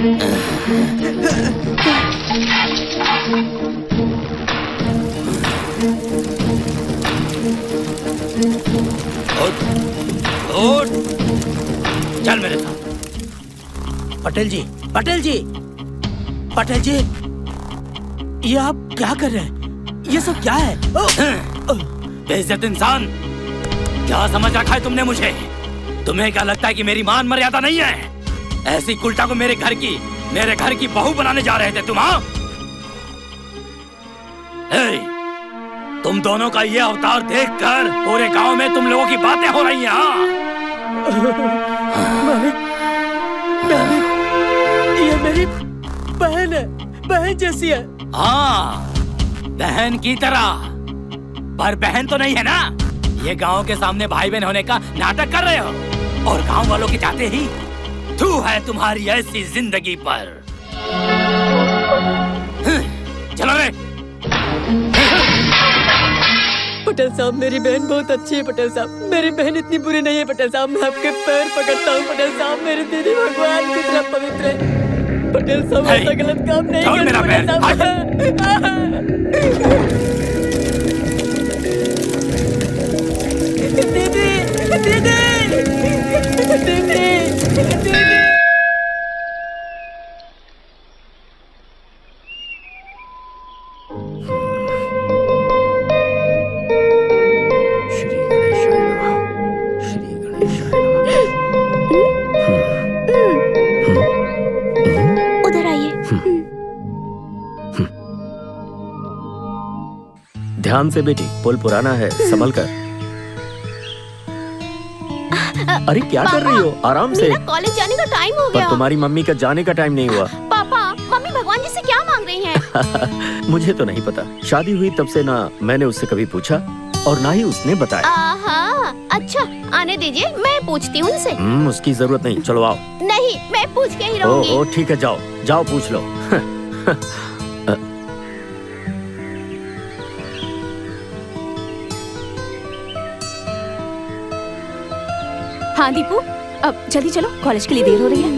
उठ, चल मेरे साथ। पटेल जी, पटेल जी, पटेल जी, ये आप क्या कर रहे हैं? ये सब क्या है? बेइज्जत इंसान, क्या समझ रखा है तुमने मुझे? तुम्हें क्या लगता है कि मेरी मान मर्यादा नहीं है? ऐसी कुल्टा को मेरे घर की बहू बनाने जा रहे थे तुम? हाँ, तुम दोनों का ये अवतार देखकर पूरे गांव में तुम लोगों की बातें हो रही हैं। मालिक, ये मेरी बहन है, बहन जैसी है। हाँ, बहन की तरह, पर बहन तो नहीं है ना। ये गांव के सामने भाई बहन होने का नाटक कर रहे हो और गांव वालों के चाहते ही थू है तुम्हारी ऐसी जिंदगी पर। चलो रे। पटेल साहब, मेरी बहन बहुत अच्छी है। पटेल साहब, मेरी बहन इतनी बुरी नहीं है। पटेल साहब, मैं आपके पैर पकड़ता हूँ। पटेल साहब, मेरी दीदी भगवान की तरह पवित्र है। पटेल साहब, ऐसा गलत काम नहीं करना। पटेल साहब, दीदी, दीदी, दीदी, दीदी। ध्यान से बेटी, पुल पुराना है, संभल कर। अरे क्या कर रही हो? आराम से। मेरा कॉलेज जाने का टाइम हो गया। पर तुम्हारी मम्मी का जाने का टाइम नहीं हुआ। पापा, मम्मी भगवान जी से क्या मांग रही हैं? मुझे तो नहीं पता। शादी हुई तब से ना मैंने उससे कभी पूछा और ना ही उसने बताया। अच्छा, आने दीजिए, मैं पूछती हूँ उनसे। उसकी जरूरत नहीं, चलो आओ। नहीं, मैं पूछ के ही रहूंगी। ठीक है, जाओ जाओ, पूछ लो। हाँ दीपू, अब जल्दी चलो, कॉलेज के लिए देर हो रही है।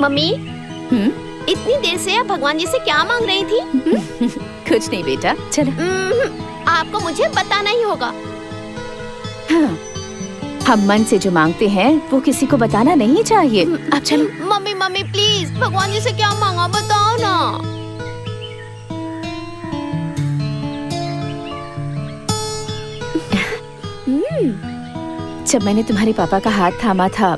मम्मी, इतनी देर से आप भगवान जी से क्या मांग रही थी? कुछ नहीं बेटा, चलो। आपको मुझे बताना ही होगा। हाँ, हम मन से जो मांगते हैं वो किसी को बताना नहीं चाहिए। अब चलो। मम्मी, मम्मी प्लीज, भगवान जी से क्या मांगा बताओ ना। जब मैंने तुम्हारे पापा का हाथ थामा था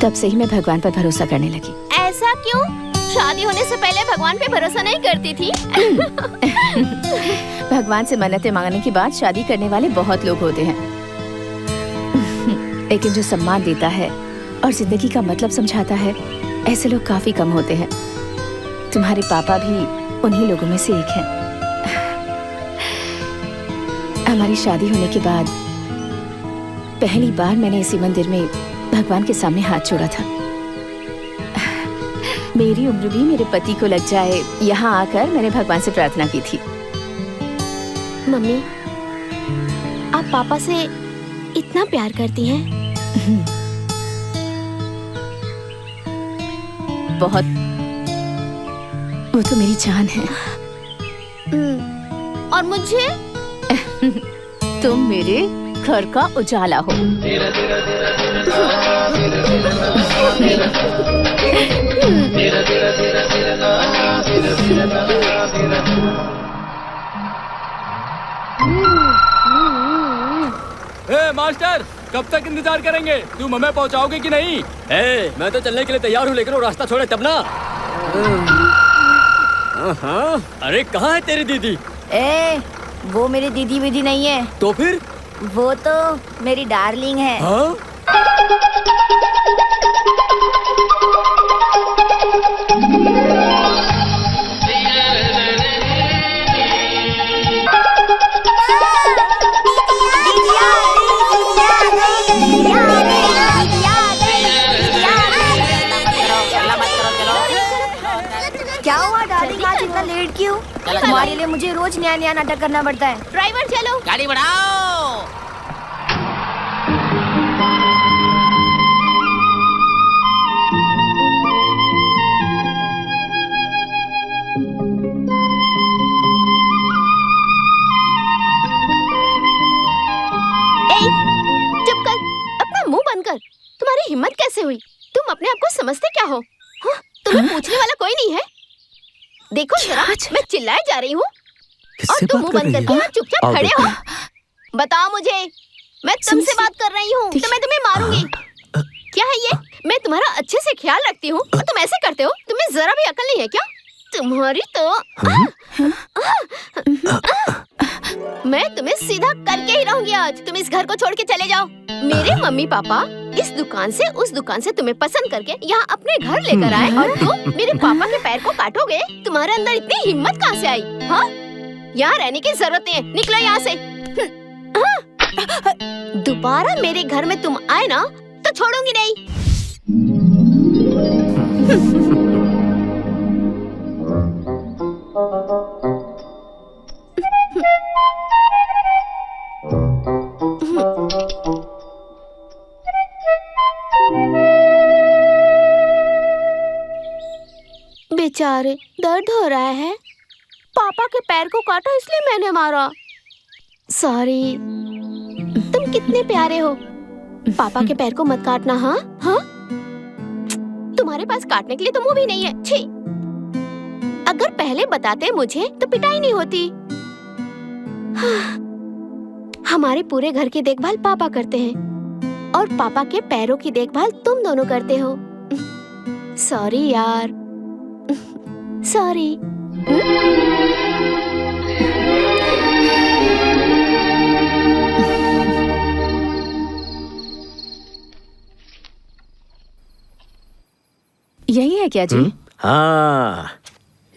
तब से ही मैं भगवान पर भरोसा करने लगी। ऐसा क्यों? शादी होने से पहले भगवान पे भरोसा नहीं करती थी? भगवान से मन्नतें मांगने के बाद शादी करने वाले बहुत लोग होते हैं, लेकिन जो सम्मान देता है और जिंदगी का मतलब समझाता है, ऐसे लोग काफी कम होते हैं। तुम्हारे पापा भी उन्हीं लोगों में से एक हैं। हमारी शादी होने के बाद पहली बार मैंने इसी मंदिर में भगवान के सामने हाथ जोड़ा था। मेरी उम्र भी मेरे पति को लग जाए, यहाँ आकर मैंने भगवान से प्रार्थना की थी। मम्मी, आप पापा से इतना प्यार करती हैं? बहुत। वो तो मेरी जान है। और मुझे? तुम मेरे घर का उजाला हो। मास्टर, कब तक इंतजार करेंगे? तुम हमें पहुंचाओगे कि नहीं? मैं तो चलने के लिए तैयार हूँ, लेकिन वो रास्ता छोड़े तब ना। अरे कहाँ है तेरी दीदी? वो मेरी दीदी विदी नहीं है। तो फिर? वो तो मेरी डार्लिंग है। हाँ? क्या हुआ डार्लिंग, आज इतना लेट क्यों? तुम्हारे लिए मुझे रोज नया नया नाटक करना पड़ता है। ड्राइवर चलो, गाड़ी बढ़ाओ। हिम्मत कैसे हुई? तुम अपने आप को समझते क्या हो? हाँ? तुम्हें पूछने वाला कोई नहीं है? देखो जरा, मैं चिल्लाए जा रही हूँ और तुम मुंह बंद करके यहाँ चुपचाप खड़े हो। बताओ मुझे, मैं तुमसे बात कर रही हूँ तो मैं तुम्हें मारूंगी। क्या है ये? मैं तुम्हारा अच्छे से ख्याल रखती हूँ और तुम ऐसे करते हो? तुम्हें जरा भी अकल नहीं है क्या? तुम्हारी तो मैं तुम्हें सीधा करके ही रहूंगी आज। तुम इस घर को छोड़ के चले जाओ। मेरे मम्मी पापा इस दुकान से उस दुकान से तुम्हें पसंद करके यहाँ अपने घर लेकर आए और तुम मेरे पापा के पैर को काटोगे? तुम्हारे अंदर इतनी हिम्मत कहाँ से आई? हाँ, यहाँ रहने की जरूरत नहीं है, निकलो यहाँ से। दोबारा मेरे घर में तुम आए ना तो छोड़ूंगी नहीं। बेचारे, दर्द हो रहा है। पापा के पैर को काटा इसलिए मैंने मारा। सॉरी। तुम कितने प्यारे हो। पापा के पैर को मत काटना। हाँ हाँ, तुम्हारे पास काटने के लिए तो मुंह भी नहीं है। छी, अगर पहले बताते मुझे तो पिटाई नहीं होती। हाँ। हमारे पूरे घर की देखभाल पापा करते हैं और पापा के पैरों की देखभाल तुम दोनों करते हो। सॉरी यार, सॉरी। यही है क्या जी? हाँ,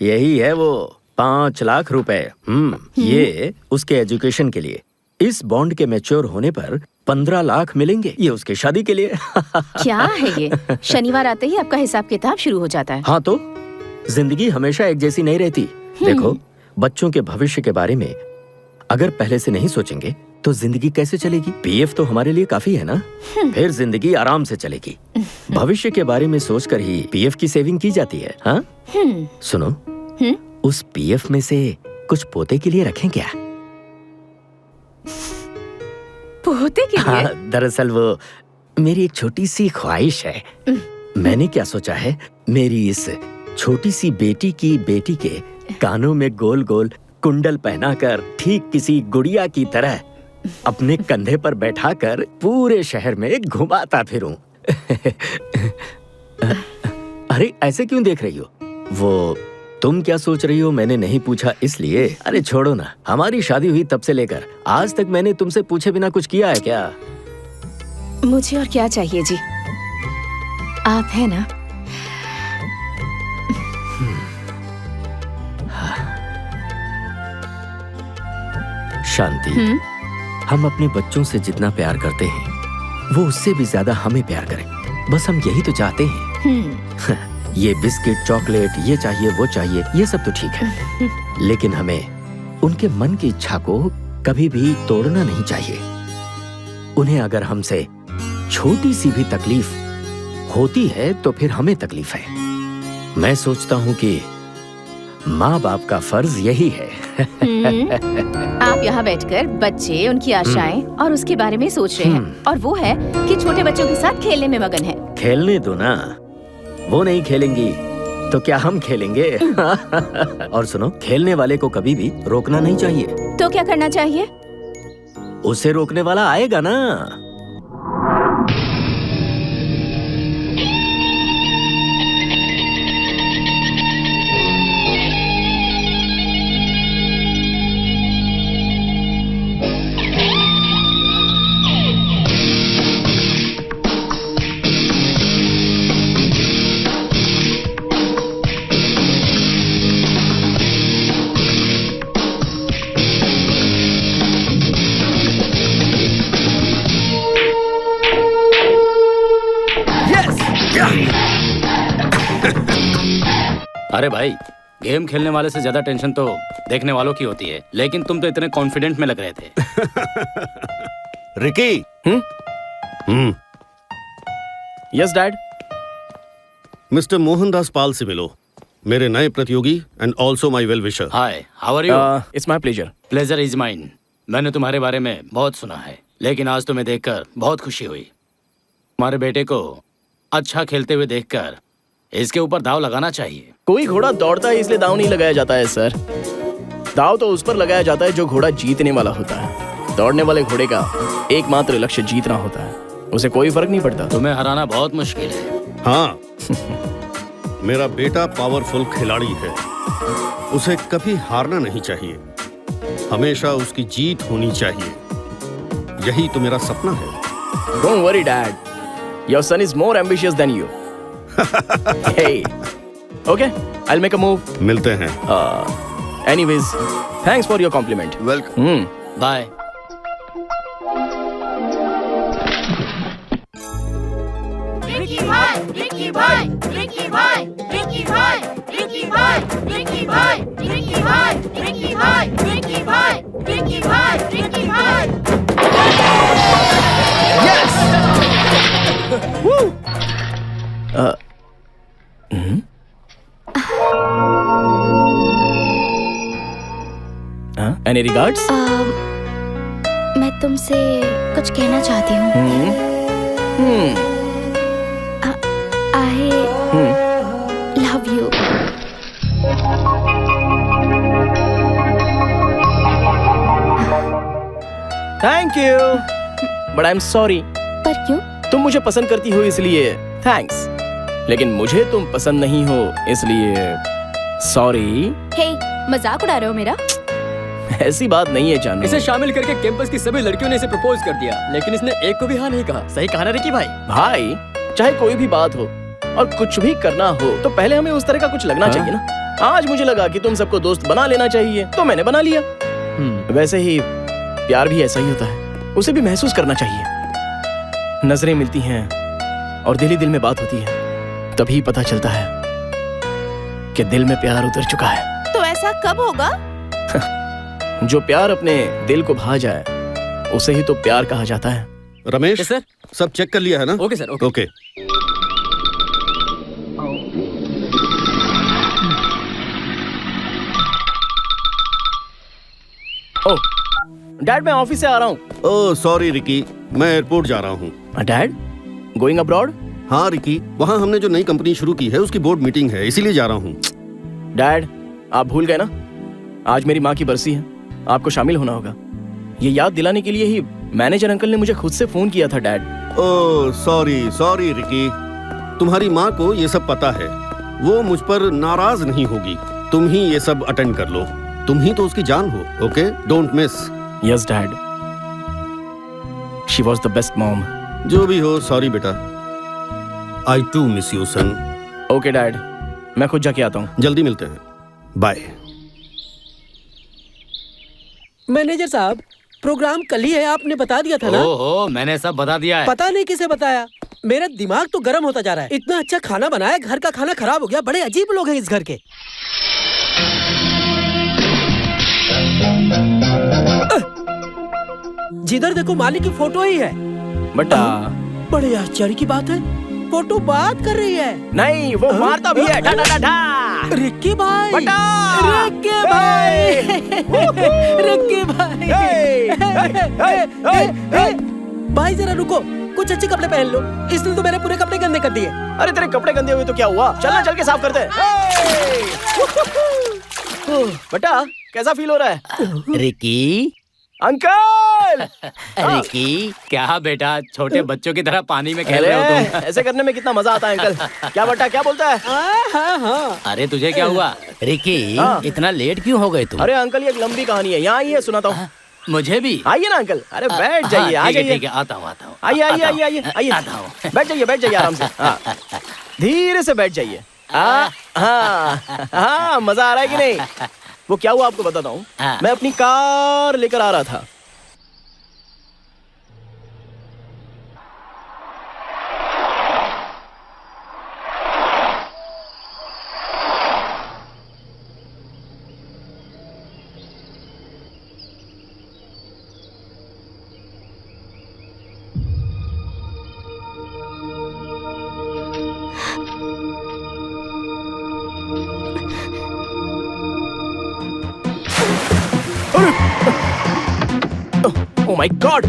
यही है वो 5 लाख रुपए। ये उसके एजुकेशन के लिए। इस बॉन्ड के मैच्योर होने पर 15 लाख मिलेंगे। ये उसके शादी के लिए। क्या है ये? शनिवार आते ही आपका हिसाब किताब शुरू हो जाता है। हाँ तो जिंदगी हमेशा एक जैसी नहीं रहती। देखो, बच्चों के भविष्य के बारे में अगर पहले से नहीं सोचेंगे तो जिंदगी कैसे चलेगी? पीएफ तो हमारे लिए काफी है ना, फिर जिंदगी आराम से चलेगी। भविष्य के बारे में सोचकर ही पीएफ की सेविंग की जाती है। हाँ? सुनो, उस पीएफ में से कुछ पोते के लिए रखें क्या? पोते के लिए? हाँ, दरअसल वो मेरी एक छोटी सी ख्वाहिश है। मैंने क्या सोचा है, मेरी इस छोटी सी बेटी के कानों में गोल गोल कुंडल पहनाकर ठीक किसी गुड़िया की तरह अपने कंधे पर बैठाकर पूरे शहर में घुमाता फिरूं। अरे ऐसे क्यों देख रही हो? वो तुम क्या सोच रही हो मैंने नहीं पूछा इसलिए। अरे छोड़ो ना, हमारी शादी हुई तब से लेकर आज तक मैंने तुमसे पूछे बिना कुछ किया है क्या? मुझे और क्या चाहिए जी, आप है ना। शांति, हम अपने बच्चों से जितना प्यार करते हैं वो उससे भी ज्यादा हमें प्यार करें। बस हम यही तो चाहते हैं। ये बिस्किट, चॉकलेट, ये चाहिए वो चाहिए, ये सब तो ठीक है, लेकिन हमें उनके मन की इच्छा को कभी भी तोड़ना नहीं चाहिए। उन्हें अगर हमसे छोटी सी भी तकलीफ होती है तो फिर हमें तकलीफ है। मैं सोचता हूँ कि माँ बाप का फर्ज यही है। आप यहाँ बैठकर बच्चे, उनकी आशाएं और उसके बारे में सोच रहे हैं, और वो है कि छोटे बच्चों के साथ खेलने में मगन है। खेलने दो ना, वो नहीं खेलेंगी तो क्या हम खेलेंगे? और सुनो, खेलने वाले को कभी भी रोकना नहीं चाहिए। तो क्या करना चाहिए? उसे रोकने वाला आएगा ना। अरे भाई, गेम खेलने वाले से ज्यादा टेंशन तो देखने वालों की होती है, लेकिन तुम तो इतने कॉन्फिडेंट में लग रहे थे। Ricky. Yes dad. Mister Mohandas Pal से मिलो, मेरे नए प्रतियोगी and also my well wisher. Hi, how are you? It's my pleasure. Pleasure is mine. मैंने तुम्हारे बारे में बहुत सुना है, लेकिन आज तुम्हें देखकर बहुत खुशी हुई। तुम्हारे बेटे को अच्छा खेलते हुए देखकर इसके ऊपर दाव लगाना चाहिए। कोई घोड़ा दौड़ता है इसलिए दाव नहीं लगाया जाता है सर। दाव तो उस पर लगाया जाता है जो घोड़ा जीतने वाला होता है। दौड़ने वाले घोड़े का एकमात्र लक्ष्य जीतना होता है, उसे कोई फर्क नहीं पड़ता। तुम्हें हराना बहुत मुश्किल है। हाँ मेरा बेटा पावरफुल खिलाड़ी है, उसे कभी हारना नहीं चाहिए, हमेशा उसकी जीत होनी चाहिए। यही तो मेरा सपना है। Don't worry, Dad. Your son is more ambitious than you. Hey. Okay, I'll make a move. मिलते हैं। Anyways, thanks for your compliment. Welcome. Bye. Ricky भाई, रिकी भाई, रिकी भाई, रिकी भाई, रिकी भाई, रिकी भाई, रिकी भाई, रिकी भाई, रिकी भाई, रिकी भाई, रिकी भाई। Yes! Woo! Any regards? मैं तुमसे कुछ कहना चाहती हूँ। I love you. Thank you. But I'm sorry. पर क्यों? तुम मुझे पसंद करती हो इसलिए थैंक्स, लेकिन मुझे तुम पसंद नहीं हो इसलिए सॉरी। हे, मजाक उड़ा रहे हो मेरा? ऐसी बात नहीं है जानू। इसे शामिल करके कैंपस की सभी लड़कियों ने इसे प्रपोज कर दिया, लेकिन इसने एक को भी हाँ नहीं कहा। सही कहा ना रिकी भाई? भाई चाहे कोई भी बात हो और कुछ भी करना हो तो पहले हमें उस तरह का कुछ लगना चाहिए ना। आज मुझे लगा कि तुम सबको दोस्त बना लेना चाहिए तो मैंने बना लिया। वैसे ही प्यार भी ऐसा ही होता है, उसे भी महसूस करना चाहिए। नजरें मिलती हैं और दिल ही दिल में बात होती है, तभी पता चलता है कि दिल में प्यार उतर चुका है। तो ऐसा कब होगा? जो प्यार अपने दिल को भा जाए उसे ही तो प्यार कहा जाता है। रमेश सर। सब चेक कर लिया है ना? Okay sir, okay. ओके। ओह डैड, मैं ऑफिस से आ रहा हूँ। ओह सॉरी रिकी, मैं एयरपोर्ट जा रहा हूँ। Dad going abroad? हाँ रिकी, वहाँ हमने जो नई कंपनी शुरू की है उसकी बोर्ड मीटिंग है, इसीलिए जा रहा हूँ। डैड आप भूल गए ना, आज मेरी माँ की बरसी है, आपको शामिल होना होगा। ये याद दिलाने के लिए ही मैनेजर अंकल ने मुझे खुद से फोन किया था dad. Oh sorry sorry Ricky, तुम्हारी माँ को ये सब पता है, वो मुझ पर नाराज नहीं होगी। तुम ही ये सब अटेंड कर लो, तुम ही तो उसकी जान हो। Okay, don't miss. Yes dad, she was the best mom. जो भी हो, सॉरी बेटा। I too miss you son. Okay dad, मैं खुद जाके आता हूँ। जल्दी मिलते हैं, बाय। मैनेजर साहब, प्रोग्राम कल ही है, आपने बता दिया था ना? ओहो, मैंने सब बता दिया है। पता नहीं किसे बताया, मेरा दिमाग तो गर्म होता जा रहा है। इतना अच्छा खाना बनाया, घर का खाना खराब हो गया। बड़े अजीब लोग हैं इस घर के। जिधर देखो मालिक की फोटो ही है। बटा बड़े आश्चर्य की बात है, फोटो बात कर रही है। नहीं, वो मारता भी है। रिक्की भाई, बटा रिक्की भाई, रिक्की भाई। भाई जरा रुको, कुछ अच्छे कपड़े पहन लो, इसने तो मेरे पूरे कपड़े गंदे कर दिए। अरे तेरे कपड़े गंदे हुए तो क्या हुआ, चलना चल के साफ करते हैं। बटा कैसा फील हो रहा है? Ricky, uncle. रिकी, क्या बेटा छोटे बच्चों की तरह पानी में खेल रहे हो तुम? ऐसे करने में कितना मजा आता है अंकल। क्या बटा, क्या बोलता है? हाँ। अरे तुझे क्या हुआ रिकी? इतना लेट क्यों हो गए तुम? अरे अंकल ये एक लंबी कहानी है, यहाँ आइए सुनाता हूँ। मुझे भी आइए ना अंकल। अरे बैठ जाइए, आ जाइए। ठीक है, आता हूँ। आइए आइए आइए आइए आइए, आता हूँ। बैठ जाइए आराम से। धीरे से बैठ जाइए। हाँ, मजा आ रहा है कि नहीं? वो क्या हुआ आपको बताता हूँ। मैं अपनी कार लेकर आ रहा था, Oh my God!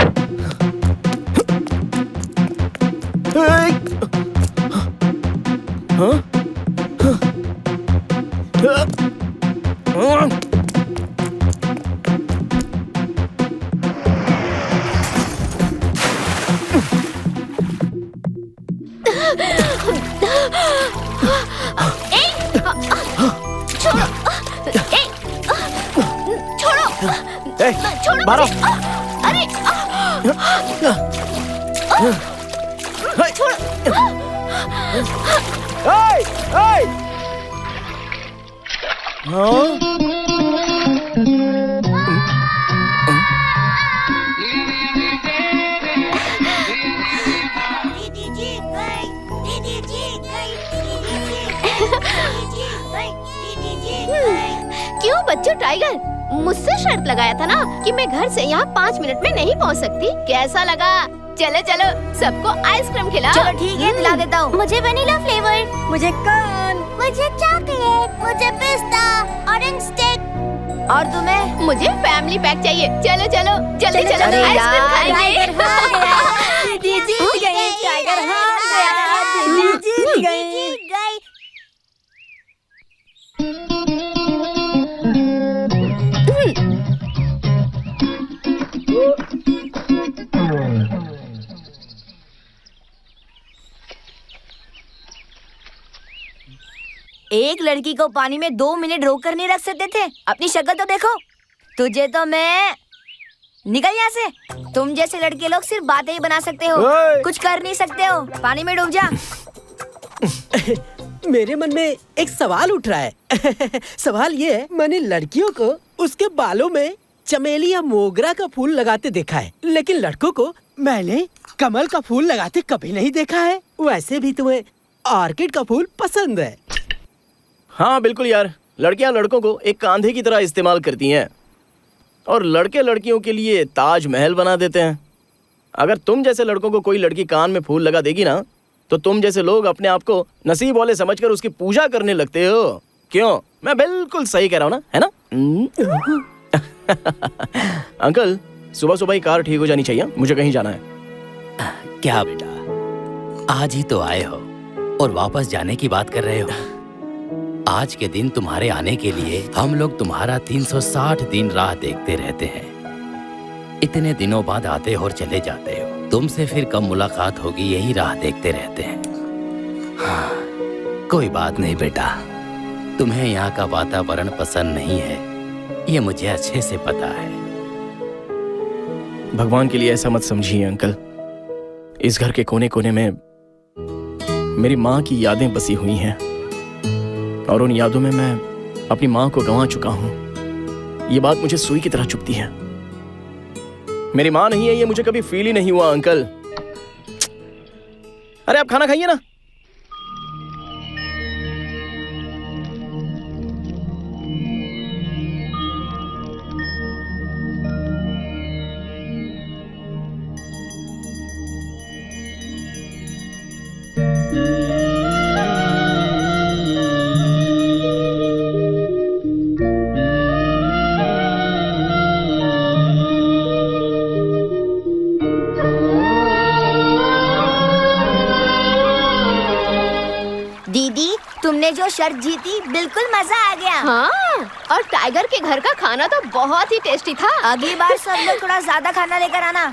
छोड़ो। छोड़ो। छोड़ो मारो। अरे छोड़ो। दीदी जी गई, दीदी जी गई, दीदी जी गई। क्यों बच्चों टाइगर, मुझसे शर्त लगाया था ना कि मैं घर से यहाँ 5 मिनट में नहीं पहुँच सकती। कैसा लगा? चलो चलो सबको आइसक्रीम खिलाओ। चलो ठीक है, दिला देता हूँ। मुझे वनीला फ्लेवर, मुझे कौन? मुझे चॉकलेट, मुझे पिस्ता, ऑरेंज स्टिक। और तुम्हें? मुझे फैमिली पैक चाहिए। चलो चलो जल्दी चलो अरे आइसक्रीम यार, खाएंगे। दीदी जीत गई, टाइगर हार गया, दीदी जीत गई। गई। एक लड़की को पानी में 2 मिनट रोक कर नहीं रख सकते थे? अपनी शक्ल तो देखो। तुझे तो मैं निकल यहाँ से। तुम जैसे लड़के लोग सिर्फ बातें ही बना सकते हो, कुछ कर नहीं सकते हो। पानी में डूब जा। मेरे मन में एक सवाल उठ रहा है। सवाल ये है, मैंने लड़कियों को उसके बालों में चमेली या मोगरा का फूल लगाते देखा है, लेकिन लड़कों को मैंने कमल का फूल लगाते कभी नहीं देखा है। वैसे भी तुम्हें ऑर्किड का फूल पसंद है। हाँ बिल्कुल यार, लड़कियां लड़कों को एक कांधे की तरह इस्तेमाल करती हैं और लड़के लड़कियों के लिए ताजमहल बना देते हैं। अगर तुम जैसे लड़कों को कोई लड़की कान में फूल लगा देगी ना, तो तुम जैसे लोग अपने आप को नसीब वाले समझकर उसकी पूजा करने लगते हो। क्यों? मैं बिल्कुल सही कह रहा हूँ ना, है ना? अंकल, सुबह सुबह ही कार ठीक हो जानी चाहिए, मुझे कहीं जाना है। क्या बेटा, आज ही तो आए हो और वापस जाने की बात कर रहे हो? आज के दिन तुम्हारे आने के लिए हम लोग तुम्हारा 360 दिन राह देखते रहते हैं। इतने दिनों बाद आते हो और चले जाते हो। तुमसे फिर कब मुलाकात होगी यही राह देखते रहते हैं। हाँ, कोई बात नहीं बेटा, तुम्हें यहाँ का वातावरण पसंद नहीं है, ये मुझे अच्छे से पता है। भगवान के लिए ऐसा मत समझिए अंकल। इस घर के कोने कोने में मेरी माँ की यादें बसी हुई हैं और उन यादों में मैं अपनी माँ को गंवा चुका हूँ। ये बात मुझे सुई की तरह चुभती है। मेरी माँ नहीं है ये मुझे कभी फील ही नहीं हुआ अंकल। अरे आप खाना खाइए ना। तुमने जो शर्त जीती, बिल्कुल मजा आ गया। हाँ, और टाइगर के घर का खाना तो बहुत ही टेस्टी था। अगली बार सब लोग थोड़ा ज्यादा खाना लेकर आना।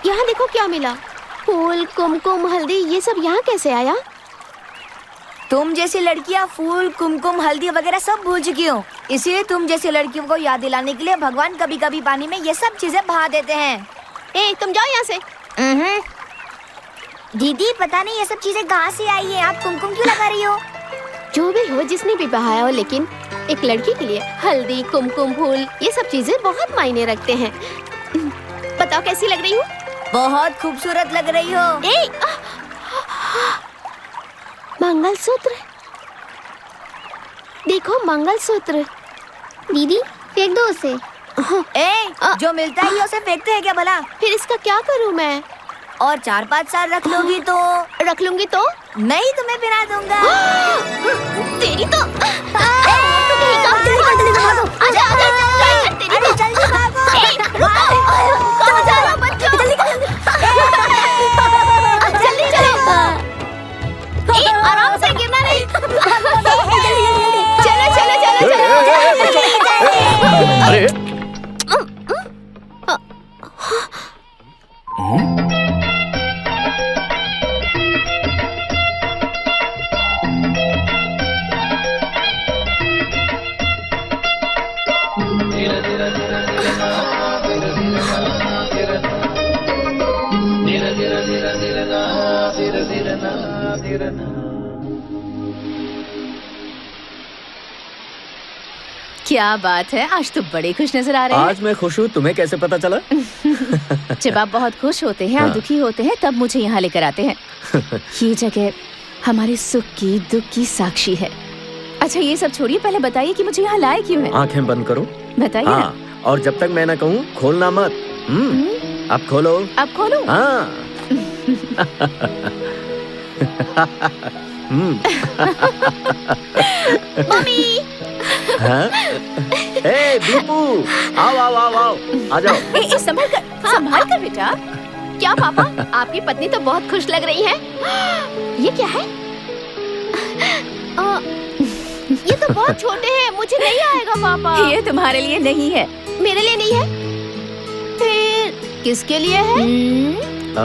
यहाँ देखो क्या मिला। फूल, कुमकुम, हल्दी, ये सब यहाँ कैसे आया? तुम जैसी लड़कियाँ फूल, कुमकुम, हल्दी वगैरह सब भूल चुकी हो। इसीलिए तुम जैसी लड़कियों को याद दिलाने के लिए भगवान कभी कभी पानी में ये सब चीजें बहा देते हैं। ए, तुम जाओ यहाँ से। दीदी, पता नहीं ये सब चीजें कहाँ से आई है। आप कुमकुम क्यों लगा रही हो? जो भी हो, जिसने भी बहाया हो, लेकिन एक लड़की के लिए हल्दी, कुमकुम, फूल, ये सब चीजें बहुत मायने रखते हैं। बताओ कैसी लग रही हूँ? बहुत खूबसूरत लग रही हो। मंगलसूत्र, देखो मंगलसूत्र। दीदी, फेंक दो उसे। जो मिलता है उसे फेंकते हैं क्या भला? फिर इसका क्या करूँ मैं? और 4-5 साल रख लोगी तो? रख लूंगी तो नहीं, तुम्हें पहना दूंगा। तेरी तो जल्दी भागो। क्या बात है, आज तो बड़े खुश नजर आ रहे हैं। आज मैं खुश हूँ, तुम्हें कैसे पता चला? जब आप बहुत खुश होते हैं और दुखी होते हैं तब मुझे यहाँ लेकर आते हैं। ये जगह हमारे सुख की दुख की साक्षी है। अच्छा ये सब छोड़िए, पहले बताइए कि मुझे यहाँ लाए क्यों है? आंखें बंद करो। बताइए ना। और जब तक मैं ना कहूँ खोलना मत। अब खोलो। अब खोलो। हाँ। मम्मी। हाँ? ए दीपू, आओ आओ आओ आओ, आ जाओ। संभाल कर बेटा। क्या पापा, आपकी पत्नी तो बहुत खुश लग रही है। ये क्या है? ये तो बहुत छोटे हैं, मुझे नहीं आएगा पापा। ये तुम्हारे लिए नहीं है। मेरे लिए नहीं है? फिर किसके लिए है?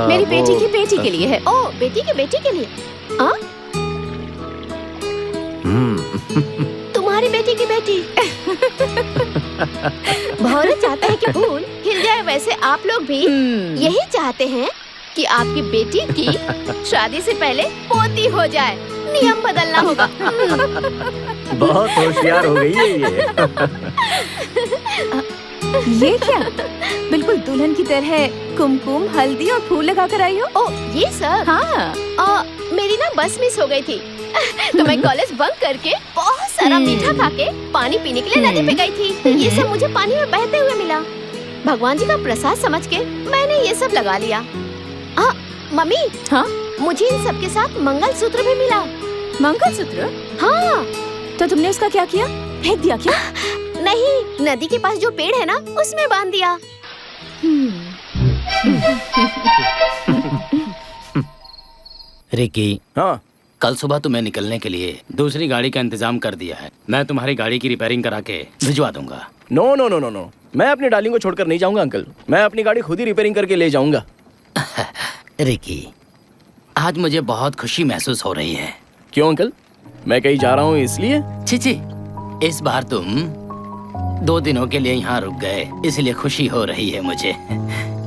मेरी बेटी की बेटी के लिए है। ओ, बेटी की बेटी के लिए? तुम्हारी बेटी की बेटी। भौरे चाहता है कि फूल खिल जाए, वैसे आप लोग भी यही चाहते हैं कि आपकी बेटी की शादी से पहले पोती हो जाए। नियम बदलना होगा। बहुत होशियार हो गई है ये क्या? बिल्कुल दुल्हन की तरह कुमकुम, हल्दी और फूल लगा कर आई हो। ओ, ये सब? हाँ। मेरी ना बस मिस हो गई थी तो मैं कॉलेज बंक करके बहुत सारा मीठा खा के पानी पीने के लिए नदी पे गई थी। ये सब मुझे पानी में बहते हुए मिला। भगवान जी का प्रसाद समझ के मैंने ये सब लगा लिया। मम्मी, हाँ? मुझे इन सब के साथ मंगलसूत्र भी मिला। मंगलसूत्र? हाँ। तो तुमने उसका क्या किया? फेंक दिया क्या? नहीं, नदी के पास जो पेड़ है ना, उसमें बांध दिया। रिकी, हाँ? कल सुबह तुम्हें निकलने के लिए दूसरी गाड़ी का इंतजाम कर दिया है। मैं तुम्हारी गाड़ी की रिपेयरिंग करा के भिजवा दूंगा। No no no no no, मैं अपनी डार्लिंग को छोड़कर नहीं जाऊंगा अंकल। मैं अपनी गाड़ी खुद ही रिपेयरिंग करके ले जाऊंगा। रिकी, आज मुझे बहुत खुशी महसूस हो रही है। क्यों अंकल? मैं कहीं जा रहा हूँ इसलिए? छी, इस बार तुम 2 दिनों के लिए यहाँ रुक गए, इसलिए खुशी हो रही है मुझे।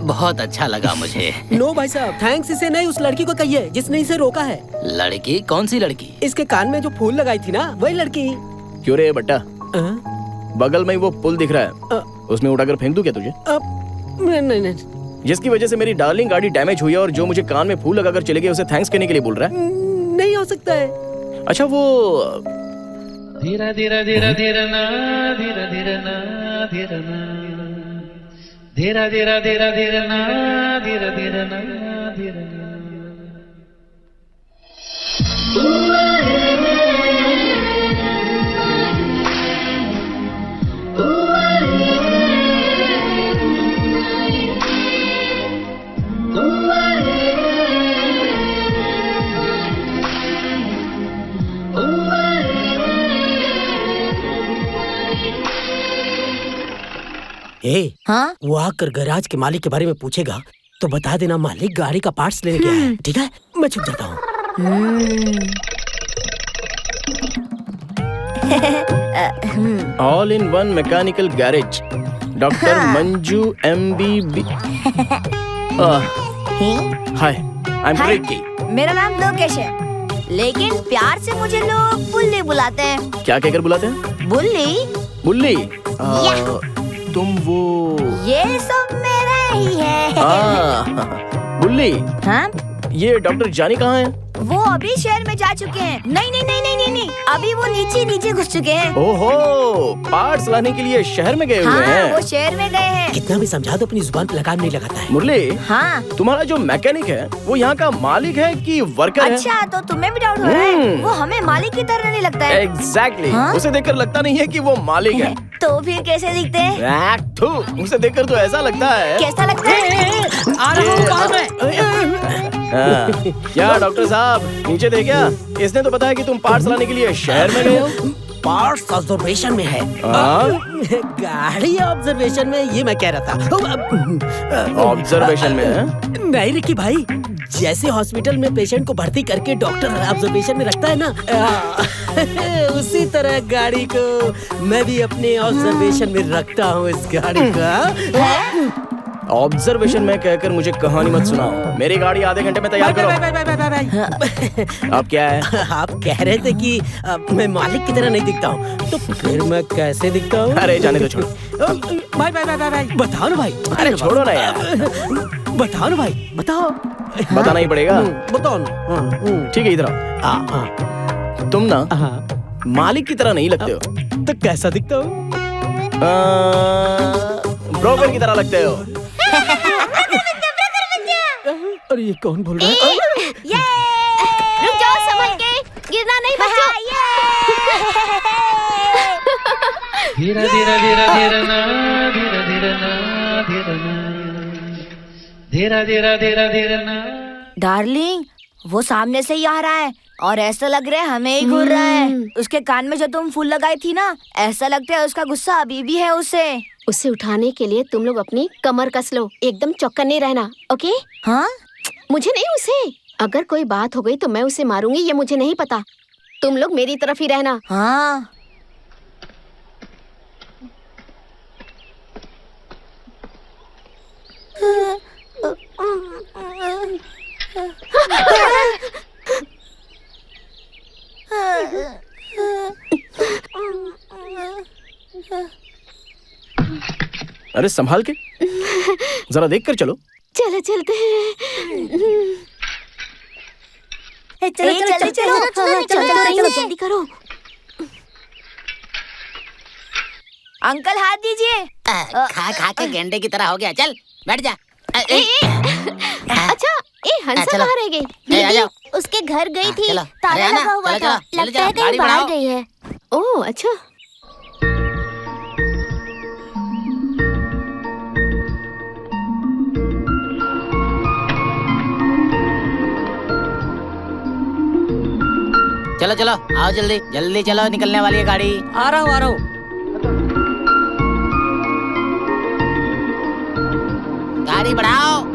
बहुत अच्छा लगा मुझे। नो भाई साहब, थैंक्स इसे नहीं, उस लड़की को कहिए जिसने इसे रोका है। लड़की? कौन सी लड़की? इसके कान में जो फूल लगाई थी ना, वही लड़की। क्यों रे बट्टा, बगल में वो पुल दिख रहा है, उसमें उठाकर फेंक दूं क्या तुझे? नहीं, जिसकी वजह से मेरी डार्लिंग गाड़ी डैमेज हुई है और जो मुझे कान में फूल लगाकर चले गए, उसे थैंक्स कहने के लिए बोल रहा है? नहीं हो सकता है। अच्छा वो धीरा धीरा धीरा धीरा ना, धीरा धीरा ना, धीरा ना, धीरा धीरा धीरा धीरा ना, धीरा धीरा ना, धीरा ना। हाँ? वो आकर गैराज के मालिक के बारे में पूछेगा तो बता देना मालिक गाड़ी का पार्ट्स लेने गया है, ठीक है? मैं छुप जाता हूँ। All in one mechanical garage, doctor Manju MBB। Hi, I am Ricky. मेरा नाम लोकेश है, लेकिन प्यार से मुझे लोग बुल्ली बुलाते हैं। क्या कहकर बुलाते हैं? बुल्ली। बुल्ली? तुम वो ये सब मेरा ही है। बुल्ली, हाँ? ये डॉक्टर जानी कहाँ है? वो अभी शहर में जा चुके हैं। नहीं नहीं नहीं नहीं नहीं नहीं, अभी वो नीचे घुस चुके हैं। ओहो, पार्ट्स लाने के लिए शहर में गए हुए हैं। वो शहर में गए हैं। कितना भी समझा दो अपनी जुबान पे लगाम नहीं लगाता है। मुरली, हाँ? तुम्हारा जो मैकेनिक है वो यहाँ का मालिक है कि वर्कर अच्छा, है? तो तुम्हें भी डाउट हो रहा है? वो हमें मालिक की तरह नहीं लगता है। एग्जैक्टली, हाँ? उसे देखकर लगता नहीं है कि वो मालिक है। तो फिर कैसे दिखते हैं? उसे देखकर तो ऐसा लगता है। कैसा लगता है? क्या डॉक्टर साहब, नीचे देखा? इसने तो बताया कि तुम पार्ट्स लाने के लिए शहर में गए हो। पार्ट्स ऑब्जर्वेशन में है। गाड़ी ऑब्जर्वेशन में, ये मैं कह रहा था। ऑब्जर्वेशन में है? नहीं रिकी भाई, जैसे हॉस्पिटल में पेशेंट को भर्ती करके डॉक्टर ऑब्जर्वेशन में रखता है ना, उसी तरह गाड़ी को मैं भी अपने ऑब्जर्वेशन में रखता हूँ। इस गाड़ी का ऑब्जर्वेशन में कहकर मुझे कहानी मत सुनाओ। मेरी गाड़ी आधे घंटे में तैयार करो। अब क्या है? आप कह रहे थे कि मैं मालिक की तरह नहीं दिखता हूँ, तो फिर मैं कैसे दिखता हूँ? अरे जाने दो, छोड़ो। भाई बताओ ना भाई। अरे छोड़ो ना यार। बताओ ना भाई, बताओ। बताना ही पड़ेगा। बताओ ना। ठीक है, इधर आओ। तुम ना मालिक की तरह नहीं लगते हो। तो कैसा दिखता हूँ? ब्रोकर की तरह लगते हो। अरे ये कौन बोल रहा है? रुक जाओ, संभल के, गिरना नहीं बच्चों। धीरा धीरा धीरा धीरा ना, धीरा धीरा ना, धीरा ना, धीरा धीरा धीरा धीरा ना। डार्लिंग, वो सामने से ही आ रहा है और ऐसा लग रहा है हमें ही घूर रहा है। उसके कान में जो तुम फूल लगाई थी ना, ऐसा लगता है उसका गुस्सा अभी भी है उसे। उसे उठाने के लिए तुम लोग अपनी कमर कस लो, एकदम चौकन्ने रहना, ओके? हाँ? मुझे नहीं, उसे। अगर कोई बात हो गई तो मैं उसे मारूंगी, ये मुझे नहीं पता। तुम लोग मेरी तरफ ही रहना। हाँ। अरे संभाल के, जरा देख कर चलो। चलो चलते हैं। चलो जल्दी करो। अंकल हाथ दीजिए। खा खा के गेंडे की तरह हो गया। चल बैठ जा। अच्छा, हंसा कहाँ रह गई? दीदी उसके घर गई थी, चलो, ताला अरे लगा हुआ था। लगता है कहीं बाहर गई है। ओह अच्छा। चलो चलो आओ, जल्दी जल्दी चलो, निकलने वाली है गाड़ी। आ रहा हूँ। गाड़ी बढ़ाओ।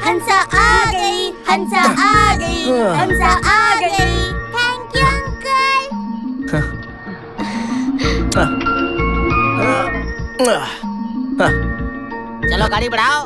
हंसा आ गई, हंसा आ गई, हंसा आ गई। Thank you uncle. चलो गाड़ी बढ़ाओ।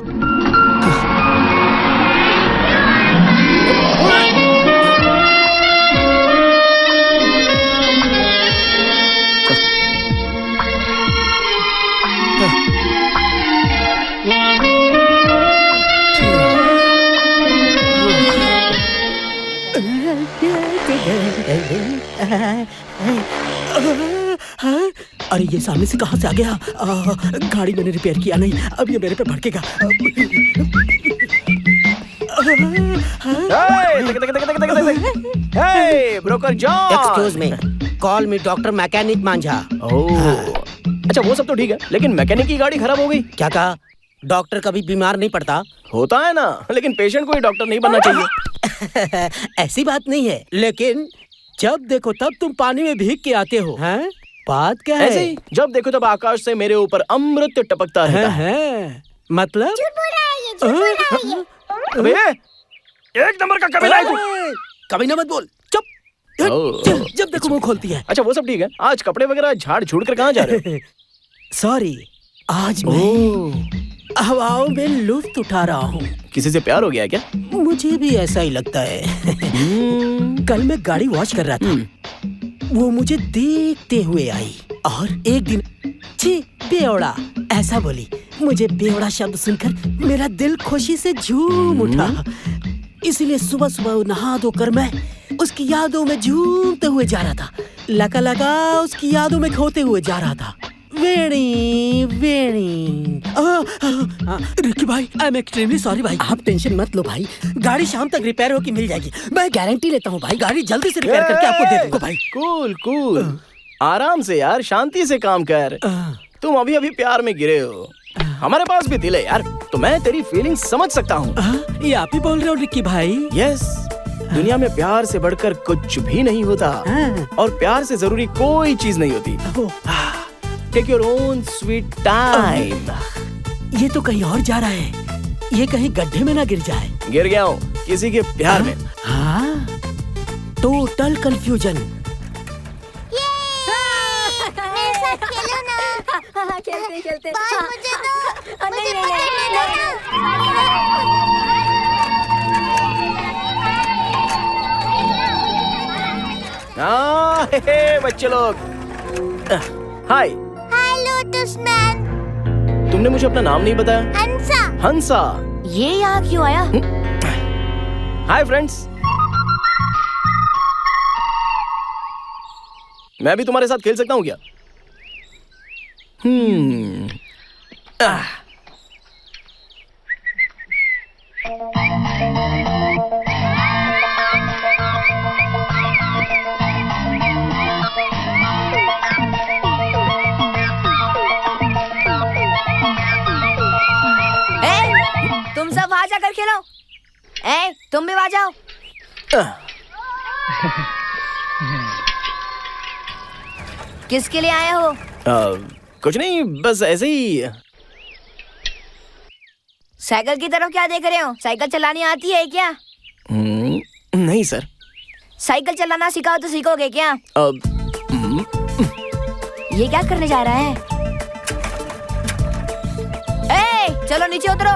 अरे ये सामने से कहाँ से आ गया? गाड़ी मैंने रिपेयर किया नहीं, अब ये मेरे पे भड़केगा। Broker John. Excuse me, call me doctor mechanic Manjha. अच्छा वो सब तो ठीक है, लेकिन मैकेनिक की गाड़ी खराब हो गई। क्या कहा? डॉक्टर कभी बीमार नहीं पड़ता। होता है ना, लेकिन पेशेंट को ही डॉक्टर नहीं बनना चाहिए। ऐसी बात नहीं है, लेकिन जब देखो तब तुम पानी में भीग के आते हो, हैं? बात क्या है? ऐसे ही जब देखो तब आकाश से मेरे ऊपर अमृत टपकता रहता है। मतलब? अबे एक नंबर का कमीना है तू। कमीना मत बोल, चुप। जब देखो मुंह खोलती है। अच्छा वो सब ठीक है, आज कपड़े वगैरह झाड़ झूड़ कर कहाँ जा रहे हो? सॉरी, आज मैं हवाओं में लुत्फ उठा रहा हूँ। किसी से प्यार हो गया क्या? मुझे भी ऐसा ही लगता है। कल मैं गाड़ी वॉश कर रहा था, वो मुझे देखते हुए आई और एक दिन छी बेवड़ा ऐसा बोली। मुझे बेवड़ा शब्द सुनकर मेरा दिल खुशी से झूम उठा, इसलिए सुबह सुबह नहा धोकर मैं उसकी यादों में झूमते हुए जा रहा था। लका लका उसकी यादों में खोते हुए जा रहा था। वेणी वेणी। रिकी भाई, आई एम एक्सट्रीमली सॉरी भाई। आप टेंशन मत लो भाई, गाड़ी शाम तक रिपेयर होके मिल जाएगी। मैं गारंटी लेता हूँ भाई, गाड़ी जल्दी से रिपेयर करके आपको दे दूंगा भाई। कूल कूल, आराम से यार, शांति से काम कर। तुम अभी अभी प्यार में गिरे हो, हमारे पास भी दिल है यार, तो मैं तेरी फीलिंग समझ सकता हूँ। ये आप ही बोल रहे हो रिकी भाई? यस, दुनिया में प्यार से बढ़कर कुछ भी नहीं होता, और प्यार से जरूरी कोई चीज नहीं होती। Take your own sweet time. ये तो कहीं और जा रहा है, ये कहीं गड्ढे में ना गिर जाए। गिर गया हूँ किसी के प्यार में। हाँ, टोटल कंफ्यूजन। खेलते खेलते मुझे बच्चे लोग, हाय। हेलो दुश्मन। तुमने मुझे अपना नाम नहीं बताया। हंसा। हंसा, ये यहाँ क्यों आया? हाय फ्रेंड्स, मैं भी तुम्हारे साथ खेल सकता हूँ क्या? तुम सब वहाँ जाकर खेलो। तुम भी वहाँ जाओ। किसके लिए आए हो? कुछ नहीं, बस ऐसे ही। साइकिल की तरफ क्या देख रहे हो? साइकिल चलानी आती है क्या? नहीं सर। साइकिल चलाना सिखाओ तो सीखोगे क्या? ये क्या करने जा रहा है? चलो नीचे उतरो।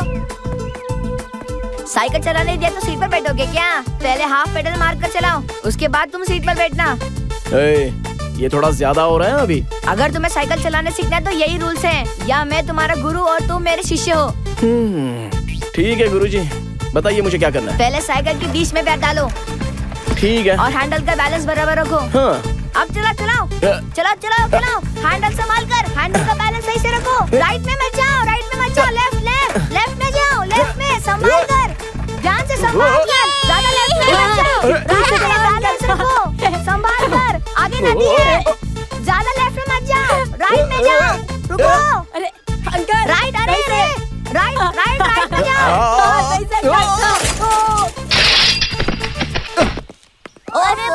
साइकिल चलाने दिया तो सीट पर बैठोगे क्या? पहले हाफ पेडल मार कर चलाओ, उसके बाद तुम सीट पर बैठना। ये थोड़ा ज्यादा हो रहा है अभी। अगर तुम्हें साइकिल चलाने सीखना है तो यही रूल्स हैं, या मैं तुम्हारा गुरु और तुम मेरे शिष्य हो। ठीक है गुरुजी, बताइए मुझे क्या करना है। पहले साइकिल के बीच में पैर डालो। ठीक है। और हैंडल का बैलेंस बराबर रखो। हाँ। अब चलाओ। हैंडल संभाल कर, हैंडल का बैलेंस सही से रखो। राइट में मत जाओ, लेफ्ट में जाओ, लेफ्ट में संभाल कर, ध्यान से संभाल कर, ज्यादा लेफ्ट में मत जाओ। राइट में बैलेंस रखो, संभाल कर, आगे नदी है, ज्यादा लेफ्ट में मत जाओ, राइट में जाओ, रुको। अरे अंकल, राइट में जाओ। अरे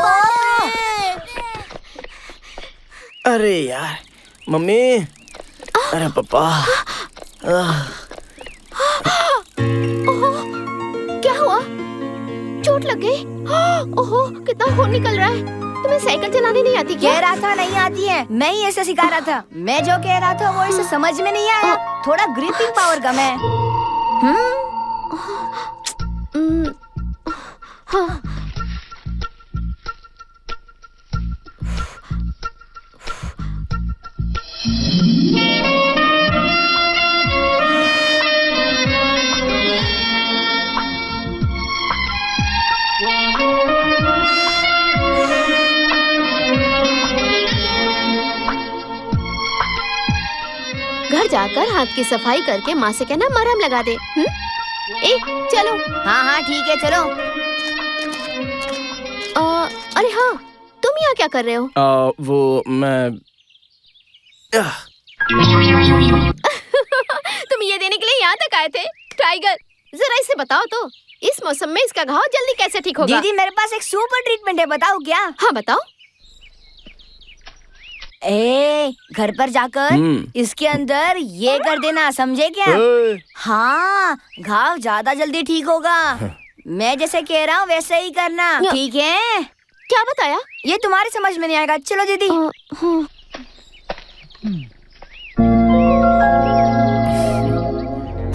अरे यार, मम्मी, अरे पापा। क्या हुआ? चोट लग गई? ओहो, कितना खून निकल रहा है। तुम्हें साइकिल चलाने नहीं आती क्या? कह रहा था नहीं आती है, मैं ही ऐसे सिखा रहा था। मैं जो कह रहा था वो इसे समझ में नहीं आया, थोड़ा ग्रिपिंग पावर कम है। हाँ। घर जाकर हाथ की सफाई करके माँ से कहना मरहम लगा दे। चलो। हाँ ठीक है, चलो। अरे हाँ, तुम यहाँ क्या कर रहे हो? वो मैं तुम ये देने के लिए यहाँ तक आए थे? टाइगर, जरा इसे बताओ तो, इस मौसम में इसका घाव जल्दी कैसे ठीक होगा? दीदी, मेरे पास एक सुपर ट्रीटमेंट है, बताओ क्या? हाँ बताओ। घर पर जाकर इसके अंदर ये कर देना, समझे क्या? हाँ, घाव ज्यादा जल्दी ठीक होगा। मैं जैसे कह रहा हूँ वैसे ही करना, ठीक है? क्या बताया? ये तुम्हारे समझ में नहीं आएगा। चलो दीदी।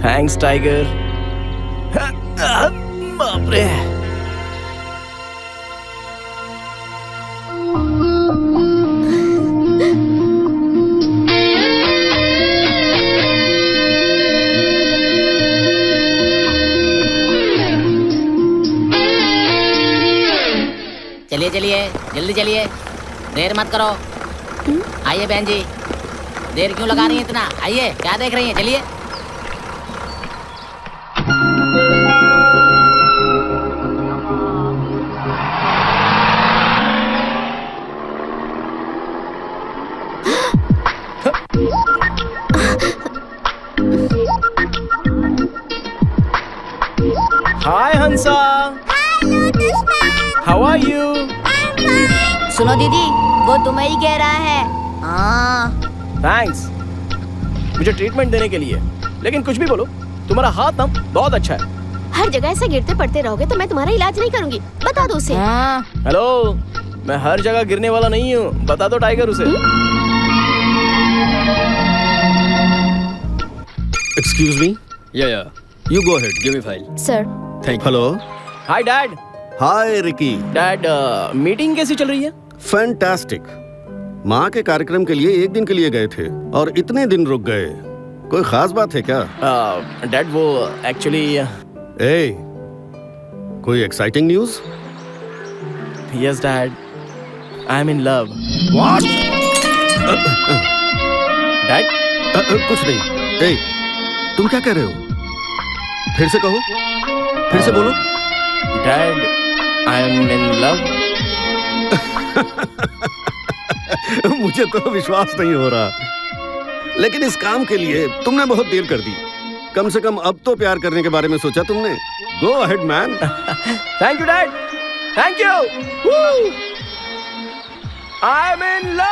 Thanks tiger. बाप रे। चलिए चलिए, जल्दी चलिए। देर मत करो। आइए बहन जी, देर क्यों लगा रही हैं इतना? आइए, क्या देख रही हैं? चलिए। Hi Hansa. How are you? सुनो दीदी, वो तुम्हें ही कह रहा है। हाँ। थैंक्स मुझे ट्रीटमेंट देने के लिए, लेकिन कुछ भी बोलो, तुम्हारा हाथ ना बहुत अच्छा है। हर जगह ऐसे गिरते पड़ते रहोगे तो मैं तुम्हारा इलाज नहीं करूंगी, बता दो उसे। हेलो, मैं हर जगह गिरने वाला नहीं हूँ, बता दो टाइगर उसे। Excuse me. Yeah you go ahead, give me file. Sir. Thank you. Hello. Hi dad. Hi Ricky. Dad, meeting कैसी चल रही है? फैंटास्टिक। माँ के कार्यक्रम के लिए एक दिन के लिए गए थे और इतने दिन रुक गए। कोई खास बात है क्या? डैड वो एक्चुअली कोई exciting news? Yes dad, I am in love. What? Dad कुछ नहीं। तुम क्या कह रहे हो? फिर से कहो, फिर से बोलो। Dad, I am in love. मुझे तो विश्वास नहीं हो रहा, लेकिन इस काम के लिए तुमने बहुत देर कर दी। कम से कम अब तो प्यार करने के बारे में सोचा तुमने। Go ahead man. Thank you dad, thank you. I am in love.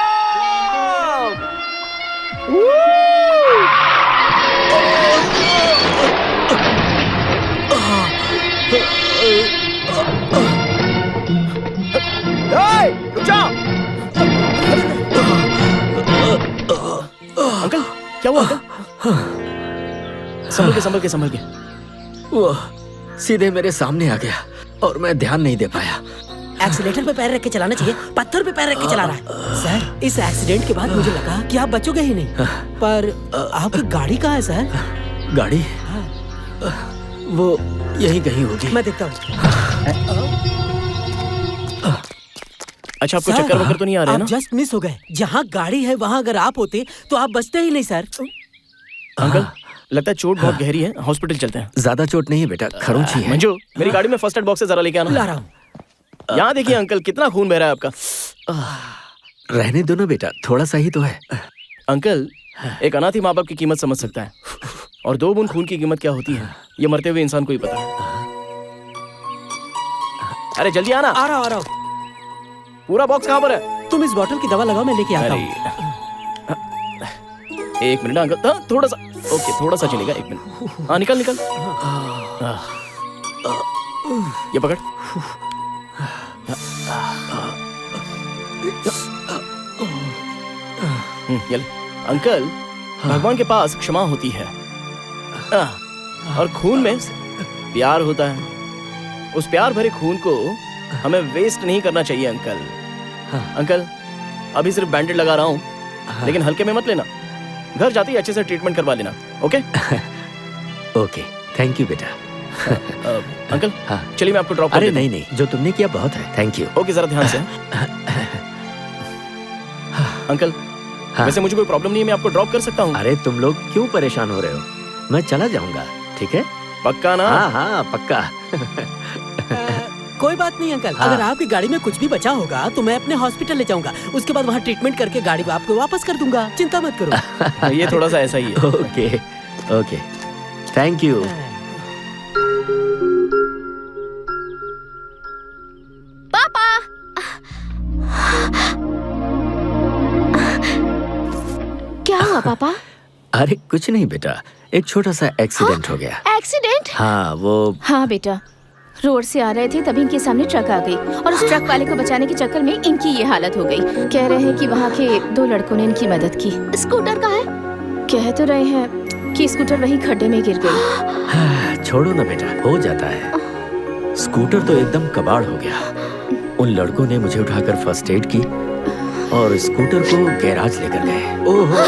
रुक जाओ। अंकल, क्या हुआ अंकल? संभल के। वो सीधे मेरे सामने आ गया और मैं ध्यान नहीं दे पाया। एक्सीलेटर पे पैर रख के चलाना चाहिए, पत्थर पे पैर रख के चला रहा है। सर, इस एक्सीडेंट के बाद मुझे लगा कि आप बचोगे ही नहीं, पर आपकी गाड़ी कहाँ है सर? गाड़ी? वो यहीं कहीं होगी। मैं देखता हूँ। अच्छा, आपको चक्कर वक्कर तो नहीं आ रहे ना? जस्ट मिस हो गए। जहाँ गाड़ी है वहाँ अगर आप होते तो आप बचते ही नहीं सर। अंकल, लगता है चोट बहुत गहरी है, हॉस्पिटल चलते हैं। ज्यादा चोट नहीं है बेटा, खरोंची है। मंजू, मेरी गाड़ी में फर्स्ट एड बॉक्स से जरा लेके आना। ला रहा हूँ। यहाँ देखिए अंकल, कितना खून बह रहा है आपका। रहने दो ना बेटा, थोड़ा सा ही तो है। अंकल, एक अनाथ ही माँ बाप की कीमत समझ सकता है, और 2 बूंद खून की कीमत क्या होती है ये मरते हुए इंसान को ही पता है। अरे जल्दी आना। आ रहा हूँ। पूरा बॉक्स कहाँ पर है? तुम इस बोतल की दवा लगाओ, मैं लेके आता हूँ। एक मिनट अंकल, थोड़ा सा। ओके, थोड़ा सा चलेगा, 1 मिनट। हाँ, निकल। ये पकड़। ये ले। अंकल, भगवान के पास क्षमा होती है और खून में प्यार होता है। उस प्यार भरे खून को हमें वेस्ट नहीं करना चाहिए अंकल। अंकल, अभी सिर्फ बैंडेड लगा रहा हूँ, लेकिन हल्के में मत लेना। घर जाते ही अच्छे से ट्रीटमेंट करवा लेना, ओके? ओके, थैंक यू बेटा। अंकल, चलिए मैं आपको ड्रॉप कर अरे देता हूं। नहीं, जो तुमने किया बहुत है, थैंक यू। ओके, जरा ध्यान से। अंकल, वैसे मुझे कोई प्रॉब्लम नहीं है, मैं आपको ड्रॉप कर सकता हूँ। अरे तुम लोग क्यों परेशान हो रहे हो? मैं चला जाऊंगा, ठीक है? पक्का ना? हाँ, पक्का। कोई बात नहीं अंकल, अगर आपकी गाड़ी में कुछ भी बचा होगा तो मैं अपने हॉस्पिटल ले जाऊंगा। उसके बाद वहाँ ट्रीटमेंट करके गाड़ी आपको वापस कर दूंगा, चिंता मत करो। ये थोड़ा सा ऐसा ही है। Okay, thank you. पापा, क्या हुआ पापा? अरे कुछ नहीं बेटा, एक छोटा सा एक्सीडेंट हो गया। एक्सीडेंट? हाँ बेटा, रोड से आ रहे थे तभी इनके सामने ट्रक आ गई और उस ट्रक वाले को बचाने के चक्कर में इनकी ये हालत हो गई। कह रहे हैं कि वहाँ के 2 लड़कों ने इनकी मदद की। स्कूटर कहाँ है? कह तो रहे हैं कि स्कूटर वहीं खड्डे में गिर गई। छोड़ो ना बेटा, हो जाता है। स्कूटर तो एकदम कबाड़ हो गया। उन लड़कों ने मुझे उठाकर फर्स्ट एड की और स्कूटर को गैराज लेकर गए। ओहो!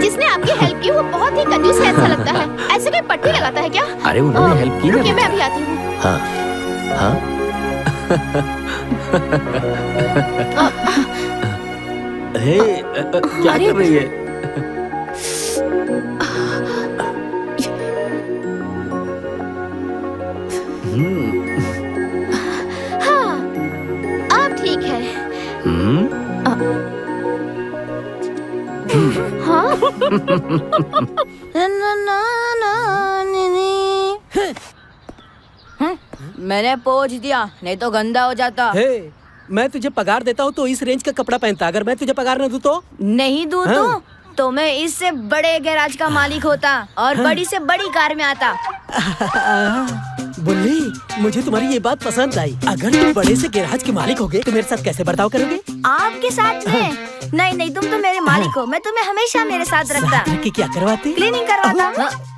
जिसने आपकी हेल्प की वो बहुत ही कंजूस है, ऐसा लगता है। ऐसे कोई पट्टी लगाता है क्या? अरे उन्होंने हेल्प की ना। रुकिए, मैं अभी आती हूँ। हाँ। हे, क्या कर रही है? हाँ, अब ठीक है। हाँ? मैंने पोंछ दिया, नहीं तो गंदा हो जाता। हे, मैं तुझे पगार देता हूँ तो इस रेंज का कपड़ा पहनता। अगर मैं तुझे पगार न दूँ तो? नहीं दूँ तो मैं इससे बड़े गैराज का मालिक होता और बड़ी से बड़ी कार में आता। बुल्ली, मुझे तुम्हारी ये बात पसंद आई। अगर तुम बड़े से गैराज के मालिक होगे तो मेरे साथ कैसे बर्ताव करोगे? आपके साथ में? नहीं नहीं, तुम तो मेरे मालिक हो, मैं तुम्हें हमेशा मेरे साथ रखता। कि क्या करवाते? क्लीनिंग करवाता।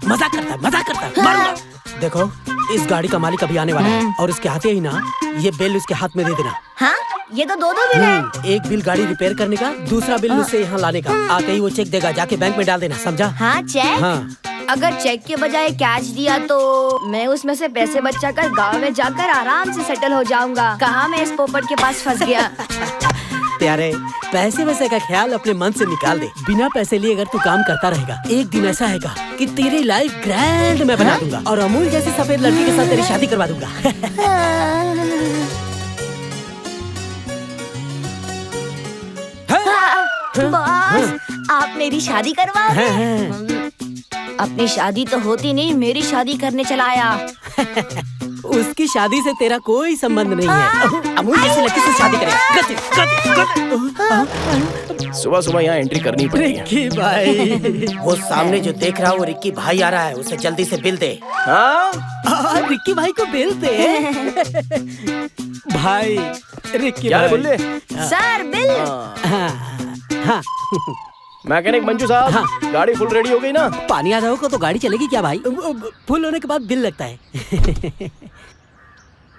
मजाक करता है, मारूंगा। देखो, इस गाड़ी का मालिक अभी आने वाला है और उसके आते ही ना ये बिल उसके हाथ में दे देना। हाँ? ये तो दो बिल है। एक बिल गाड़ी रिपेयर करने का, दूसरा बिल उसे यहाँ लाने का। आते ही वो चेक देगा, जाके बैंक में डाल देना, समझा? हाँ, चेक? हाँ। अगर चेक के बजाय कैश दिया तो मैं उसमें से पैसे बचाकर गांव में जाकर आराम से सेटल हो जाऊंगा। कहाँ मैं इस पोपट के पास फंस गया। प्यारे, पैसे वैसे का ख्याल अपने मन से निकाल दे। बिना पैसे लिए अगर तू काम करता रहेगा, एक दिन ऐसा आएगा कि तेरी लाइफ ग्रैंड मैं बना दूंगा और अमूल जैसी सफेद लड़की के साथ तेरी शादी करवा दूंगा। बॉस, आप मेरी शादी करवाओगे? अपनी शादी तो होती नहीं, मेरी शादी करने चला आया। उसकी शादी से तेरा कोई संबंध नहीं है। अमूल जैसी लड़की से शादी करेगा। सुबह सुबह यहाँ एंट्री करनी पड़ेगी। रिक्की भाई, वो सामने जो देख रहा है वो रिक्की भाई आ रहा है, उसे जल्दी से बिल दे। हाँ? रिक्की भाई को बिल दे। भाई, रिक्की क्या भाई। बोले? Sir, bill. हाँ। मैकेनिक मंजू साहब, हाँ। गाड़ी फुल रेडी हो गई ना? पानी आ रहा होगा तो गाड़ी चलेगी क्या भाई? फुल होने के बाद बिल लगता है।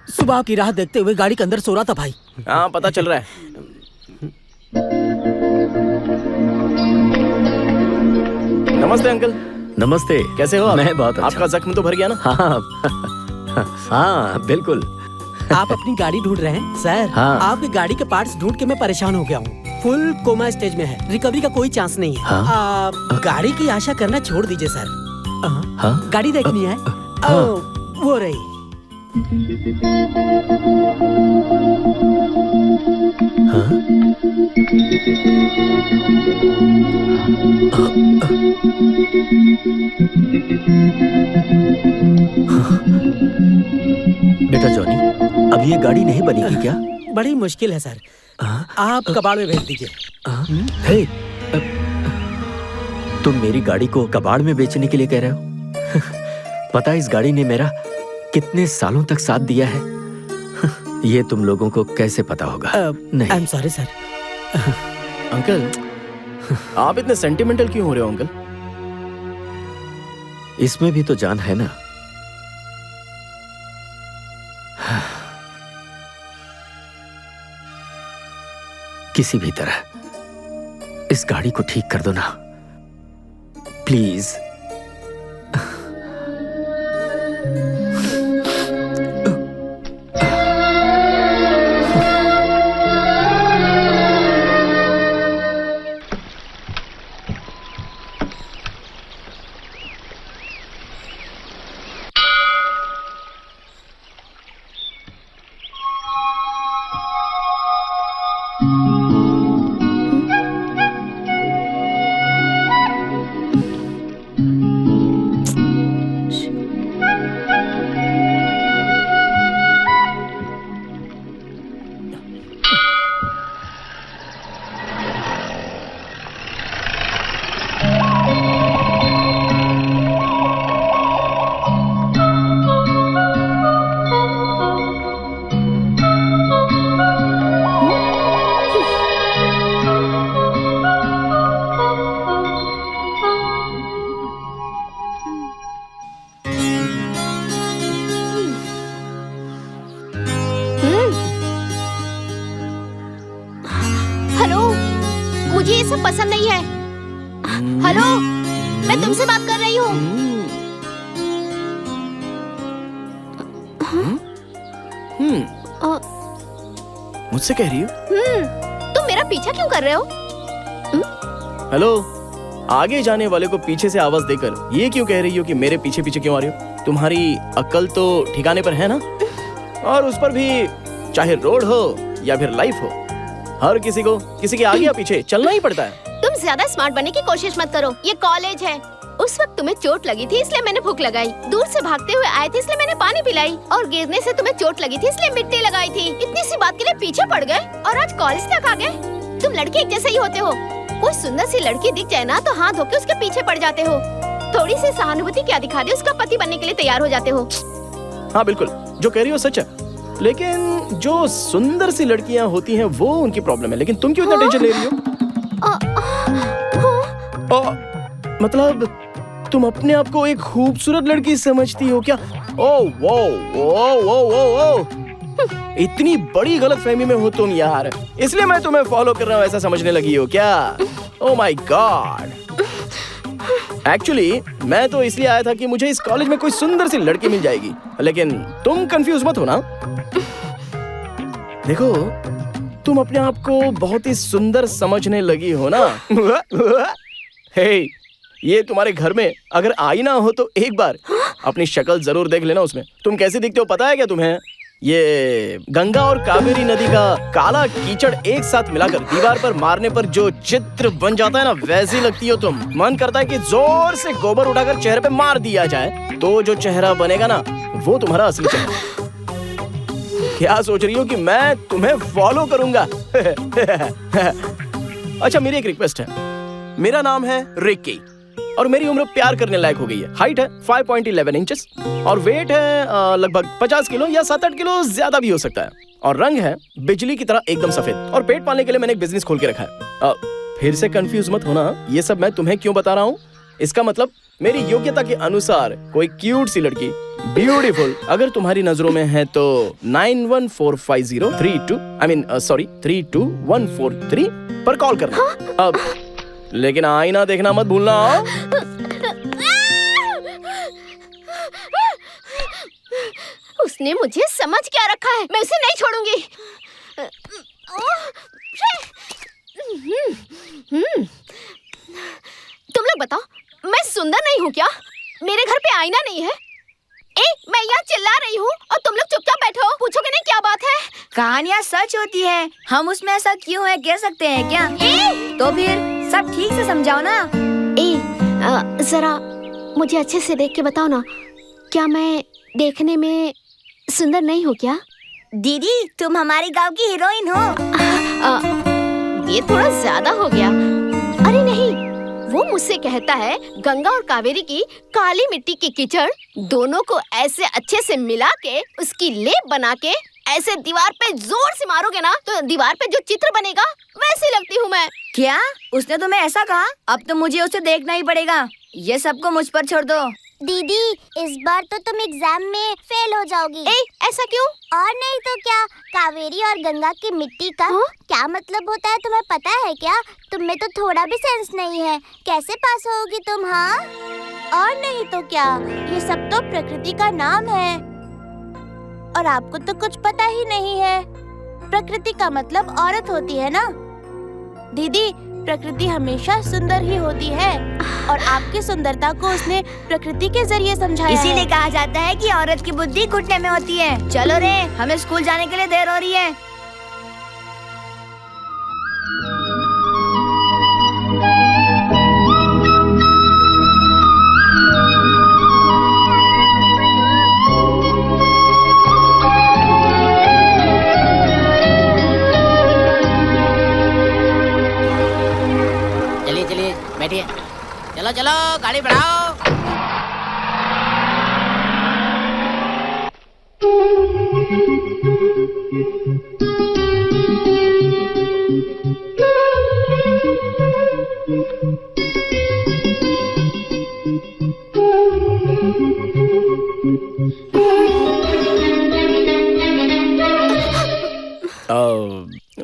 सुबह की राह देखते हुए गाड़ी के अंदर सो रहा था भाई। हाँ, पता चल रहा है। नमस्ते अंकल। नमस्ते। कैसे हो आप? मैं बहुत अच्छा। आपका जख्म तो भर गया ना? हाँ, बिल्कुल। आप अपनी गाड़ी ढूंढ रहे हैं सर? हाँ। आपकी गाड़ी के पार्ट्स ढूंढ के मैं परेशान हो गया हूँ। फुल कोमा स्टेज में है, रिकवरी का कोई चांस नहीं है। हाँ? आप गाड़ी की आशा करना छोड़ दीजिए सर। हाँ? गाड़ी देखनी है? वो रही। बेटा जॉनी, अब ये गाड़ी नहीं बनेगी क्या? बड़ी मुश्किल है सर। आप कबाड़ में भेज दीजिए। हे, तुम मेरी गाड़ी को कबाड़ में बेचने के लिए कह रहे हो? पता है इस गाड़ी ने मेरा कितने सालों तक साथ दिया है? ये तुम लोगों को कैसे पता होगा? नहीं। I am sorry sir. Uncle, आप इतने सेंटिमेंटल क्यों हो रहे हो अंकल? इसमें भी तो जान है ना। किसी भी तरह इस गाड़ी को ठीक कर दो ना, प्लीज। मुझे ये सब पसंद नहीं है। हेलो, मैं तुमसे बात कर रही हूँ। मुझसे कह रही हो? तुम मेरा पीछा क्यों कर रहे हो? हेलो, आगे जाने वाले को पीछे से आवाज देकर ये क्यों कह रही हो कि मेरे पीछे पीछे क्यों आ रही हो? तुम्हारी अक्ल तो ठिकाने पर है ना? और उस पर भी चाहे रोड हो या फिर लाइफ हो, हर किसी को किसी के आगे या पीछे चलना ही पड़ता है। तुम ज्यादा स्मार्ट बनने की कोशिश मत करो, ये कॉलेज है। उस वक्त तुम्हें चोट लगी थी इसलिए मैंने भूख लगाई, दूर से भागते हुए आए थे इसलिए मैंने पानी पिलाई, और गिरने से तुम्हें चोट लगी थी इसलिए मिट्टी लगाई थी। इतनी सी बात के लिए पीछे पड़ गए और आज कॉलेज तक आ गए। तुम लड़के एक जैसे ही होते हो। कोई सुंदर सी लड़की दिख जाए ना तो हाथ धोके उसके पीछे पड़ जाते हो। थोड़ी सी सहानुभूति क्या दिखा दे, उसका पति बनने के लिए तैयार हो जाते हो। हाँ बिल्कुल, जो कह रही हो सच है, लेकिन जो सुंदर सी लड़कियाँ होती हैं वो उनकी प्रॉब्लम है। लेकिन तुम क्यों इतना टेंशन ले रही हो? मतलब तुम अपने आप को एक खूबसूरत लड़की समझती हो क्या? ओह वो इतनी बड़ी गलतफहमी में हो तुम यार, इसलिए मैं तुम्हें फॉलो कर रहा हूँ ऐसा समझने लगी हो क्या? ओह माय गॉड, एक्चुअली मैं तो इसलिए आया था कि मुझे इस कॉलेज में कोई सुंदर सी लड़की मिल जाएगी, लेकिन तुम कंफ्यूज मत हो ना। देखो, तुम अपने आप को बहुत ही सुंदर समझने लगी हो ना। हे, ये तुम्हारे घर में अगर आईना हो तो एक बार अपनी शक्ल जरूर देख लेना उसमें। तुम कैसे दिखते हो पता है क्या तुम्हें? ये गंगा और कावेरी नदी का काला कीचड़ एक साथ मिलाकर दीवार पर मारने पर जो चित्र बन जाता है ना, वैसी लगती हो तुम। मन करता है कि जोर से गोबर उठाकर चेहरे पे मार दिया जाए तो जो चेहरा बनेगा ना, वो तुम्हारा असली चेहरा। क्या सोच रही हो कि मैं तुम्हें फॉलो करूंगा? अच्छा, मेरी एक रिक्वेस्ट है। मेरा नाम है रिक्की और मेरी उम्र प्यार करने लायक हो गई है। हाइट है 5.11 इंचेस और वेट है लगभग 50 किलो या 7-8 किलो ज्यादा भी हो सकता है, और रंग है बिजली की तरह एकदम सफेद, और पेट पालने के लिए मैंने एक बिजनेस खोल के रखा है। फिर से कंफ्यूज मत होना, ये सब मैं तुम्हें क्यों बता रहा हूँ। इसका मतलब मेरी योग्यता के अनुसार कोई क्यूट सी लड़की, ब्यूटीफुल, अगर तुम्हारी नजरों में है तो 9145032143 पर कॉल करना। अब लेकिन आईना देखना मत भूलना। उसने मुझे समझ क्या रखा है, मैं उसे नहीं छोड़ूंगी। तुम लोग बताओ, मैं सुंदर नहीं हूँ क्या? मेरे घर पे आईना नहीं है? मैं यहाँ चिल्ला रही हूँ और तुम लोग चुपचाप बैठो। पूछोगे नहीं क्या बात है? कहानियाँ सच होती है, हम उसमें ऐसा क्यों है कह सकते हैं क्या? तो फिर सब ठीक से समझाओ ना। जरा मुझे अच्छे से देख के बताओ ना, क्या मैं देखने में सुंदर नहीं हूँ क्या? दीदी, तुम हमारे गांव की हीरोइन हो। ये थोड़ा ज्यादा हो गया। अरे नहीं, वो मुझसे कहता है गंगा और कावेरी की काली मिट्टी की कीचड़ दोनों को ऐसे अच्छे से मिला के उसकी लेप बना के ऐसे दीवार पे जोर से मारोगे ना तो दीवार पे जो चित्र बनेगा वैसी लगती हूँ मैं। क्या उसने तुम्हें ऐसा कहा? अब तो मुझे उसे देखना ही पड़ेगा। ये सबको मुझ पर छोड़ दो। दीदी, इस बार तो तुम एग्जाम में फेल हो जाओगी। ऐसा क्यों? और नहीं तो क्या, कावेरी और गंगा की मिट्टी का क्या मतलब होता है तुम्हें पता है क्या? तुम में तो थोड़ा भी सेंस नहीं है, कैसे पास होगी तुम? हाँ, और नहीं तो क्या, ये सब तो प्रकृति का नाम है और आपको तो कुछ पता ही नहीं है। प्रकृति का मतलब औरत होती है ना दीदी। प्रकृति हमेशा सुंदर ही होती है और आपकी सुंदरता को उसने प्रकृति के जरिए समझाया। इसीलिए कहा जाता है कि औरत की बुद्धि घुटने में होती है। चलो रे, हमें स्कूल जाने के लिए देर हो रही है। बैठिए, चलो चलो गाड़ी बढ़ाओ।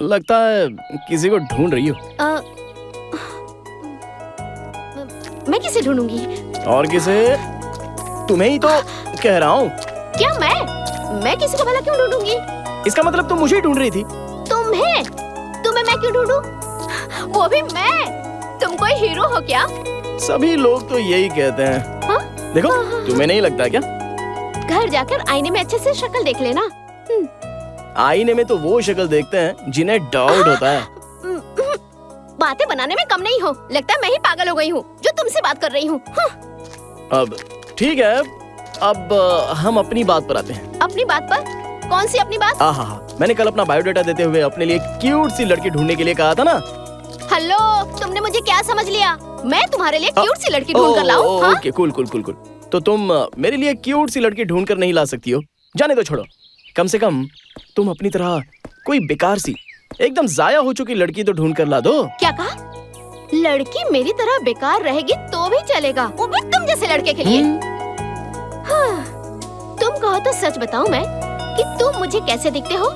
लगता है किसी को ढूंढ रही हो। मैं किसे ढूंढूंगी? और किसे? तुम्हें ही तो कह रहा हूँ। क्या मैं किसी को भला क्यों ढूंढूंगी? इसका मतलब तुम मुझे ही ढूंढ रही थी। तुम्हें मैं क्यों ढूंढूं? वो भी मैं? तुम कोई हीरो हो क्या? सभी लोग तो यही कहते हैं। हाँ? देखो, तुम्हें नहीं लगता क्या? घर जाकर आईने में अच्छे से शक्ल देख लेना। आईने में तो वो शक्ल देखते हैं जिन्हें डाउट होता है। बातें बनाने में कम नहीं हो। लगता है मैं ही पागल हो गई हूँ जो तुमसे बात कर रही हूँ। अब ठीक है, अब हम अपनी बात पर आते हैं। अपनी बात पर? कौन सी अपनी बात? हाँ, मैंने कल अपना बायोडाटा देते हुए अपने लिए क्यूट सी लड़की ढूंढने के लिए कहा था ना। हेलो, तुमने मुझे क्या समझ लिया? मैं तुम्हारे लिए क्यूट सी लड़की ढूंढ कर लाऊं? हाँ? Okay, cool. तो तुम मेरे लिए क्यूट सी लड़की ढूंढ कर नहीं ला सकती हो? जाने दो, छोड़ो। कम से कम तुम अपनी तरह कोई बेकार सी, एकदम जाया हो चुकी लड़की तो ढूंढ कर ला दो। क्या कहा? लड़की मेरी तरह बेकार रहेगी तो भी चलेगा, वो भी तुम जैसे लड़के के लिए। हाँ, तुम कहो तो सच बताऊं मैं कि तुम मुझे कैसे दिखते हो?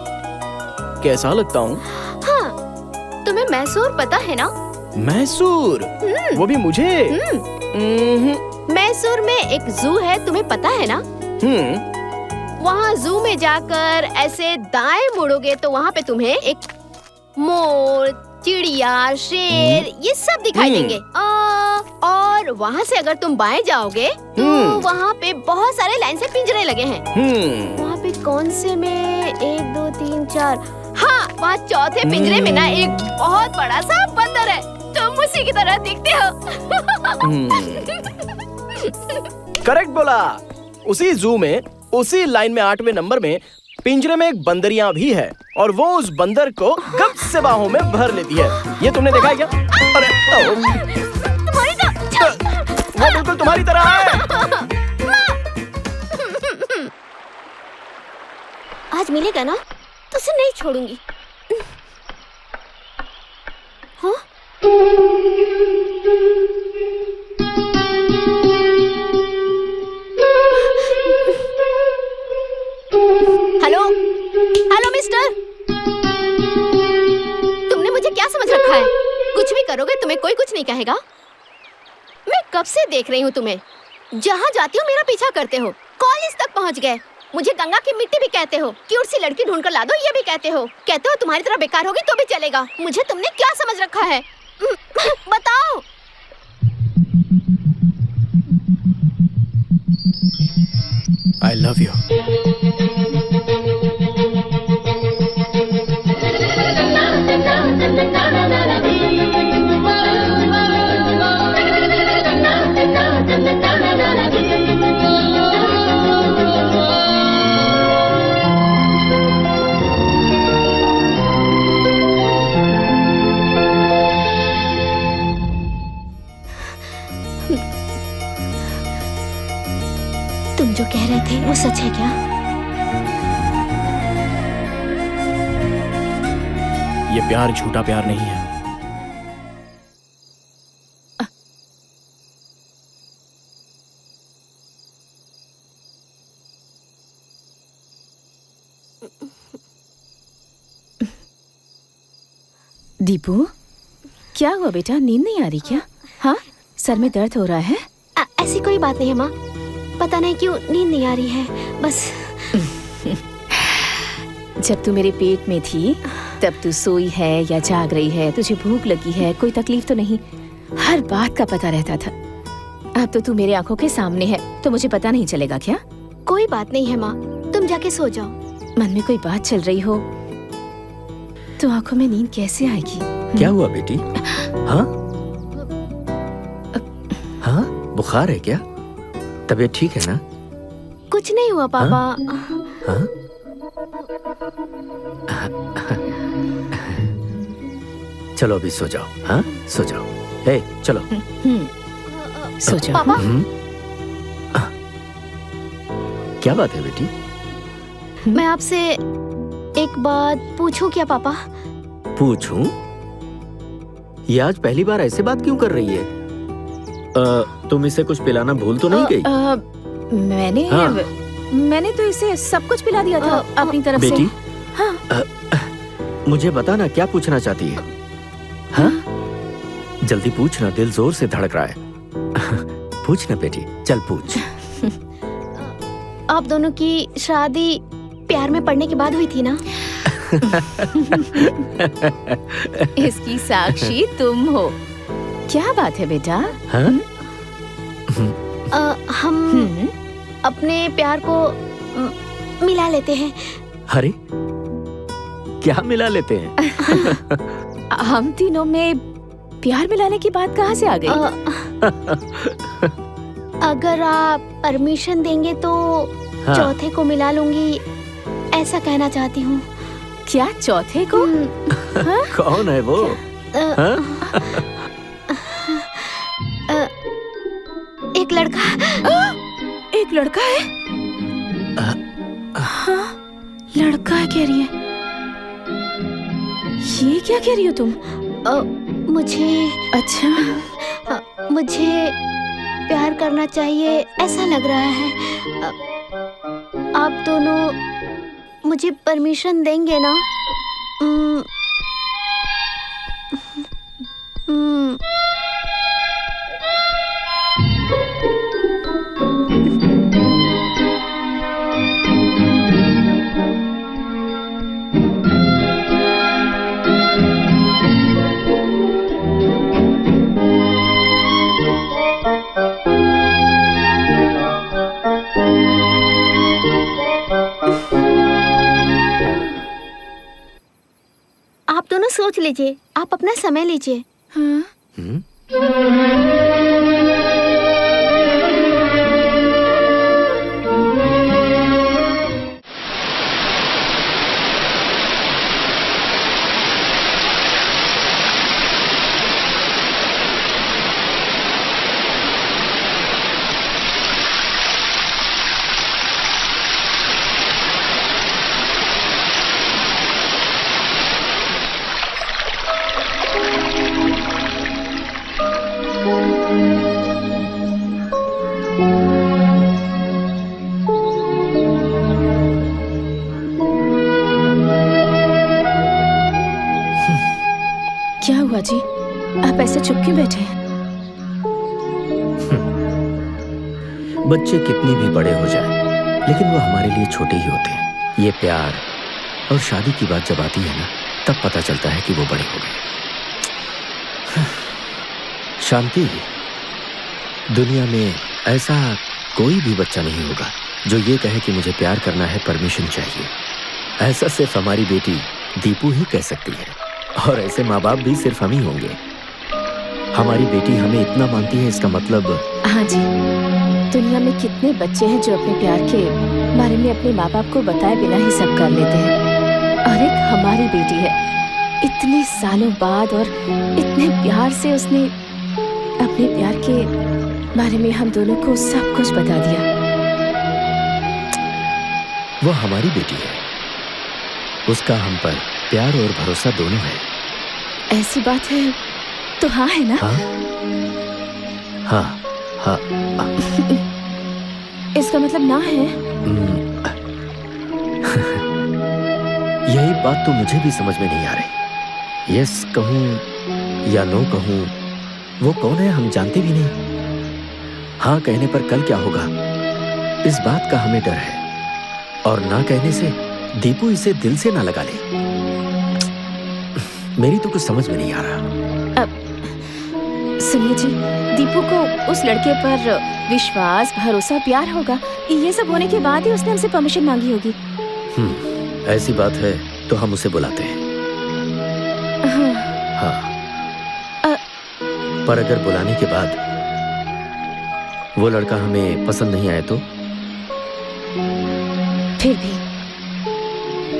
कैसा लगता हूँ? हाँ, तुम्हें मैसूर पता है ना? मैसूर? वो भी मुझे? मैसूर में एक जू है, तुम्हें पता है ना? वहाँ जू में जाकर ऐसे दाएं मुड़ोगे तो वहाँ पे तुम्हें एक मोर, चिड़िया, शेर ये सब दिखाई देंगे। और वहाँ से अगर तुम बाएं जाओगे तो वहाँ पे बहुत सारे लाइन से पिंजरे लगे हैं। वहाँ पे कौन से में 1, 2, 3, 4, हाँ, वहाँ चौथे पिंजरे में ना एक बहुत बड़ा सा बंदर है। तुम उसी की तरह दिखते हो। करेक्ट बोला। उसी जू में, उसी लाइन में 8वें नंबर में पिंजरे में एक बंदरियां भी है और वो उस बंदर को गप से बाहों में भर लेती है। ये तुमने देखा है क्या? अरे वो बिल्कुल तुम्हारी तरह है। आज मिलेगा ना तो उसे नहीं छोड़ूंगी। हाँ? हेलो मिस्टर, तुमने मुझे क्या समझ रखा है? कुछ भी करोगे तुम्हें कोई कुछ नहीं कहेगा। मैं कब से देख रही हूँ तुम्हें, जहाँ जाती हो मेरा पीछा करते हो। कॉलेज तक पहुँच गए, मुझे गंगा की मिट्टी भी कहते हो, क्यूट सी लड़की ढूंढ कर ला दो ये भी कहते हो तुम्हारी तरह बेकार होगी तो भी चलेगा। मुझे तुमने क्या समझ रखा है? बताओ। I love you. तुम जो कह रहे थे वो सच है क्या? ये प्यार झूठा प्यार नहीं है। दीपू, क्या हुआ बेटा, नींद नहीं आ रही क्या? हाँ, सर में दर्द हो रहा है? ऐसी कोई बात नहीं है माँ, पता नहीं क्यों नींद नहीं आ रही है बस। जब तू मेरे पेट में थी तब तू सोई है या जाग रही है, तुझे भूख लगी है, कोई तकलीफ तो नहीं, हर बात का पता रहता था। अब तो तू मेरे आंखों के सामने है तो मुझे पता नहीं चलेगा क्या? कोई बात नहीं है माँ, तुम जाके सो जाओ। मन में कोई बात चल रही हो तो आंखों में नींद कैसे आएगी? क्या हुआ बेटी? हाँ? हाँ, बुखार है क्या? तबीयत ठीक है ना? कुछ नहीं हुआ पापा। हाँ? चलो अभी सो जाओ। हाँ, सो जाओ। हे, चलो। सो जाओ। पापा, क्या बात है बेटी? मैं आपसे एक बात पूछूं क्या पापा? पूछूं? ये आज पहली बार ऐसे बात क्यों कर रही है? तुम इसे कुछ पिलाना भूल तो नहीं गई? मैंने तो इसे सब कुछ पिला दिया था अपनी तरफ बेटी, से। हाँ? मुझे बता ना, क्या पूछना चाहती है? हाँ? जल्दी पूछना, दिल जोर से धड़क रहा है। पूछना बेटी, चल पूछ। आप दोनों की शादी प्यार में पड़ने के बाद हुई थी ना? इसकी साक्षी तुम हो। क्या बात है बेटा? हाँ? हम अपने प्यार को मिला लेते हैं। अरे क्या मिला लेते हैं? हम तीनों में प्यार मिलाने की बात कहाँ से आ गई? अगर आप परमिशन देंगे तो हाँ। चौथे को मिला लूंगी, ऐसा कहना चाहती हूँ। क्या चौथे को? कौन है वो? हाँ? एक लड़का। एक लड़का है? हाँ, लड़का है कह रही है। ये क्या कह रही हो तुम? मुझे अच्छा, मुझे प्यार करना चाहिए ऐसा लग रहा है। आप दोनों मुझे परमिशन देंगे ना? आप दोनों सोच लीजिए, आप अपना समय लीजिए। हाँ? क्या हुआ जी? आप ऐसे चुप क्यों बैठे हैं? बच्चे कितनी भी बड़े हो जाएं, लेकिन वो हमारे लिए छोटे ही होते हैं। ये प्यार और शादी की बात जब आती है ना, तब पता चलता है कि वो बड़े हो गए। शांति, दुनिया में ऐसा कोई भी बच्चा नहीं होगा जो ये कहे कि मुझे प्यार करना है, परमिशन चाहिए। ऐसा सिर्फ हमारी बेटी दीपू ही कह सकती है, और ऐसे माँ बाप भी सिर्फ हम ही होंगे। हमारी बेटी हमें इतना मानती है, इसका मतलब। हाँ जी, दुनिया में कितने बच्चे हैं जो अपने प्यार के बारे में अपने माँ बाप को बताए बिना ही सब कर लेते हैं, और एक हमारी बेटी है, इतने सालों बाद और इतने प्यार से उसने अपने प्यार के बारे में हम दोनों को सब कुछ बता दिया। वो हमारी बेटी है, उसका हम पर प्यार और भरोसा दोनों है। ऐसी बात है तो हाँ है ना? हाँ, हाँ, हाँ। इसका मतलब ना है? यही बात तो मुझे भी समझ में नहीं आ रही। यस कहूँ या नो कहूँ, वो कौन है हम जानते भी नहीं। हाँ कहने पर कल क्या होगा, इस बात का हमें डर है, और ना कहने से दीपू इसे दिल से ना लगा ले। मेरी तो कुछ समझ में नहीं आ रहा। सुनिए जी, दीपू को उस लड़के पर विश्वास, भरोसा, प्यार होगा। ये सब होने के बाद ही उसने हमसे परमिशन मांगी होगी। ऐसी बात है तो हम उसे बुलाते हैं। हाँ। पर अगर बुलाने के बाद वो लड़का हमें पसंद नहीं आए तो? फिर भी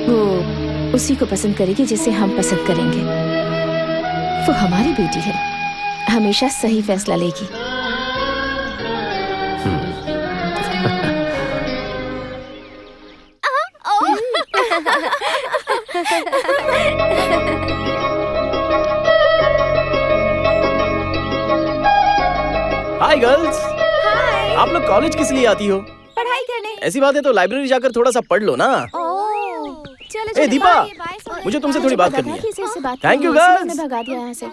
वो उसी को पसंद करेगी जिसे हम पसंद करेंगे। वो हमारी बेटी है, हमेशा सही फैसला लेगी। Hi girls. हाय। आप लोग कॉलेज किस लिए आती हो? पढ़ाई करने। ऐसी बात है तो लाइब्रेरी जाकर थोड़ा सा पढ़ लो ना। चलो ए दीपा, मुझे तुमसे थोड़ी बात करनी है। Thank you girls. भगा दिया यहाँ से।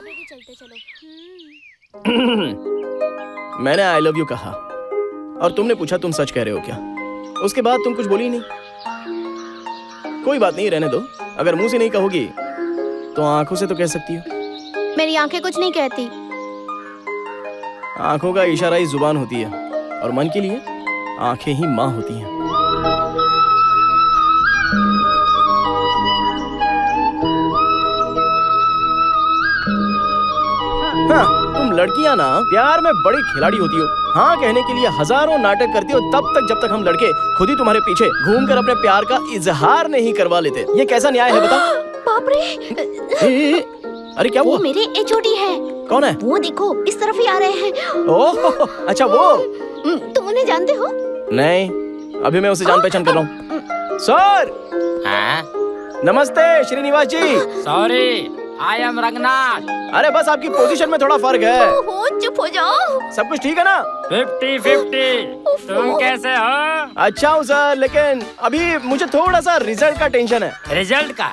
मैंने आई लव यू कहा और तुमने पूछा तुम सच कह रहे हो क्या? उसके बाद तुम कुछ बोली नहीं। कोई बात नहीं, रहने दो। अगर मुंह से नहीं कहोगी तो आंखों से तो कह सकती हो। मेरी आंखें कुछ नहीं कहती। आंखों का इशारा ही जुबान होती है और मन के लिए आंखें ही माँ होती हैं। हाँ, तुम लड़कियां ना प्यार में बड़ी खिलाड़ी होती हो। हाँ कहने के लिए हजारों नाटक करती हो तब तक जब तक हम लड़के खुद ही तुम्हारे पीछे घूमकर अपने प्यार का इजहार नहीं करवा लेते। ये कैसा न्याय है बता? बाप रे! अरे क्या हुआ? वो मेरे एचओडी है। कौन है? वो देखो इस तरफ ही आ रहे हैं। ओह अच्छा वो। तुम उन्हें जानते हो? नहीं, अभी मैं उसे जान पहचान कर रहा हूँ। सर! नमस्ते Srinivas ji. Sorry, I am Ranganath. अरे बस आपकी पोजीशन में थोड़ा फर्क है। ओहो, चुप हो जाओ। सब कुछ ठीक है ना? 50-50। तुम कैसे हो? अच्छा हूँ सर, लेकिन अभी मुझे थोड़ा सा रिजल्ट का टेंशन है। रिजल्ट का?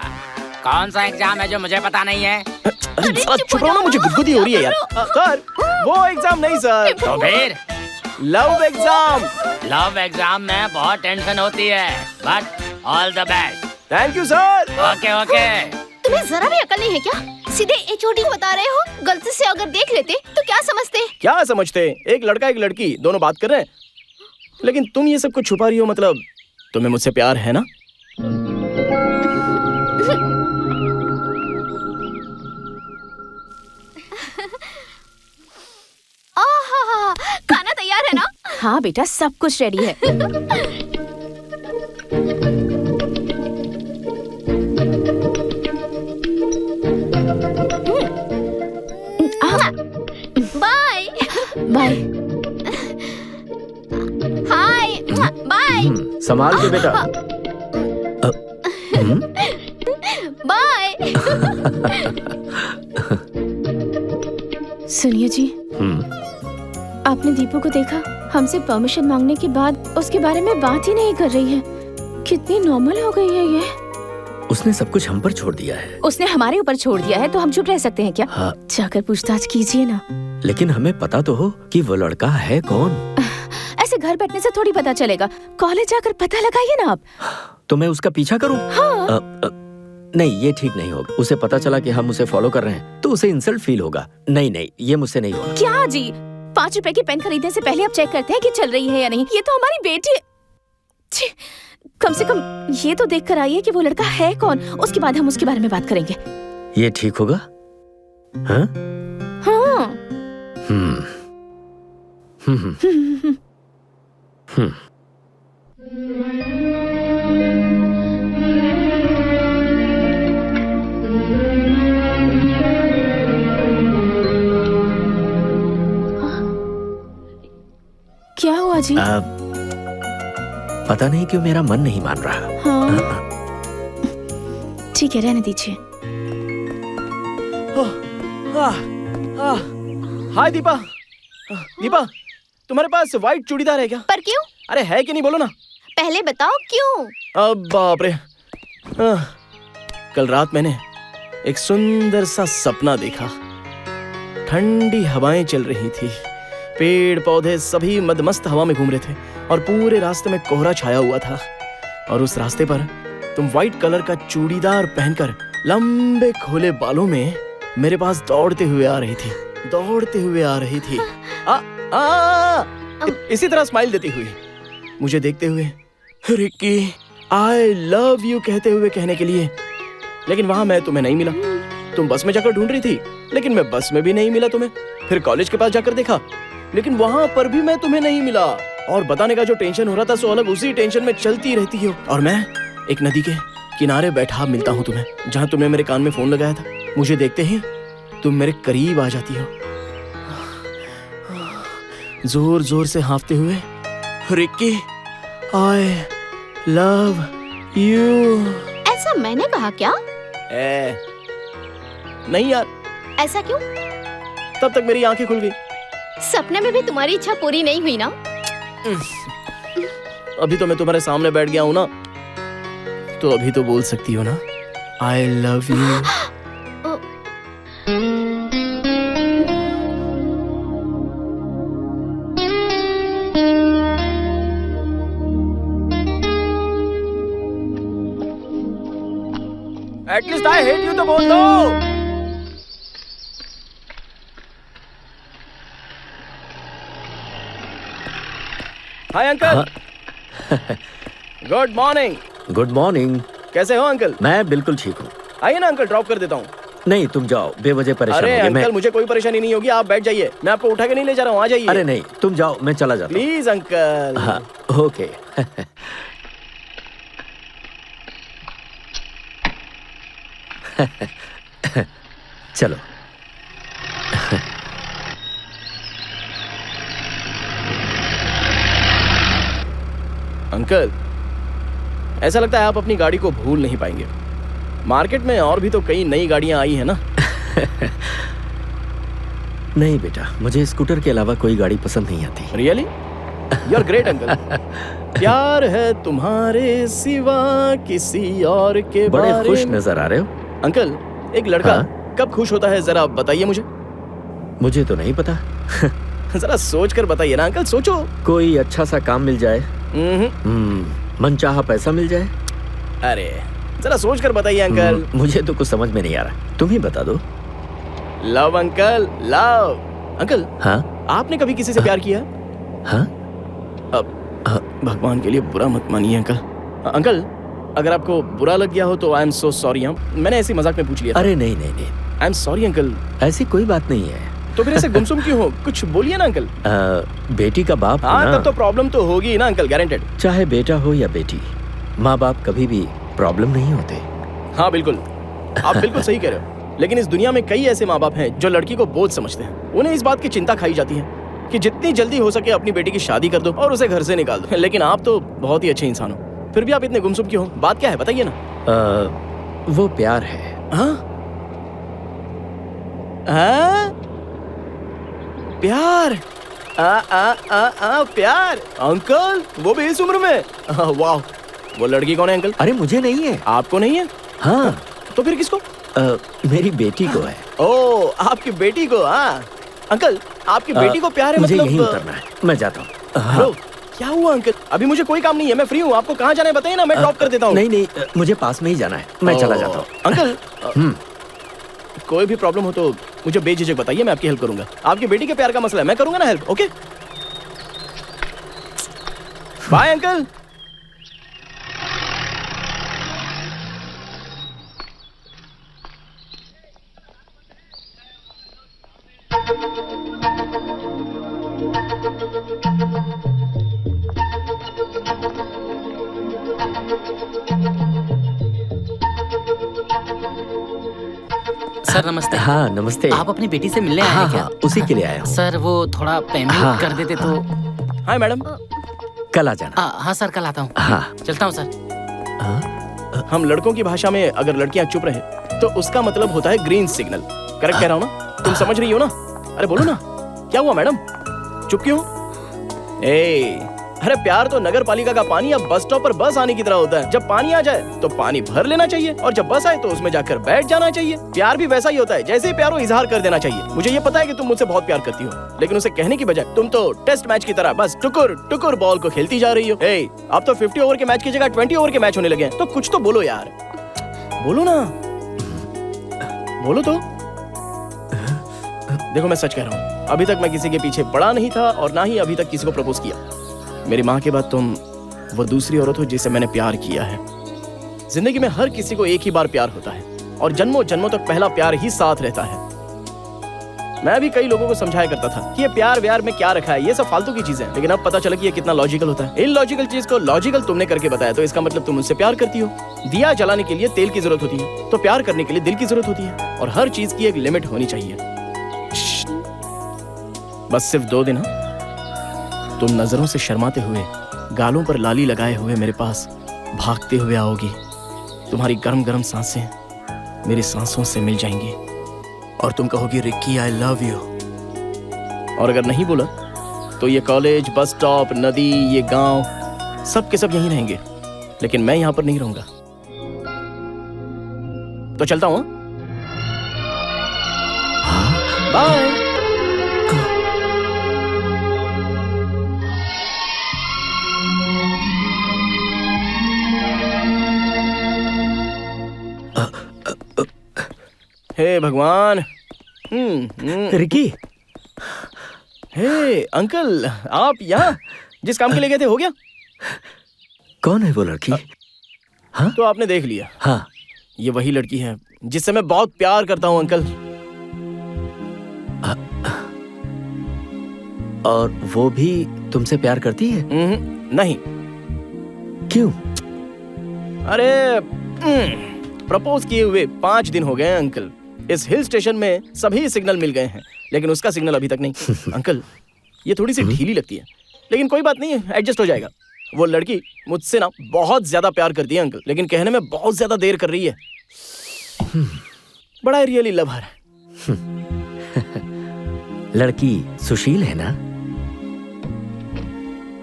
कौन सा एग्जाम है जो मुझे पता नहीं है? अरे चुप रहो ना, मुझे गुदगुदी हो रही है यार। सर वो एग्जाम नहीं सर। तो फिर? Love exam. लव एग्जाम में बहुत टेंशन होती है, but all the best. Thank you sir. Okay okay. तुम्हें जरा भी अकल नहीं है क्या? सीधे एचओडी बता रहे हो। गलती से अगर देख लेते तो क्या समझते? क्या समझते? एक लड़का एक लड़की दोनों बात कर रहे हैं, लेकिन तुम ये सब कुछ छुपा रही हो। मतलब तुम्हें मुझसे प्यार है ना? आहा, खाना तैयार है ना? हाँ बेटा, सब कुछ रेडी है। Bye bye. Hi bye. संभाल के बेटा। बाय। सुनिए जी, आपने दीपू को देखा? हमसे परमिशन मांगने के बाद उसके बारे में बात ही नहीं कर रही है। कितनी नॉर्मल हो गई है ये। उसने सब कुछ हम पर छोड़ दिया है। उसने हमारे ऊपर छोड़ दिया है तो हम चुप रह सकते हैं क्या? हाँ। जाकर पूछताछ कीजिए ना। लेकिन हमें पता तो हो कि वो लड़का है कौन। ऐसे घर बैठने से थोड़ी पता चलेगा। कॉलेज जाकर पता लगाइए ना आप। तो मैं उसका पीछा करूं? हाँ। नहीं, ये ठीक नहीं होगा। उसे पता चला कि हम उसे फॉलो कर रहे हैं तो उसे इंसल्ट फील होगा। नहीं नहीं, ये मुझसे नहीं होगा। क्या जी, 5 रुपए की पेन खरीदने से पहले आप चेक करते हैं कि चल रही है या नहीं? ये तो हमारी बेटी। कम से कम ये तो देख कर आइए कि वो लड़का है कौन, उसके बाद हम उसके बारे में बात करेंगे। ये ठीक होगा? हाँ? हाँ। क्या हुआ जी? पता नहीं क्यों मेरा मन नहीं मान रहा। हाँ। ठीक है, रहने दीजिए। हाय दीपा। दीपा, तुम्हारे पास व्हाइट चूड़ीदार है क्या? पर क्यों? अरे है कि नहीं, बोलो ना। पहले बताओ क्यों? अब बाप रे। कल रात मैंने एक सुंदर सा सपना देखा। ठंडी हवाएं चल रही थी, पेड़ पौधे सभी मदमस्त हवा में घूम रहे थे और पूरे रास्ते में कोहरा छाया हुआ था। और उस रास्ते पर तुम व्हाइट कलर का चूड़ीदार पहनकर लंबे खोले बालों में मेरे पास दौड़ते हुए आ रही थी। इसी तरह स्माइल देती हुई, मुझे देखते हुए रिक्की आई लव यू कहते हुए कहने के लिए। लेकिन वहां मैं तुम्हें नहीं मिला। तुम बस में जाकर ढूंढ रही थी, लेकिन मैं बस में भी नहीं मिला तुम्हें। फिर कॉलेज के पास जाकर देखा, लेकिन वहां पर भी मैं तुम्हें नहीं मिला। और बताने का जो टेंशन हो रहा था सो अलग उसी टेंशन में चलती रहती हो। और मैं एक नदी के किनारे बैठा मिलता हूँ तुम्हें, जहाँ तुमने मेरे कान में फोन लगाया था। मुझे देखते ही तुम मेरे करीब आ जाती हो, जोर जोर से हाँफते हुए, रिक्की आई लव यू। ऐसा मैंने कहा क्या? नहीं यार। ऐसा क्यों? तब तक मेरी आंखें खुल गई। सपने में भी तुम्हारी इच्छा पूरी नहीं हुई ना? अभी तो मैं तुम्हारे सामने बैठ गया हूँ ना, तो अभी तो बोल सकती हो ना, I love you. At least I hate you तो बोल दो। Hi uncle. Good morning. Good morning. कैसे हो अंकल? मैं बिल्कुल ठीक हूँ। आइए ना अंकल, ड्रॉप कर देता हूँ। नहीं तुम जाओ, बेवजह परेशान अरे होगे। अंकल मुझे कोई परेशानी नहीं होगी, आप बैठ जाइए, मैं आपको उठा के नहीं ले जा रहा हूँ, आ जाइए। अरे नहीं तुम जाओ, मैं चला जाता हूँ। Please uncle. हाँ ओके। चलो। अंकल ऐसा लगता है आप अपनी गाड़ी को भूल नहीं पाएंगे। मार्केट में और भी तो कई नई गाड़ियां आई हैं ना। नहीं बेटा, मुझे स्कूटर के अलावा कोई गाड़ी पसंद नहीं आती। Really? You are great uncle. प्यार है तुम्हारे सिवा किसी और के बड़े बारे खुश में। नजर आ रहे हो। अंकल एक लड़का कब खुश होता है जरा बताइए मुझे। मुझे तो नहीं पता। जरा सोच कर बताइए ना अंकल, सोचो। कोई अच्छा सा काम मिल जाए, मनचाहा पैसा मिल जाए। अरे जरा सोच कर बताइए अंकल। मुझे तो कुछ समझ में नहीं आ रहा, तुम ही बता दो। Love uncle, love. अंकल हाँ आपने कभी किसी से प्यार किया? हाँ अब भगवान के लिए बुरा मत मानिए अंकल। अंकल अगर आपको बुरा लग गया हो तो आई एम सो सॉरी। मैंने ऐसे मजाक में पूछ लिया। अरे नहीं नहीं नहीं, आई एम सॉरी अंकल। ऐसी कोई बात नहीं है। तो फिर ऐसे गुमसुम क्यों हो? कुछ बोलिए ना अंकल। बेटी का बाप हो हाँ ना। तब तो प्रॉब्लम तो होगी ना अंकल, गारंटेड। चाहे बेटा हो या बेटी, माँ बाप कभी भी प्रॉब्लम नहीं होते। हाँ बिल्कुल, आप बिल्कुल सही कह रहे हो। लेकिन इस दुनिया में कई ऐसे माँ बाप हैं जो लड़की को बोझ समझते हैं। उन्हें इस बात की चिंता खाई जाती है कि जितनी जल्दी हो सके अपनी बेटी की शादी कर दो और उसे घर से निकाल दो। लेकिन आप तो बहुत ही अच्छे इंसान हो, फिर भी आप इतने गुमसुम क्यों हो? बात क्या है बताइए ना। वो प्यार है। हाँ? हाँ? प्यार? प्यार अंकल, वो भी इस उम्र में? वाह, वो लड़की कौन है अंकल? अरे मुझे नहीं है। आपको नहीं है? हाँ तो फिर किसको? मेरी बेटी को है। ओ आपकी बेटी को? हाँ अंकल आपकी बेटी को प्यार है मुझे मतलब? यहीं उतरना है, मैं जाता हूँ। हाँ। क्या हुआ अंकल? अभी मुझे कोई काम नहीं है, मैं फ्री हूँ। आपको कहाँ जाना है बताइए ना, मैं ड्रॉप कर देता हूँ। नहीं नहीं, मुझे पास में ही जाना है, मैं चला जाता हूँ। अंकल कोई भी प्रॉब्लम हो तो मुझे बेझिझक बताइए, मैं आपकी हेल्प करूंगा। आपकी बेटी के प्यार का मसला है, मैं करूंगा ना help. Okay bye uncle. Sir नमस्ते। हाँ नमस्ते। आप अपनी बेटी से मिलने आए हैं क्या? हाँ, उसी के लिए आया हूँ। सर वो थोड़ा पेमेंट कर देते तो। Hi madam. कल आ जाना। हाँ सर कल आता हूँ। हाँ चलता हूँ सर। हम लड़कों की भाषा में अगर लड़कियां चुप रहे तो उसका मतलब होता है ग्रीन सिग्नल। करेक्ट कह रहा हूँ ना? तुम समझ रही हो ना? अरे बोलो ना, क्या हुआ मैडम, चुप क्यों? अरे प्यार तो नगर पालिका का पानी या बस स्टॉप पर बस आने की तरह होता है। जब पानी आ जाए तो पानी भर लेना चाहिए और जब बस आए तो उसमें जाकर बैठ जाना चाहिए। प्यार भी वैसा ही होता है, जैसे ही प्यार हो इजहार कर देना चाहिए। मुझे ये पता है कि तुम मुझसे बहुत प्यार करती हो, लेकिन उसे कहने की बजाय तुम तो टेस्ट मैच की तरह बस टुकुर टुकुर बॉल को खेलती जा रही हो। अब तो 50 ओवर के मैच की जगह 20 ओवर के मैच होने लगे हैं, तो कुछ तो बोलो यार, बोलो ना, बोलो तो। देखो मैं सच कह रहा हूँ, अभी तक मैं किसी के पीछे पड़ा नहीं था और ना ही अभी तक किसी को प्रपोज किया। मेरी माँ के बाद तुम वो दूसरी औरत हो जिसे मैंने प्यार किया है। जिंदगी में हर किसी को एक ही बार प्यार होता है और जन्मों जन्मों तक पहला प्यार ही साथ रहता है। मैं भी कई लोगों को समझाया करता था कि ये प्यार व्यार में क्या रखा है, ये सब फालतू की चीजें हैं, लेकिन अब पता चला कि ये कितना लॉजिकल होता है। इलॉजिकल चीज को लॉजिकल तुमने करके बताया, तो इसका मतलब तुम मुझसे प्यार करती हो। दिया जलाने के लिए तेल की जरूरत होती है, तो प्यार करने के लिए दिल की जरूरत होती है, और हर चीज की एक लिमिट होनी चाहिए। बस सिर्फ 2 दिन तुम नजरों से शर्माते हुए, गालों पर लाली लगाए हुए मेरे पास भागते हुए आओगी। तुम्हारी गरम गरम सांसें मेरी सांसों से मिल जाएंगी और तुम कहोगी रिक्की आई लव यू। और अगर नहीं बोला तो ये कॉलेज, बस स्टॉप, नदी, ये गांव सब के सब यहीं रहेंगे, लेकिन मैं यहां पर नहीं रहूंगा। तो चलता हूं। बाय। हे भगवान। रिकी। हे अंकल, आप यहाँ? जिस काम के लिए गए थे हो गया? कौन है वो लड़की? हाँ तो आपने देख लिया। हाँ, ये वही लड़की है जिससे मैं बहुत प्यार करता हूँ अंकल। और वो भी तुमसे प्यार करती है? नहीं। क्यों? अरे प्रपोज किए हुए 5 दिन हो गए हैं अंकल। इस हिल स्टेशन में सभी सिग्नल मिल गए हैं, लेकिन उसका सिग्नल अभी तक नहीं। अंकल, ये थोड़ी सी ढीली लगती है, लेकिन कोई बात नहीं है, एडजस्ट हो जाएगा। वो लड़की मुझसे ना बहुत ज्यादा प्यार करती है अंकल, लेकिन कहने में बहुत ज्यादा देर कर रही है। बड़ा रियली लव हर। लड़की सुशील है ना?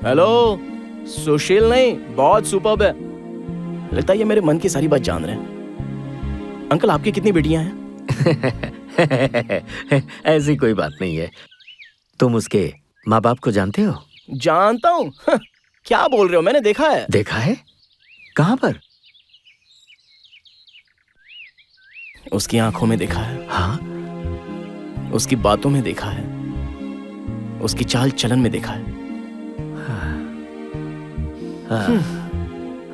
हेलो, सुशील नहीं, बहुत सुपर्ब है। लगता है ये मेरे मन की सारी बात जान रहे हैं। अंकल, आपकी कितनी बेटियां हैं? ऐसी कोई बात नहीं है। तुम उसके माँ बाप को जानते हो? जानता हूँ। क्या बोल रहे हो? मैंने देखा है। देखा है? कहाँ पर? उसकी आंखों में देखा है। हाँ? उसकी बातों में देखा है, उसकी चाल चलन में देखा है। हाँ।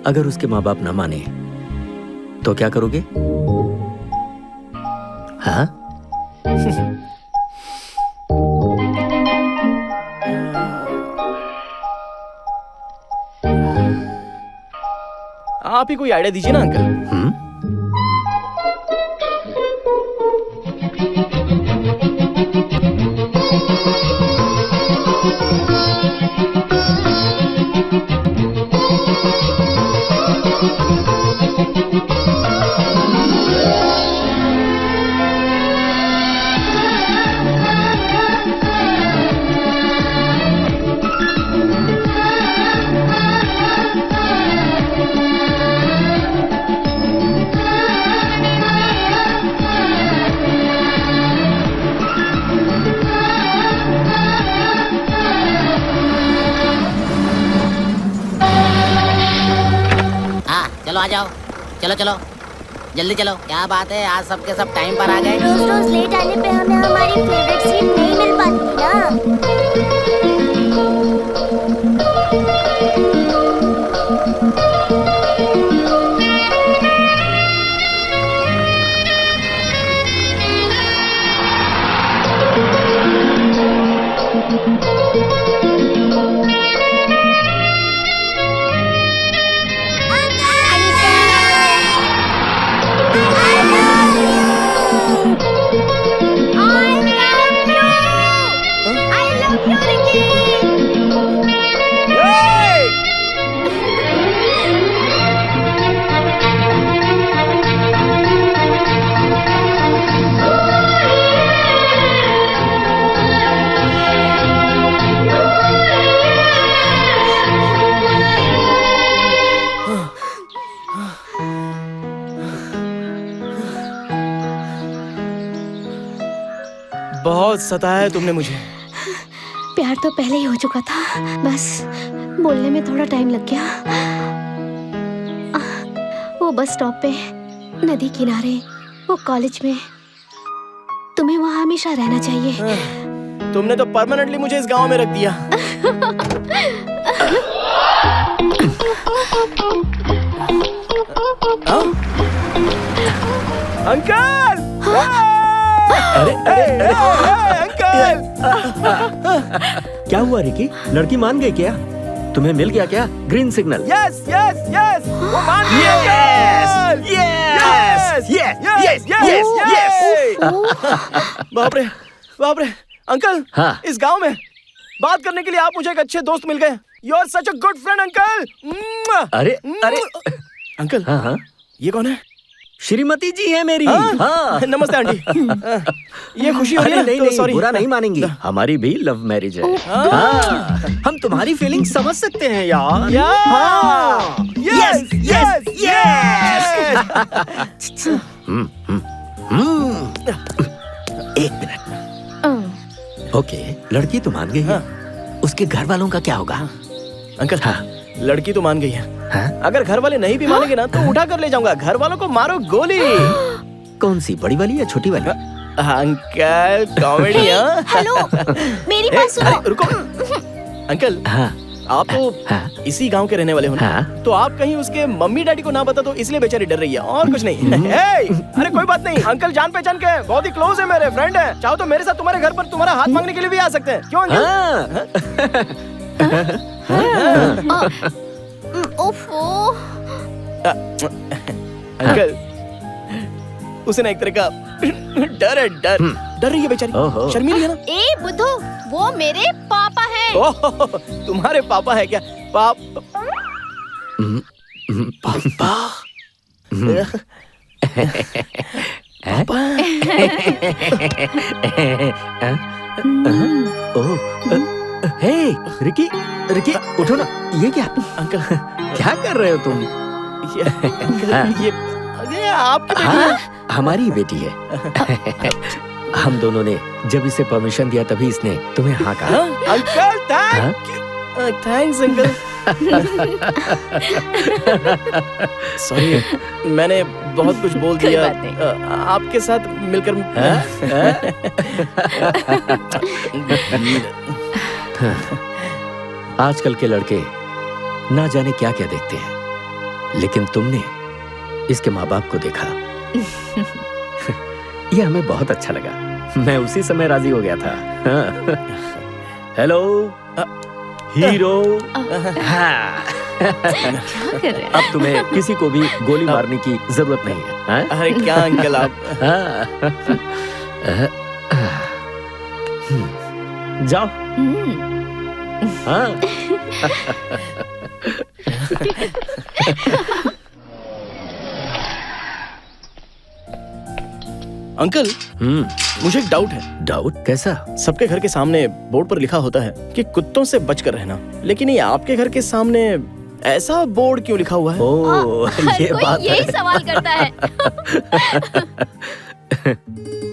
अगर उसके माँ बाप ना माने तो क्या करोगे? हाँ? आप ही कोई आइडिया दीजिए ना अंकल। चलो आ जाओ, चलो चलो जल्दी चलो। क्या बात है, आज सबके सब टाइम पर आ गए। रोज रोज लेट आने पे हमें हमारी फेवरेट सीट नहीं मिल पाती ना। बहुत सताया है तुमने मुझे। प्यार तो पहले ही हो चुका था, बस बोलने में थोड़ा टाइम लग गया। वो बस स्टॉप पे, नदी किनारे, वो कॉलेज में, तुम्हें वहाँ हमेशा रहना चाहिए। तुमने तो परमानेंटली मुझे इस गांव में रख दिया। अंकल! अरे अंकल! क्या हुआ रिकी? लड़की मान गई क्या? तुम्हें मिल गया क्या green signal? Yes yes yes, वो मान गई। Yes yes yes yes yes. बाप रे, बाप रे। अंकल, हाँ? इस गांव में बात करने के लिए आप मुझे एक अच्छे दोस्त मिल गए। You are such a good friend uncle. अरे अरे अंकल, हाँ हाँ, ये कौन है? श्रीमती जी है मेरी। हाँ। नमस्ते आंटी। ये खुशी हो रही है ना? नहीं, तो नहीं, सॉरी। बुरा नहीं मानेंगी, हमारी भी लव मैरिज है। हाँ, हम तुम्हारी फीलिंग समझ सकते हैं यार। हाँ। Yes yes yes. एक मिनट। ओके, लड़की तो मान गई है, उसके घर वालों का क्या होगा? अंकल, हाँ, लड़की तो मान गई है। हाँ? अगर घर वाले नहीं भी मानेंगे ना, तो उठा कर ले जाऊंगा। घर वालों को मारो गोली। कौन सी, बड़ी वाली या छोटी वाली? Uncle, comedy. हेलो, मेरी बात सुनो। रुको अंकल। हाँ, आप तो इसी गांव के रहने वाले हो ना? तो आप कहीं उसके मम्मी डैडी को ना बता तो इसलिए बेचारी डर रही है और कुछ नहीं। अरे कोई बात नहीं, अंकल जान पहचान के हैं, बहुत ही क्लोज है, मेरे फ्रेंड है। चाहो तो मेरे साथ तुम्हारे घर पर तुम्हारा हाथ मांगने के लिए भी आ सकते हैं। क्यों अंकल? अंकल उसे ना एक तरह का डर है, डर रही है बेचारी, शर्मीली है ना। ए बुद्धू, वो मेरे पापा हैं। ओह, तुम्हारे पापा है क्या? पापा हे रिकी, रिकी उठो ना। ये क्या अंकल, क्या कर रहे हो तुम? ये आपकी बेटी है? हमारी बेटी है। हम दोनों ने जब इसे परमिशन दिया तभी इसने तुम्हें हाँ कहा। Uncle thanks uncle. सॉरी, मैंने बहुत कुछ बोल दिया। आपके साथ मिलकर आजकल के लड़के ना जाने क्या क्या देखते हैं, लेकिन तुमने इसके माँ बाप को देखा। ये हमें बहुत अच्छा लगा। मैं उसी समय राजी हो गया था। Hello hero. अब तुम्हें किसी को भी गोली मारने की जरूरत नहीं है। अरे क्या अंकल आप। जाओ। अंकल, मुझे एक डाउट है। डाउट? कैसा? सबके घर के सामने बोर्ड पर लिखा होता है कि कुत्तों से बचकर रहना, लेकिन ये आपके घर के सामने ऐसा बोर्ड क्यों लिखा हुआ है? ये बात यही सवाल करता है।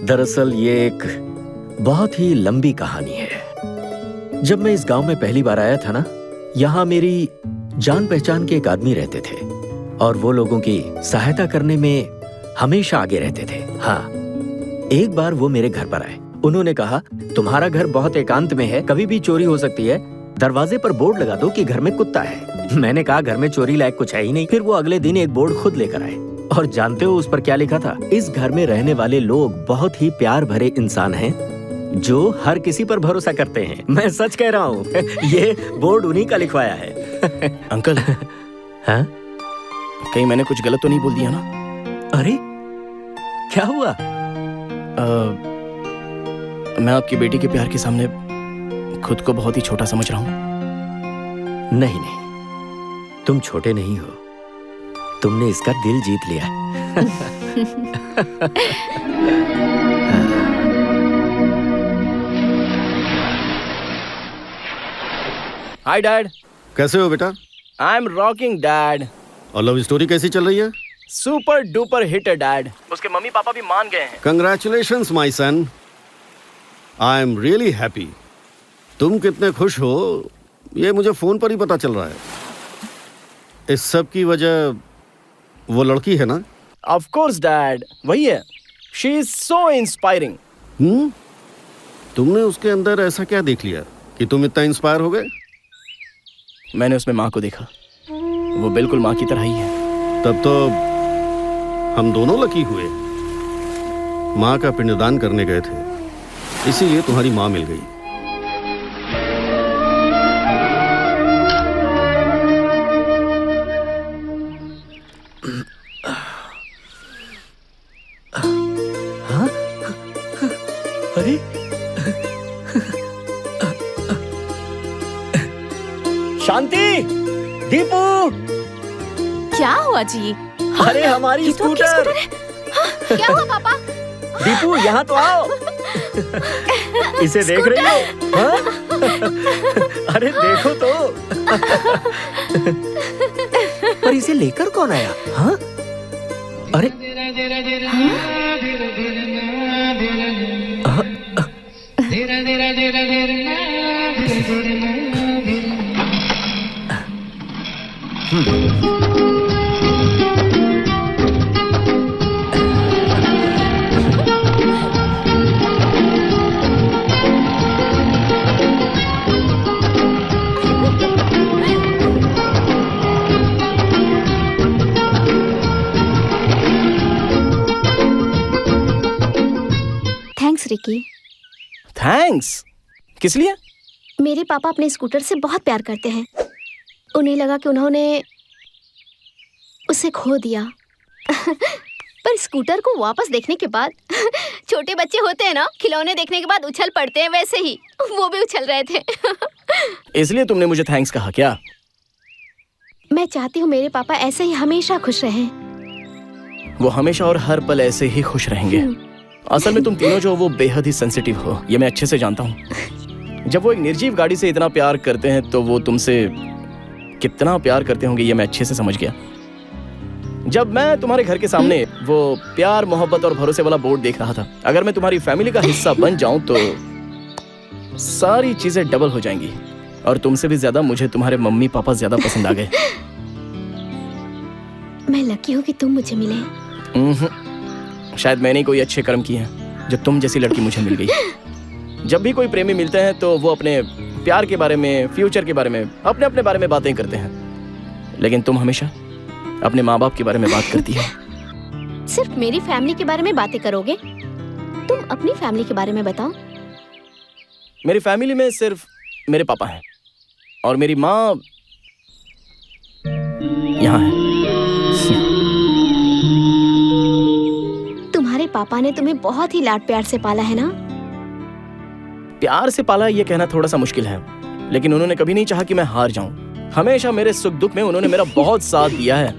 दरअसल ये एक बहुत ही लंबी कहानी है। जब मैं इस गांव में पहली बार आया था ना, यहाँ मेरी जान पहचान के एक आदमी रहते थे और वो लोगों की सहायता करने में हमेशा आगे रहते थे। हाँ, एक बार वो मेरे घर पर आए। उन्होंने कहा, तुम्हारा घर बहुत एकांत में है, कभी भी चोरी हो सकती है, दरवाजे पर बोर्ड लगा दो कि घर में कुत्ता है। मैंने कहा, घर में चोरी लायक कुछ है ही नहीं। फिर वो अगले दिन एक बोर्ड खुद लेकर आए और जानते हो उस पर क्या लिखा था? इस घर में रहने वाले लोग बहुत ही प्यार भरे इंसान हैं जो हर किसी पर भरोसा करते हैं। मैं सच कह रहा हूँ। ये बोर्ड उन्हीं का लिखवाया है। अंकल, हाँ? कहीं मैंने कुछ गलत तो नहीं बोल दिया ना? अरे क्या हुआ? मैं आपकी बेटी के प्यार के सामने खुद को बहुत ही छोटा समझ रहा हूँ। नहीं नहीं, तुम छोटे नहीं हो, तुमने इसका दिल जीत लिया। Hi dad. कैसे हो बेटा? I am rocking dad. और लव स्टोरी कैसी चल रही है? सुपर डुपर हिट है डैड। उसके मम्मी पापा भी मान गए हैं। Congratulations my son, I am really happy. तुम कितने खुश हो ये मुझे फोन पर ही पता चल रहा है। इस सब की वजह वो लड़की है ना? ऑफ कोर्स डैड, वही है। She is so inspiring. तुमने उसके अंदर ऐसा क्या देख लिया कि तुम इतना इंस्पायर हो गए? मैंने उसमें माँ को देखा, वो बिल्कुल माँ की तरह ही है। तब तो हम दोनों लकी हुए। माँ का पिंडदान करने गए थे, इसीलिए तुम्हारी माँ मिल गई। हाँ? अरे शांति, दीपू। क्या हुआ जी? अरे हमारी स्कूटर। क्या हुआ पापा? दीपू यहाँ तो आओ। इसे देख रही हो? हाँ? अरे देखो तो। पर इसे लेकर कौन आया? हाँ? अरे विकी। थैंक्स। किस लिए? मेरे पापा अपने स्कूटर से बहुत प्यार करते हैं। उन्हें लगा कि उन्होंने उसे खो दिया। पर स्कूटर को वापस देखने के बाद छोटे बच्चे होते हैं ना, खिलौने देखने के बाद उछल पड़ते हैं, वैसे ही वो भी उछल रहे थे। इसलिए तुमने मुझे थैंक्स कहा क्या? मैं चाहती हूँ मेरे पापा ऐसे ही हमेशा खुश रहें। वो हमेशा और हर पल ऐसे ही खुश रहेंगे। असल में तुम तीनों जो वो बेहद ही सेंसिटिव हो, ये मैं अच्छे से जानता हूँ। जब वो एक निर्जीव गाड़ी से इतना प्यार करते हैं तो वो तुमसे कितना प्यार करते होंगे, ये मैं अच्छे से समझ गया। जब मैं तुम्हारे घर के सामने वो प्यार, मोहब्बत और भरोसे वाला बोर्ड देख रहा था, अगर मैं तुम्हारी फैमिली का हिस्सा बन जाऊं तो सारी चीजें डबल हो जाएंगी और तुमसे भी ज्यादा मुझे तुम्हारे मम्मी पापा ज्यादा पसंद आ गए। मैं लकी हूँ कि तुम मुझे मिले। शायद मैंने कोई अच्छे कर्म किए हैं जो तुम जैसी लड़की मुझे मिल गई। जब भी कोई प्रेमी मिलते हैं तो वो अपने प्यार के बारे में, फ्यूचर के बारे में, अपने अपने बारे में बातें करते हैं, लेकिन तुम हमेशा अपने माँ बाप के बारे में बात करती है। सिर्फ मेरी फैमिली के बारे में बातें करोगे? तुम अपनी फैमिली के बारे में बताओ। मेरी फैमिली में सिर्फ मेरे पापा हैं और मेरी माँ यहाँ है। तुम्हारे पापा ने तुम्हें बहुत ही लाड प्यार से पाला है ना? प्यार से पाला ये कहना थोड़ा सा मुश्किल है, लेकिन उन्होंने कभी नहीं चाहा कि मैं हार जाऊं। हमेशा मेरे सुख दुख में उन्होंने मेरा बहुत साथ दिया है।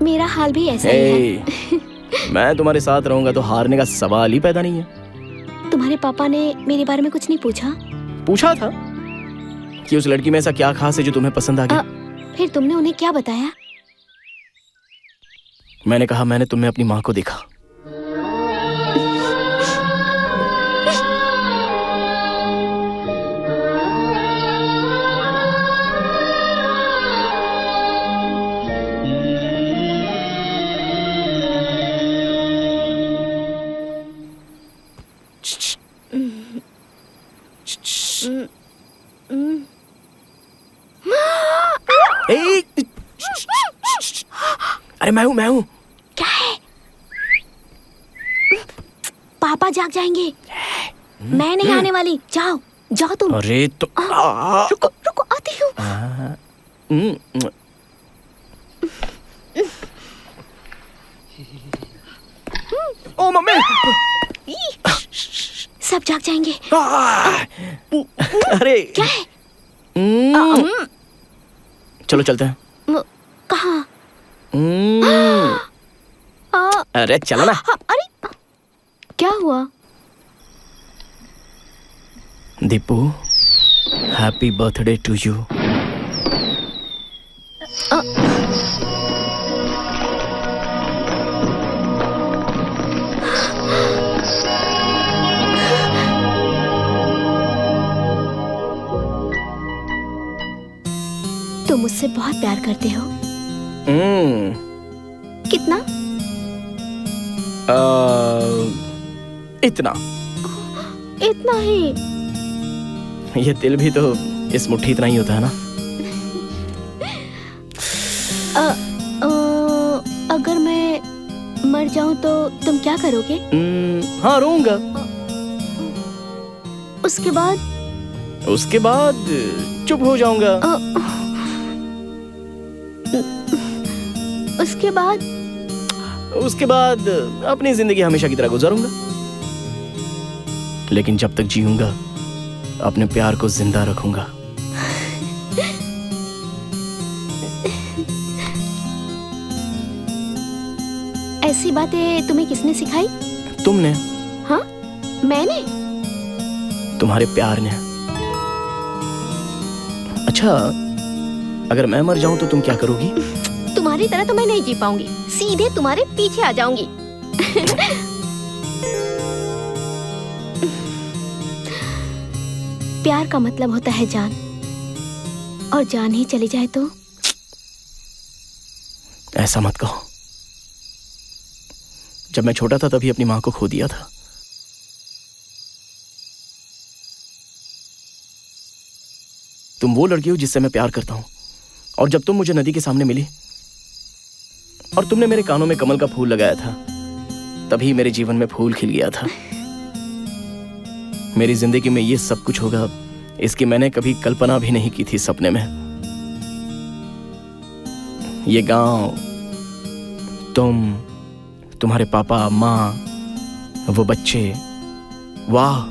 मेरा हाल भी ऐसा ही है। मैं तुम्हारे साथ रहूंगा तो हारने का सवाल ही पैदा नहीं है। तुम्हारे पापा ने मेरे बारे में कुछ नहीं पूछा? पूछा था कि उस लड़की में ऐसा क्या खास है जो तुम्हें पसंद आ गई। फिर तुमने उन्हें क्या बताया? मैंने कहा मैंने तुम्हें अपनी माँ को देखा। अरे मैं हूँ। क्या है? पापा जाग जाएंगे। मैं नहीं आने वाली। जाओ जाओ तुम। अरे तो रुको रुको, आती हूँ। ओ मम्मी। सब जाग जाएंगे। अरे क्या है? चलो चलते हैं। कहाँ? अरे चलो ना। अरे क्या हुआ? Deepu, happy birthday to you. तुम मुझसे बहुत प्यार करते हो। कितना? इतना। इतना ही? ये दिल भी तो इस मुट्ठी इतना ही होता है ना। अगर मैं मर जाऊं तो तुम क्या करोगे? हाँ, रोऊंगा। उसके बाद? उसके बाद चुप हो जाऊंगा। उसके बाद? उसके बाद अपनी जिंदगी हमेशा की तरह गुजारूंगा, लेकिन जब तक जीऊंगा अपने प्यार को जिंदा रखूंगा। ऐसी बातें तुम्हें किसने सिखाई? तुमने। हाँ, मैंने? तुम्हारे प्यार ने। अच्छा, अगर मैं मर जाऊं तो तुम क्या करोगी? तुम्हारी तरह तो मैं नहीं जी पाऊंगी, सीधे तुम्हारे पीछे आ जाऊंगी। प्यार का मतलब होता है जान, और जान ही चली जाए तो? ऐसा मत कहो। जब मैं छोटा था तभी अपनी माँ को खो दिया था। तुम वो लड़की हो जिससे मैं प्यार करता हूं, और जब तुम मुझे नदी के सामने मिली और तुमने मेरे कानों में कमल का फूल लगाया था, तभी मेरे जीवन में फूल खिल गया था। मेरी जिंदगी में ये सब कुछ होगा, इसकी मैंने कभी कल्पना भी नहीं की थी सपने में। ये गांव, तुम, तुम्हारे पापा, माँ, वो बच्चे, वाह,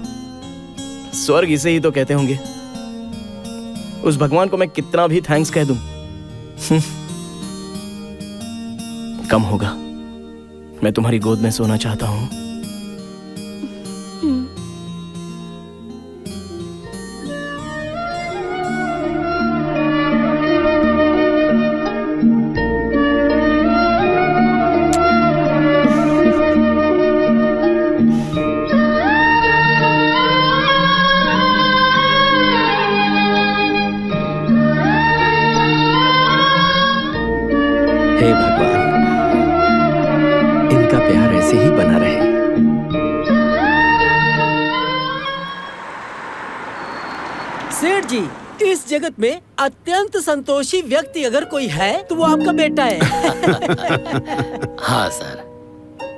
स्वर्ग इसे ही तो कहते होंगे। उस भगवान को मैं कितना भी थैंक्स कह दूं, कम होगा। मैं तुम्हारी गोद में सोना चाहता हूं। हे भगवान, इनका प्यार ऐसे ही बना रहे। सेठ जी, इस जगत में अत्यंत संतोषी व्यक्ति अगर कोई है तो वो आपका बेटा है। हाँ सर,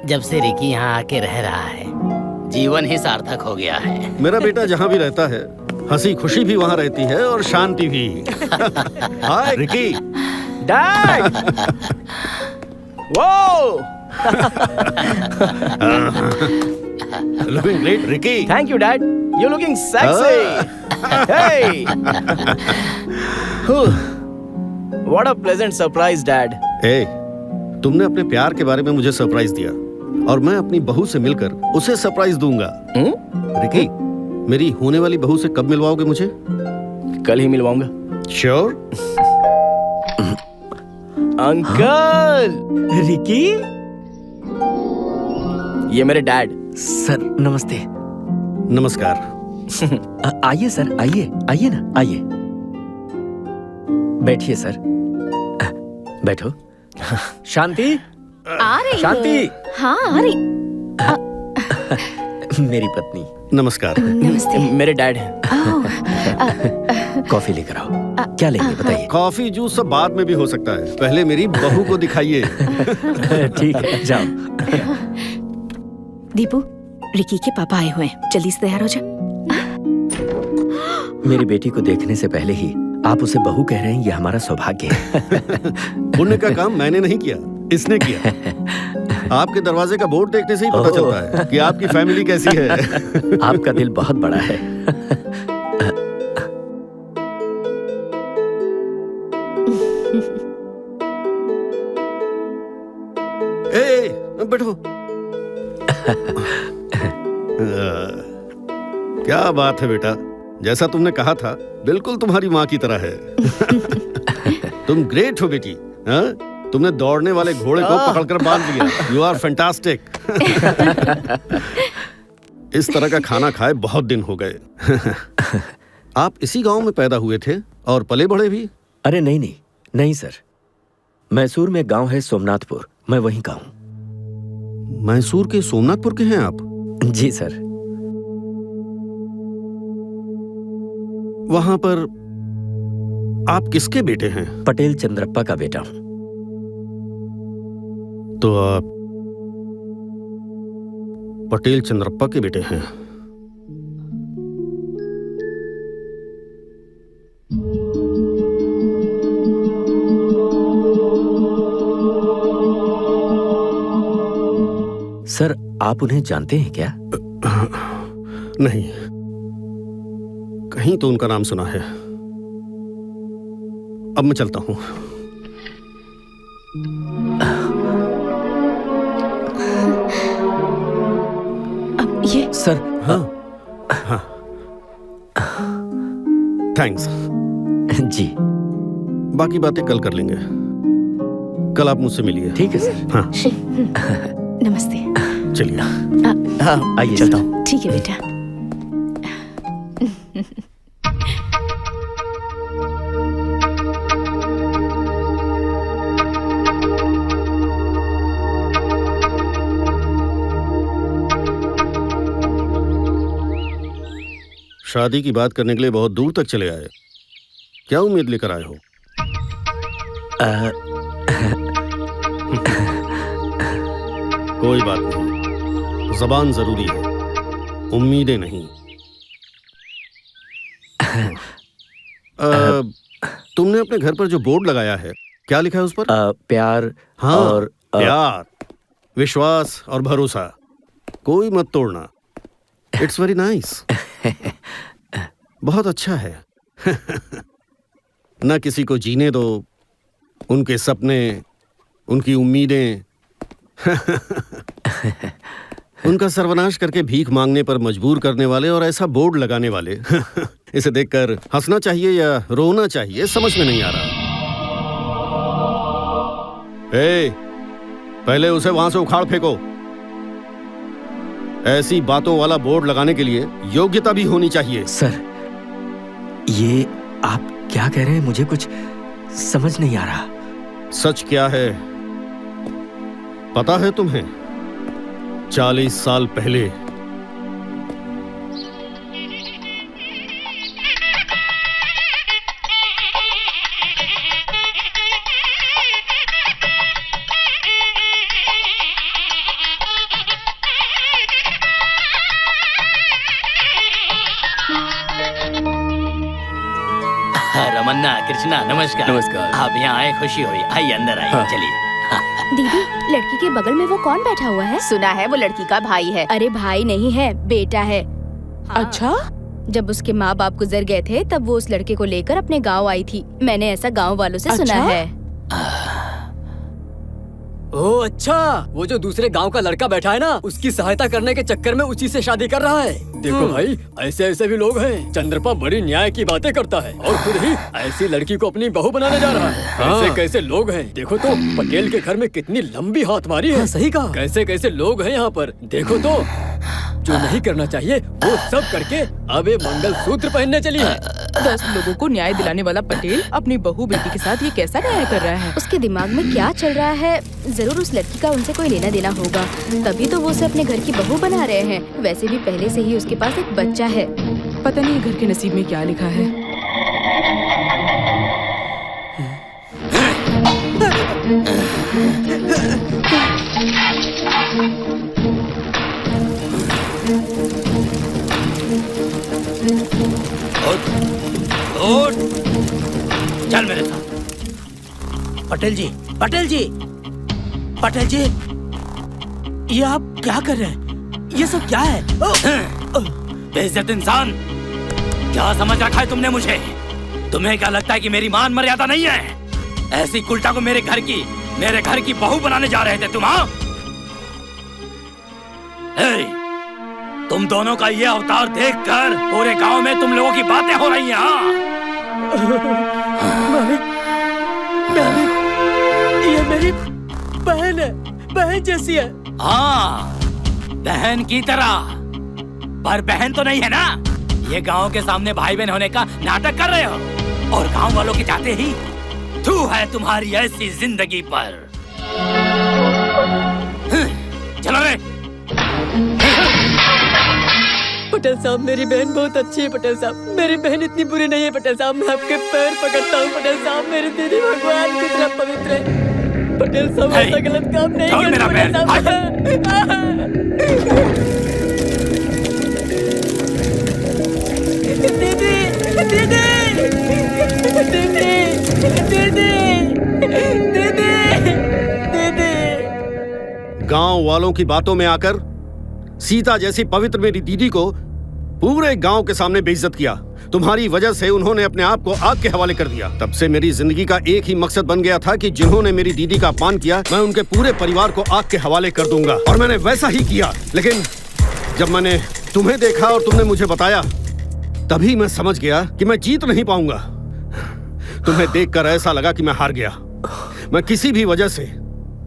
जब से रिकी यहाँ आके रह रहा है, जीवन ही सार्थक हो गया है। मेरा बेटा जहाँ भी रहता है, हंसी खुशी भी वहाँ रहती है और शांति भी। Hi Ricky. Dad! Whoa! Looking great, Ricky. Thank you, Dad. You're looking sexy. Hey! What a pleasant surprise, Dad. Hey, तुमने अपने प्यार के बारे में मुझे सरप्राइज दिया और मैं अपनी बहू से मिलकर उसे सरप्राइज दूंगा। रिकी, मेरी होने वाली बहू से कब मिलवाओगे मुझे? कल ही मिलवाऊंगा। श्योर? अंकल! रिकी? ये मेरे डैड। सर नमस्ते। नमस्कार। आइए सर, आइए, आइए ना, आइए। बैठिए सर। बैठो। शांति? आ रही शांति? हूँ। हाँ आ रही। मेरी पत्नी। नमस्कार। नमस्ते। मेरे डैड हैं। कॉफी लेकर आओ। क्या लेंगे बताइए? कॉफी जूस सब बाद में भी हो सकता है, पहले मेरी बहू को दिखाइए। ठीक है, जाओ। दीपू, रिकी के पापा आए हुए हैं, जल्दी से तैयार हो जा। मेरी बेटी को देखने से पहले ही आप उसे बहू कह रहे हैं, ये हमारा सौभाग्य है। पुण्य का काम मैंने नहीं किया, इसने किया। आपके दरवाजे का बोर्ड देखने से ही पता चलता है कि आपकी फैमिली कैसी है। आपका दिल बहुत बड़ा है। बैठो। क्या बात है बेटा, जैसा तुमने कहा था बिल्कुल तुम्हारी माँ की तरह है। तुम ग्रेट हो बेटी। हाँ? तुमने दौड़ने वाले घोड़े को पकड़कर बांध दिया। You are fantastic. इस तरह का खाना खाए बहुत दिन हो गए। आप इसी गांव में पैदा हुए थे और पले बढ़े भी? अरे नहीं नहीं नहीं सर, मैसूर में गांव है सोमनाथपुर, मैं वहीं का हूँ। मैसूर के सोमनाथपुर के हैं आप? जी सर। वहां पर आप किसके बेटे हैं? पटेल चंद्रप्पा का बेटा हूँ। तो आप पटेल चंद्रप्पा के बेटे हैं? सर आप उन्हें जानते हैं क्या? नहीं, कहीं तो उनका नाम सुना है। अब मैं चलता हूं। अब ये सर। हाँ हाँ, थैंक्स। जी, बाकी बातें कल कर लेंगे। कल आप मुझसे मिलिए। ठीक है सर। हाँ नमस्ते। चलिए। हाँ आइए, चलता हूँ। ठीक है बेटा। शादी की बात करने के लिए बहुत दूर तक चले आए, क्या उम्मीद लेकर आए हो? कोई बात नहीं, ज़बान जरूरी है, उम्मीदें नहीं। तुमने अपने घर पर जो बोर्ड लगाया है, क्या लिखा है उस पर? प्यार। हाँ, और प्यार, विश्वास और भरोसा, कोई मत तोड़ना। It's very nice. बहुत अच्छा है। ना किसी को जीने दो, उनके सपने, उनकी उम्मीदें उनका सर्वनाश करके भीख मांगने पर मजबूर करने वाले और ऐसा बोर्ड लगाने वाले। इसे देखकर हंसना चाहिए या रोना चाहिए समझ में नहीं आ रहा। पहले उसे वहां से उखाड़ फेंको। ऐसी बातों वाला बोर्ड लगाने के लिए योग्यता भी होनी चाहिए। सर, ये आप क्या कह रहे हैं? मुझे कुछ समझ नहीं आ रहा। सच क्या है पता है तुम्हें? 40 साल पहले रमन्ना, कृष्णा, नमस्कार। नमस्कार। आप यहाँ आए, खुशी हुई। आइए अंदर आइए। हाँ। चलिए। दीदी, लड़की के बगल में वो कौन बैठा हुआ है? सुना है वो लड़की का भाई है। अरे भाई नहीं है, बेटा है। अच्छा? जब उसके माँ बाप गुजर गए थे तब वो उस लड़के को लेकर अपने गांव आई थी। मैंने ऐसा गांव वालों से सुना है। ओह अच्छा, वो जो दूसरे गांव का लड़का बैठा है ना, उसकी सहायता करने के चक्कर में उसी से शादी कर रहा है। देखो भाई, ऐसे ऐसे भी लोग हैं। चंद्रपा बड़ी न्याय की बातें करता है और खुद ही ऐसी लड़की को अपनी बहू बनाने जा रहा है। कैसे कैसे लोग हैं देखो तो। पटेल के घर में कितनी लंबी हाथमारी है। सही कहा। कैसे कैसे लोग हैं यहाँ पर देखो तो। जो नहीं करना चाहिए वो सब करके अब ये मंगलसूत्र पहनने चली है। 10 लोगों को न्याय दिलाने वाला पटेल अपनी बहू बेटी के साथ ये कैसा न्याय कर रहा है? उसके दिमाग में क्या चल रहा है? जरूर उस लड़की का उनसे कोई लेना देना होगा, तभी तो वो उसे अपने घर की बहू बना रहे हैं। वैसे भी पहले से ही उसके पास एक बच्चा है। पता नहीं घर के नसीब में क्या लिखा है। उठ, चल मेरे साथ। पटेल जी, पटेल जी, पटेल जी, ये आप क्या कर रहे हैं? ये सब क्या है? बेइज्जत इंसान, क्या समझ रखा है तुमने मुझे? तुम्हें क्या लगता है कि मेरी मान मर्यादा नहीं है? ऐसी कुल्टा को मेरे घर की बहू बनाने जा रहे थे तुम? हाँ, तुम दोनों का ये अवतार देखकर पूरे गांव में तुम लोगों की बातें हो रही हैं। हाँ? ये मेरी बहन है, बहन जैसी है। हाँ, बहन की तरह। पर बहन तो नहीं है ना? ये गांव के सामने भाई बहन होने का नाटक कर रहे हो और गांव वालों के जाते ही थू है तुम्हारी ऐसी जिंदगी पर। चलो रे। पटेल साहब, मेरी बहन बहुत अच्छी है। पटेल साहब, मेरी बहन इतनी बुरी नहीं है। पटेल साहब, मैं आपके पैर पकड़ता हूँ। पटेल साहब, मेरी दीदी भगवान की तरह पवित्र है। पटेल साहब, ऐसा गलत काम नहीं करना। पटेल साहब, दीदी, दीदी, दीदी, दीदी। गांव वालों की बातों में आकर सीता जैसी पवित्र मेरी दीदी को पूरे गांव के सामने बेइज्जत किया। तुम्हारी वजह से उन्होंने अपने आप को आग के हवाले कर दिया। तब से मेरी जिंदगी का एक ही मकसद बन गया था कि जिन्होंने मेरी दीदी का अपमान किया, मैं उनके पूरे परिवार को आग के हवाले कर दूंगा। और मैंने वैसा ही किया। लेकिन जब मैंने तुम्हें देखा और तुमने मुझे बताया, तभी मैं समझ गया कि मैं जीत नहीं पाऊंगा। तुम्हें देखकर ऐसा लगा कि मैं हार गया। मैं किसी भी वजह से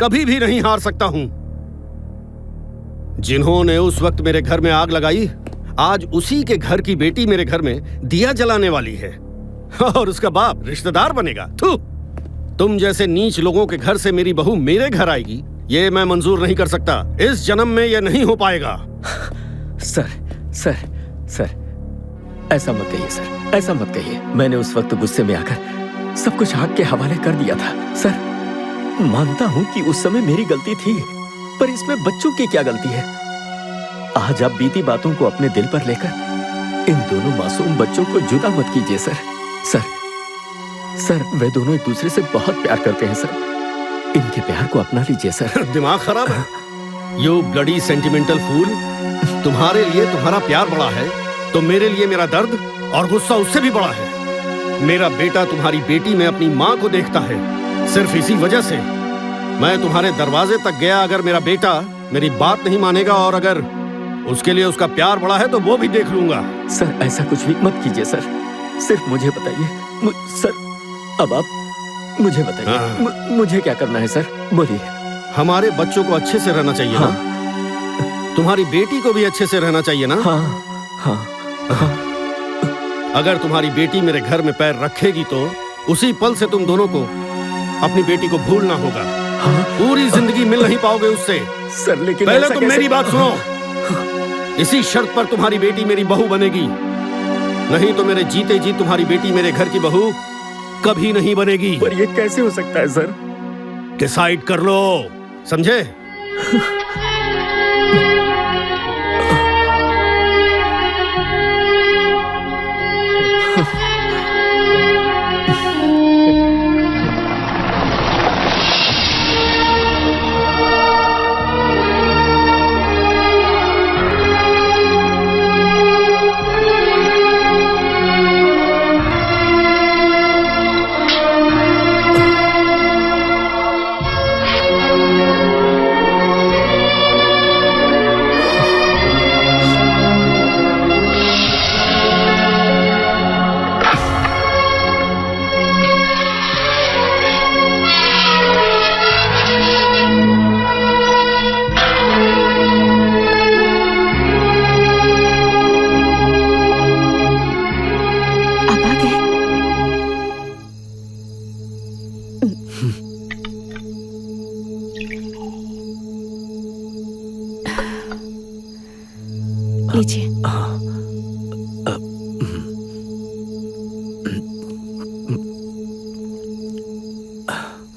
कभी भी नहीं हार सकता हूं। जिन्होंने उस वक्त मेरे घर में आग लगाई, आज उसी के घर की बेटी मेरे घर में दिया जलाने वाली है और उसका बाप रिश्तेदार बनेगा। थू! तुम जैसे नीच लोगों के घर से मेरी बहू मेरे घर आएगी, ये मैं मंजूर नहीं कर सकता। इस जन्म में यह नहीं हो पाएगा। सर, सर, सर, ऐसा मत कहिए सर, ऐसा मत कहिए। मैंने उस वक्त गुस्से में आकर सब कुछ आग के हवाले कर दिया था। सर, मानता हूं कि उस समय मेरी गलती थी, पर इसमें बच्चों की क्या गलती है? आज आप बीती बातों को अपने दिल पर लेकर इन दोनों मासूम बच्चों को जुदा मत कीजिए सर। सर वे दोनों एक दूसरे से बहुत प्यार करते हैं सर। इनके प्यार को अपना लीजिए सर। दिमाग खराब है? यू ब्लडी सेंटिमेंटल फूल। तुम्हारे लिए तुम्हारा प्यार बड़ा है तो मेरे लिए मेरा दर्द और गुस्सा उससे भी बड़ा है। मेरा बेटा तुम्हारी बेटी में अपनी माँ को देखता है। सिर्फ इसी वजह से मैं तुम्हारे दरवाजे तक गया। अगर मेरा बेटा मेरी बात नहीं मानेगा और अगर उसके लिए उसका प्यार बड़ा है तो वो भी देख लूंगा। सर ऐसा कुछ भी मत कीजिए सर। सिर्फ मुझे बताइए सर। अब आप मुझे बताइए मुझे क्या करना है सर, बोलिए। हमारे बच्चों को अच्छे से रहना चाहिए ना? तुम्हारी बेटी को भी अच्छे से रहना चाहिए ना? हाँ। अगर तुम्हारी बेटी मेरे घर में पैर रखेगी तो उसी पल से तुम दोनों को अपनी बेटी को भूलना होगा। पूरी जिंदगी मिल नहीं पाओगे उससे। सर लेकिन पहले तुम मेरी बात सुनो। इसी शर्त पर तुम्हारी बेटी मेरी बहू बनेगी, नहीं तो मेरे जीते जी तुम्हारी बेटी मेरे घर की बहू कभी नहीं बनेगी। पर ये कैसे हो सकता है सर? डिसाइड कर लो, समझे?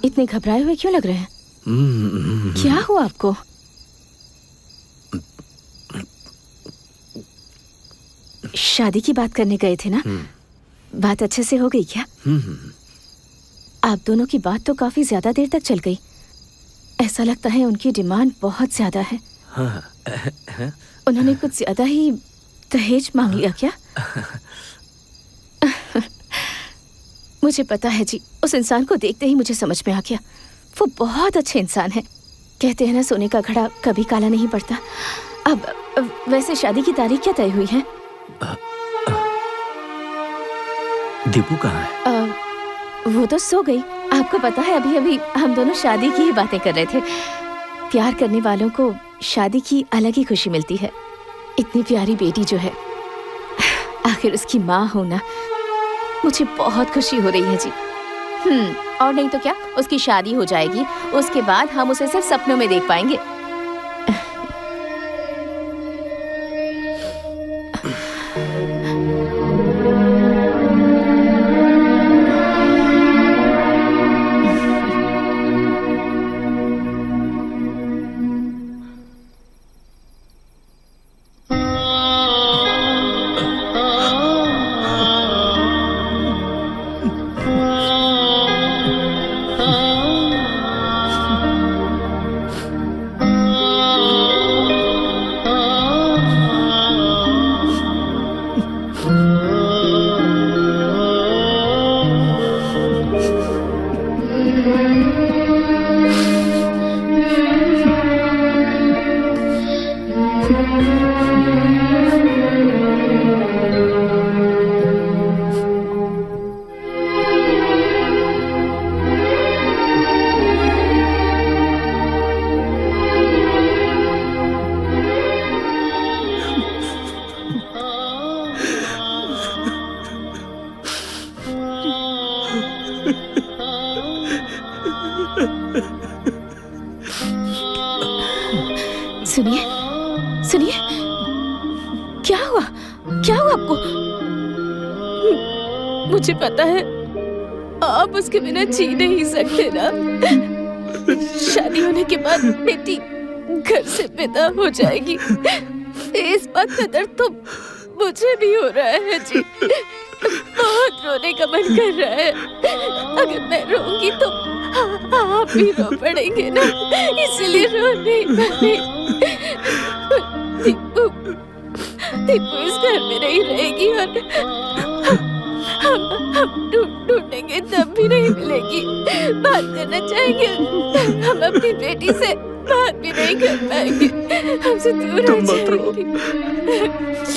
इतने घबराए हुए क्यों लग रहे हैं? क्या हुआ आपको? शादी की बात करने गए थे ना? बात अच्छे से हो गई क्या? आप दोनों की बात तो काफी ज्यादा देर तक चल गई। ऐसा लगता है उनकी डिमांड बहुत ज्यादा है। उन्होंने कुछ ज्यादा ही दहेज मांग लिया क्या? मुझे पता है जी, उस इंसान को देखते ही मुझे समझ में आ गया। वो बहुत अच्छे इंसान है। कहते हैं ना, सोने का घड़ा कभी काला नहीं पड़ता। अब वैसे शादी की तारीख क्या तय हुई है? दीपू कहाँ है? वो तो सो गई। आपको पता है, अभी अभी हम दोनों शादी की ही बातें कर रहे थे। प्यार करने वालों को शादी की अलग ही खुशी मिलती है। इतनी प्यारी बेटी जो है, आखिर उसकी माँ होना, मुझे बहुत खुशी हो रही है जी। और नहीं तो क्या, उसकी शादी हो जाएगी, उसके बाद हम उसे सिर्फ सपनों में देख पाएंगे। सुनिए, सुनिए, क्या हुआ? क्या हुआ आपको? मुझे पता है आप उसके बिना जी नहीं सकते ना। शादी होने के बाद बेटी घर से विदा हो जाएगी। इस बात का दर्द तो मुझे भी हो रहा है जी, बहुत रोने का मन कर रहा है। अगर मैं रोऊंगी तो आप भी रो पड़ेंगे ना, इसलिए रो नहीं पाए। दीपू इस घर में नहीं रहेगी और हम ढूंढेंगे तब भी नहीं मिलेगी। बात करना चाहेंगे, हम अपनी बेटी से बात भी नहीं कर पाएंगे, हमसे दूर हो जाएगी।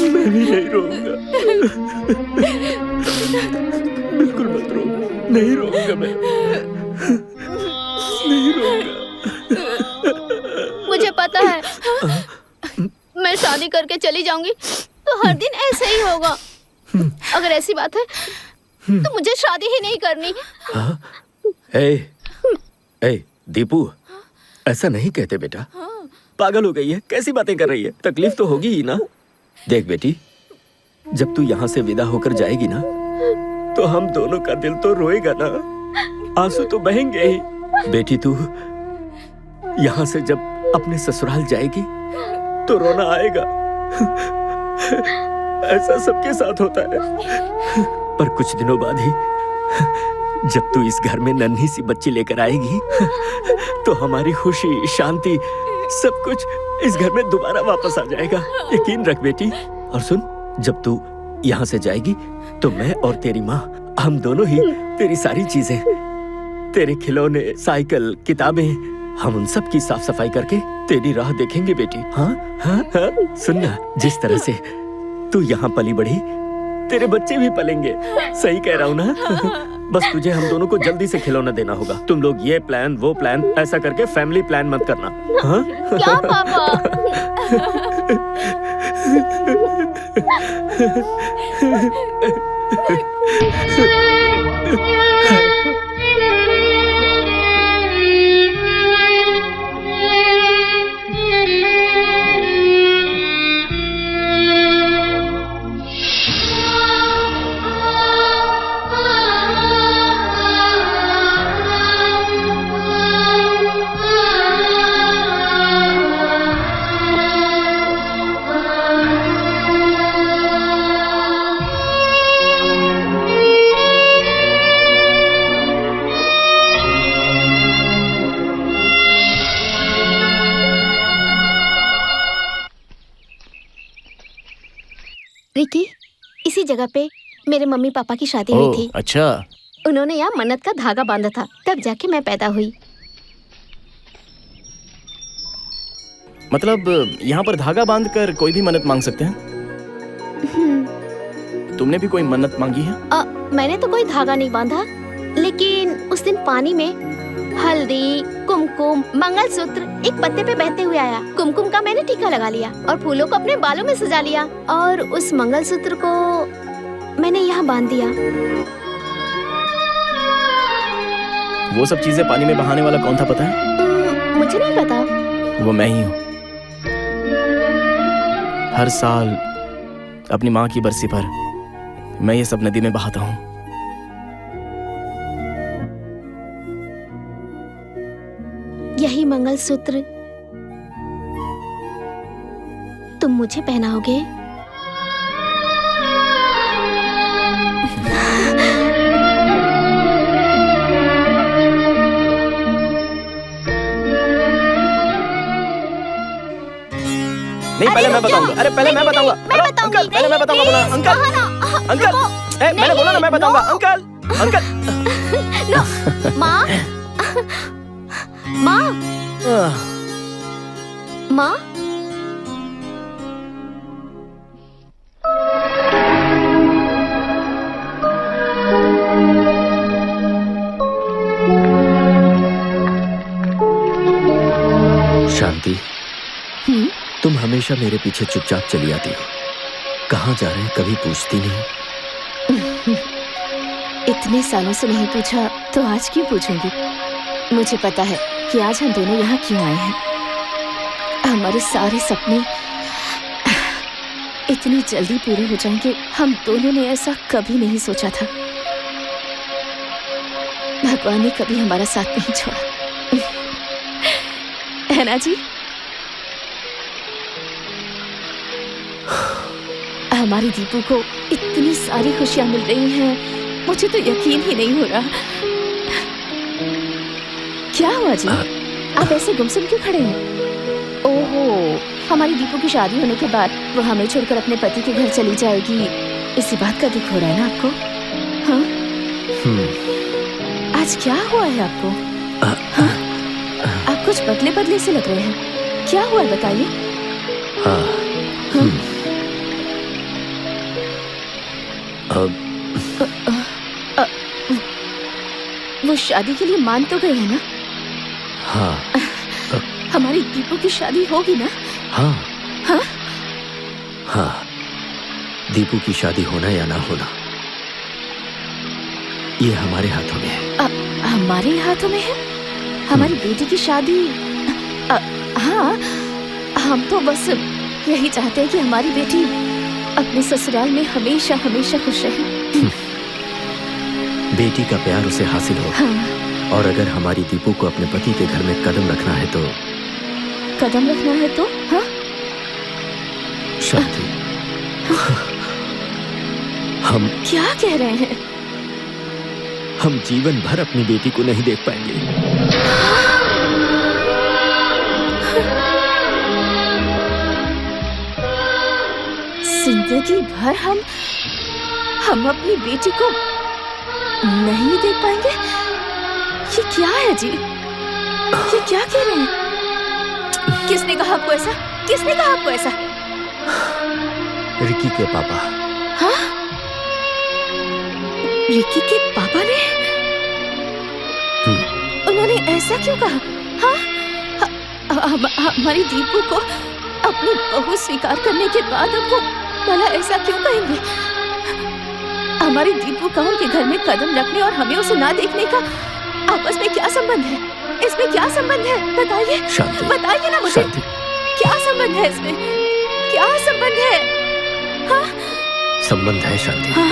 मैं भी नहीं रोऊंगा, बिल्कुल मत रो, नहीं रोऊंगा मैं, नहीं रोऊंगा। मुझे पता है, मैं शादी करके चली जाऊंगी तो हर दिन ऐसे ही होगा। अगर ऐसी बात है तो मुझे शादी ही नहीं करनी। ए, दीपू, ऐसा नहीं कहते बेटा। पागल हो गई है, कैसी बातें कर रही है? तकलीफ तो होगी ही ना। देख बेटी, जब तू यहाँ से विदा होकर जाएगी ना, तो हम दोनों का दिल तो रोएगा ना, आंसू तो बहेंगे ही। बेटी, तू यहाँ से जब अपने ससुराल जाएगी तो रोना आएगा। ऐसा सबके साथ होता है। पर कुछ दिनों बाद ही जब तू इस घर में नन्ही सी बच्ची लेकर आएगी तो हमारी खुशी, शांति, सब कुछ इस घर में दोबारा वापस आ जाएगा। यकीन रख बेटी। और सुन, जब तू यहाँ से जाएगी तो मैं और तेरी माँ, हम दोनों ही तेरी सारी चीजें, तेरे खिलौने, साइकिल, किताबें, हम उन सब की साफ सफाई करके तेरी राह देखेंगे बेटी। हाँ हाँ हाँ, सुनना, जिस तरह से तू यहाँ पली बढ़ी, तेरे बच्चे भी पलेंगे। सही कह रहा हूँ ना? बस तुझे हम दोनों को जल्दी से खिलौना देना होगा। तुम लोग ये प्लान, वो प्लान, ऐसा करके फैमिली प्लान मत करना। हाँ? क्या पापा? रिकी, इसी जगह पे मेरे मम्मी पापा की शादी हुई थी। अच्छा। उन्होंने यहाँ मन्नत का धागा बांधा था, तब जाके मैं पैदा हुई। मतलब यहाँ पर धागा बांधकर कोई भी मन्नत मांग सकते हैं? तुमने भी कोई मन्नत मांगी है? मैंने तो कोई धागा नहीं बांधा, लेकिन उस दिन पानी में हल्दी, कुमकुम, मंगलसूत्र एक पत्ते पे बहते हुए आया। कुमकुम का मैंने टीका लगा लिया और फूलों को अपने बालों में सजा लिया, और उस मंगलसूत्र को मैंने यहाँ बांध दिया। वो सब चीजें पानी में बहाने वाला कौन था पता है? मुझे नहीं पता। वो मैं ही हूँ। हर साल अपनी माँ की बरसी पर मैं ये सब नदी में बहाता हूँ। यही मंगलसूत्र तुम मुझे पहनाओगे? नहीं, पहले मैं बताऊंगा। अरे पहले मैं बताऊंगा। अंकल, पहले मैं बताऊंगा। बोला अंकल, अंकल, मैंने बोला ना मैं बताऊंगा। Uncle, uncle. माँ, माँ, माँ। शांति, तुम हमेशा मेरे पीछे चुपचाप चली आती हो। कहाँ जा रहे हैं कभी पूछती नहीं। इतने सालों से नहीं पूछा तो आज क्यों पूछूंगी? मुझे पता है कि आज हम दोनों यहाँ क्यों आए हैं। हमारे सारे सपने इतनी जल्दी पूरे हो जाएंगे, हम दोनों ने ऐसा कभी नहीं सोचा था। भगवान ने कभी हमारा साथ नहीं छोड़ा, है ना जी? हमारी दीपू को इतनी सारी खुशियां मिल रही हैं, मुझे तो यकीन ही नहीं हो रहा। क्या हुआ जी? आप ऐसे गुमसुम क्यों खड़े हैं? ओहो, हमारी दीपू की शादी होने के बाद वो हमें छोड़कर अपने पति के घर चली जाएगी, इसी बात का दुख हो रहा है ना आपको? हाँ? आज क्या हुआ है आपको? हाँ? आप कुछ बदले बदले से लग रहे हैं, क्या हुआ है बताइए? हाँ। वो शादी के लिए मान तो गए हैं ना? हाँ। हमारी दीपू की शादी होगी ना? हाँ। हाँ? हाँ, दीपू की शादी होना या ना होना ये हमारे हाथों में है। हमारे हाथों में है? हमारी बेटी की शादी? हाँ, हम तो बस यही चाहते हैं कि हमारी बेटी अपने ससुराल में हमेशा हमेशा खुश रहे। बेटी का प्यार उसे हासिल हो। हाँ। और अगर हमारी दीपू को अपने पति के घर में कदम रखना है तो हाँ? शांति, हम क्या कह रहे हैं? हम जीवन भर अपनी बेटी को नहीं देख पाएंगे। जिंदगी भर हम अपनी बेटी को नहीं देख पाएंगे? ये क्या है जी? ये क्या कह रहे हैं? किसने कहा आपको ऐसा? किसने कहा आपको ऐसा? रिकी के पापा। हाँ? रिकी के पापा ने? उन्होंने ऐसा क्यों कहा? हाँ? हमारी दीपू को अपनी बहू स्वीकार करने के बाद अब वो भला ऐसा क्यों कहेंगे? हमारी दीपू का उनके घर में कदम रखने और हमें उसे ना देखने का आपस में क्या संबंध है? इसमें क्या संबंध है? बताइए, बताइए ना मुझे। क्या संबंध है इसमें? क्या संबंध है? हाँ? संबंध है शांति। हाँ?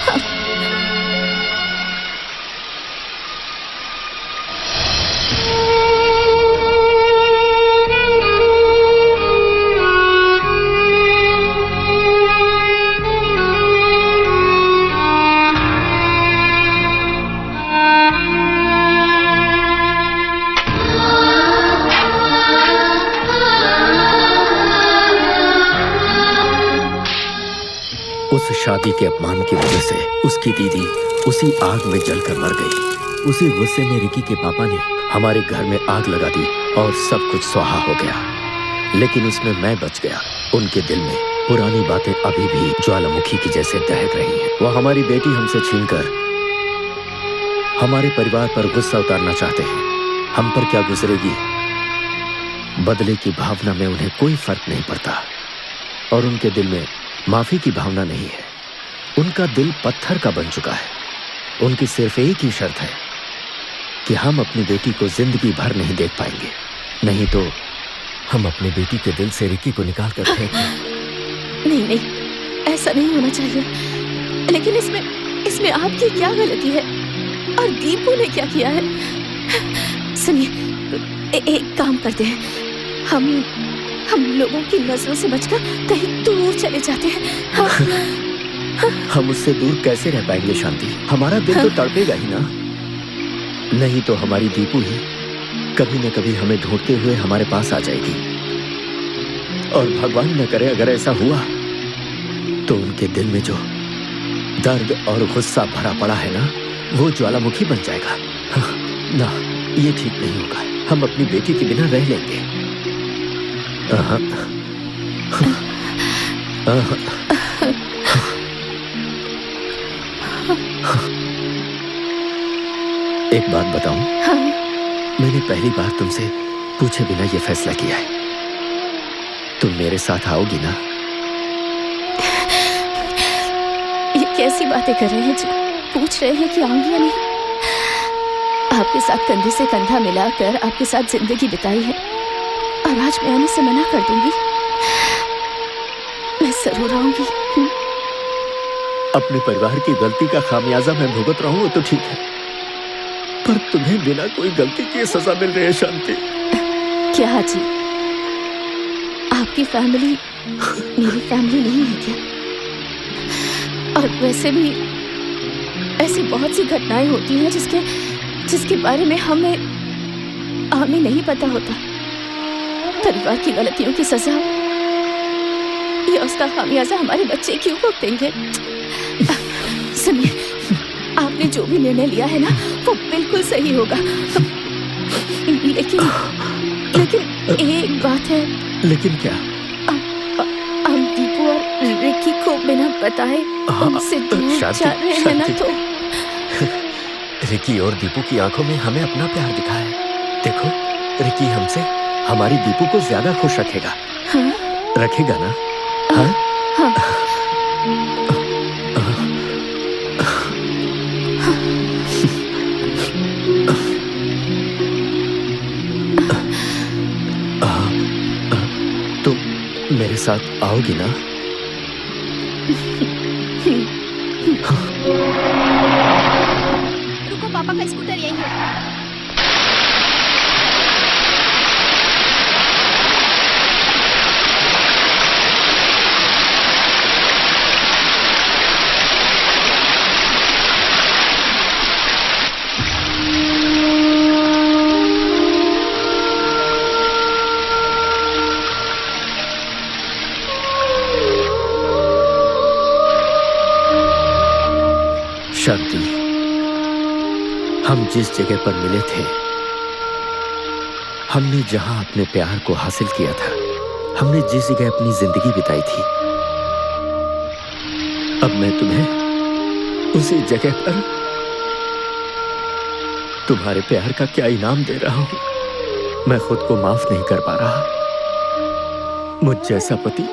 हाँ। उस शादी के अपमान की वजह से उसकी दीदी उसी आग में जलकर मर गई। उसी गुस्से में रिकी के पापा ने हमारे घर में आग लगा दी और सब कुछ स्वाहा हो गया। लेकिन उसमें मैं बच गया। उनके दिल में पुरानी बातें अभी भी ज्वालामुखी की जैसे दहक रही हैं। वो हमारी बेटी हमसे छीनकर हमारे परिवार पर गुस्सा उतारना चाहते हैं। हम पर क्या गुजरेगी, बदले की भावना में उन्हें कोई फर्क नहीं पड़ता और उनके दिल में माफी की भावना नहीं है। उनका दिल पत्थर का बन चुका है। उनकी सिर्फ एक ही शर्त है कि हम अपनी बेटी को जिंदगी भर नहीं देख पाएंगे, नहीं तो हम अपनी बेटी के दिल से रिकी को निकाल कर फेंकेंगे। नहीं नहीं, ऐसा नहीं होना चाहिए। लेकिन इसमें आपकी क्या गलती है और दीपू ने क्या किया है? सुनिए, एक काम करते हैं, हम लोगों की नजरों से बचकर कहीं दूर चले जाते हैं। हाँ? हम उससे दूर कैसे रह पाएंगे शांति? हमारा दिल तो तड़पेगा ही ना। नहीं तो हमारी दीपू ही कभी न कभी हमें ढूंढते हुए हमारे पास आ जाएगी। और भगवान न करे अगर ऐसा हुआ तो उनके दिल में जो दर्द और गुस्सा भरा पड़ा है ना, वो ज्वालामुखी बन जाएगा। ना, ये ठीक नहीं होगा। हम अपनी बेटी के बिना रह लेंगे। एक बात बताऊं? हाँ? मैंने पहली बार तुमसे पूछे बिना ये फैसला किया है। तुम मेरे साथ आओगी ना? ये कैसी बातें कर रहे हैं जी? पूछ रहे हैं कि आऊंगी या नहीं? आपके साथ कंधे से कंधा मिलाकर आपके साथ जिंदगी बिताई है और आज मैं आने से मना कर दूंगी? मैं जरूर आऊंगी। अपने परिवार की गलती का खामियाजा मैं भुगत रहा हूं तो ठीक है, पर तुम्हें बिना कोई गलती की सजा मिल रही है शांति। क्या जी, आपकी फैमिली मेरी फैमिली नहीं है क्या? और वैसे भी ऐसी बहुत सी घटनाएं होती हैं जिसके बारे में हमें नहीं पता होता। परिवार की गलतियों की सजा या उसका खामियाजा हमारे बच्चे क्यों भुगतेंगे? सुनिए, आपने जो भी निर्णय लिया है ना, वो बिल्कुल सही होगा। लेकिन एक बात है। लेकिन क्या? हम दीपू और रिकी को बिना बताए उनसे दूर जा रहे हैं ना, तो रिकी और दीपू की आंखों में हमें अपना प्यार दिखा है। देखो, रिकी हमसे हमारी दीपू को ज्यादा खुश रखेगा। हाँ? रखेगा ना? हाँ? हाँ। तुम मेरे साथ आओगी ना? रुको, पापा का स्कूटर यही है। शांति, हम जिस जगह पर मिले थे, हमने जहां अपने प्यार को हासिल किया था, हमने जिस जगह अपनी जिंदगी बिताई थी, अब मैं तुम्हें उसी जगह पर तुम्हारे प्यार का क्या इनाम दे रहा हूं। मैं खुद को माफ नहीं कर पा रहा। मुझ जैसा पति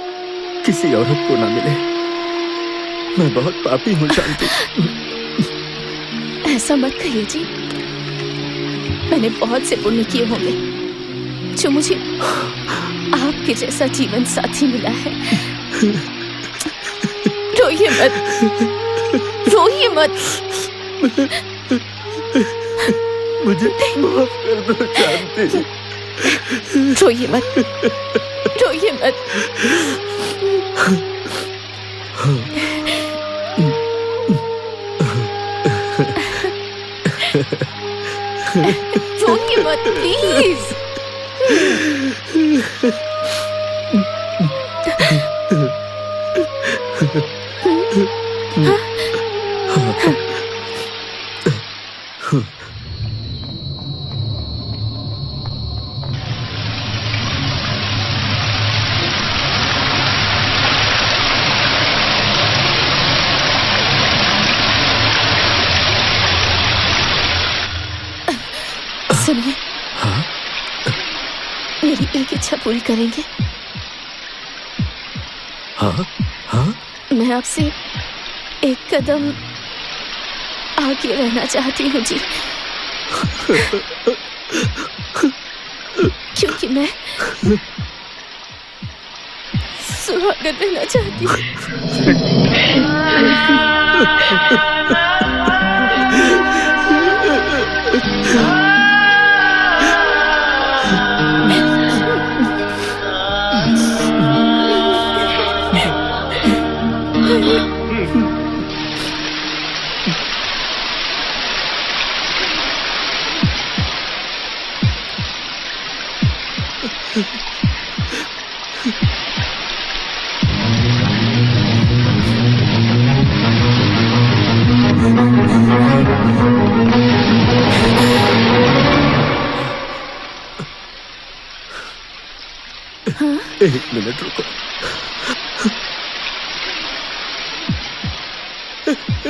किसी औरत को ना मिले। मैं बहुत पापी हूं शांति। ऐसा मत कहिए जी। मैंने बहुत से पुण्य किए होंगे जो मुझे आपके जैसा जीवन साथी मिला है। रोइए मत, रोइए मत। मुझे माफ कर दो शांति। रोइए मत, रोइए मत। रोइए मत प्लीज। सुनिए, मेरी एक इच्छा पूरी करेंगे? हाँ हाँ। मैं आपसे एक कदम आगे रहना चाहती हूँ जी। क्योंकि मैं सुहागन रहना चाहती हूँ। एक मिनट रुको।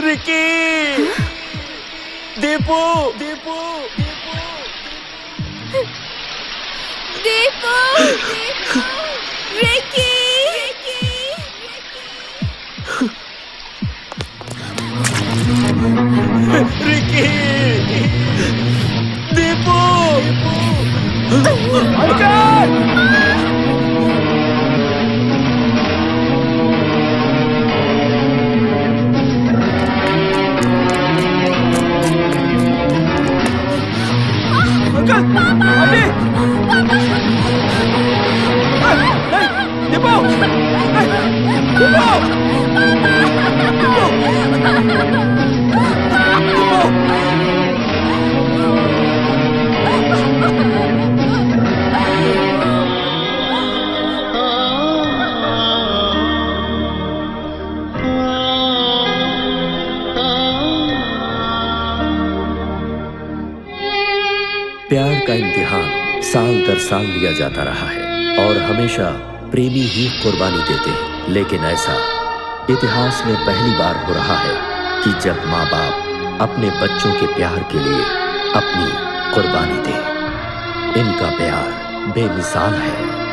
Ricky, Deepu, Deepu, Deepu, Ricky, Ricky, Deepu, Deepu, प्यार का इम्तिहान साल दर साल लिया जाता रहा है और हमेशा प्रेमी ही कुर्बानी देते हैं, लेकिन ऐसा इतिहास में पहली बार हो रहा है कि जब माँ बाप अपने बच्चों के प्यार के लिए अपनी कुर्बानी दे। इनका प्यार बेमिसाल है।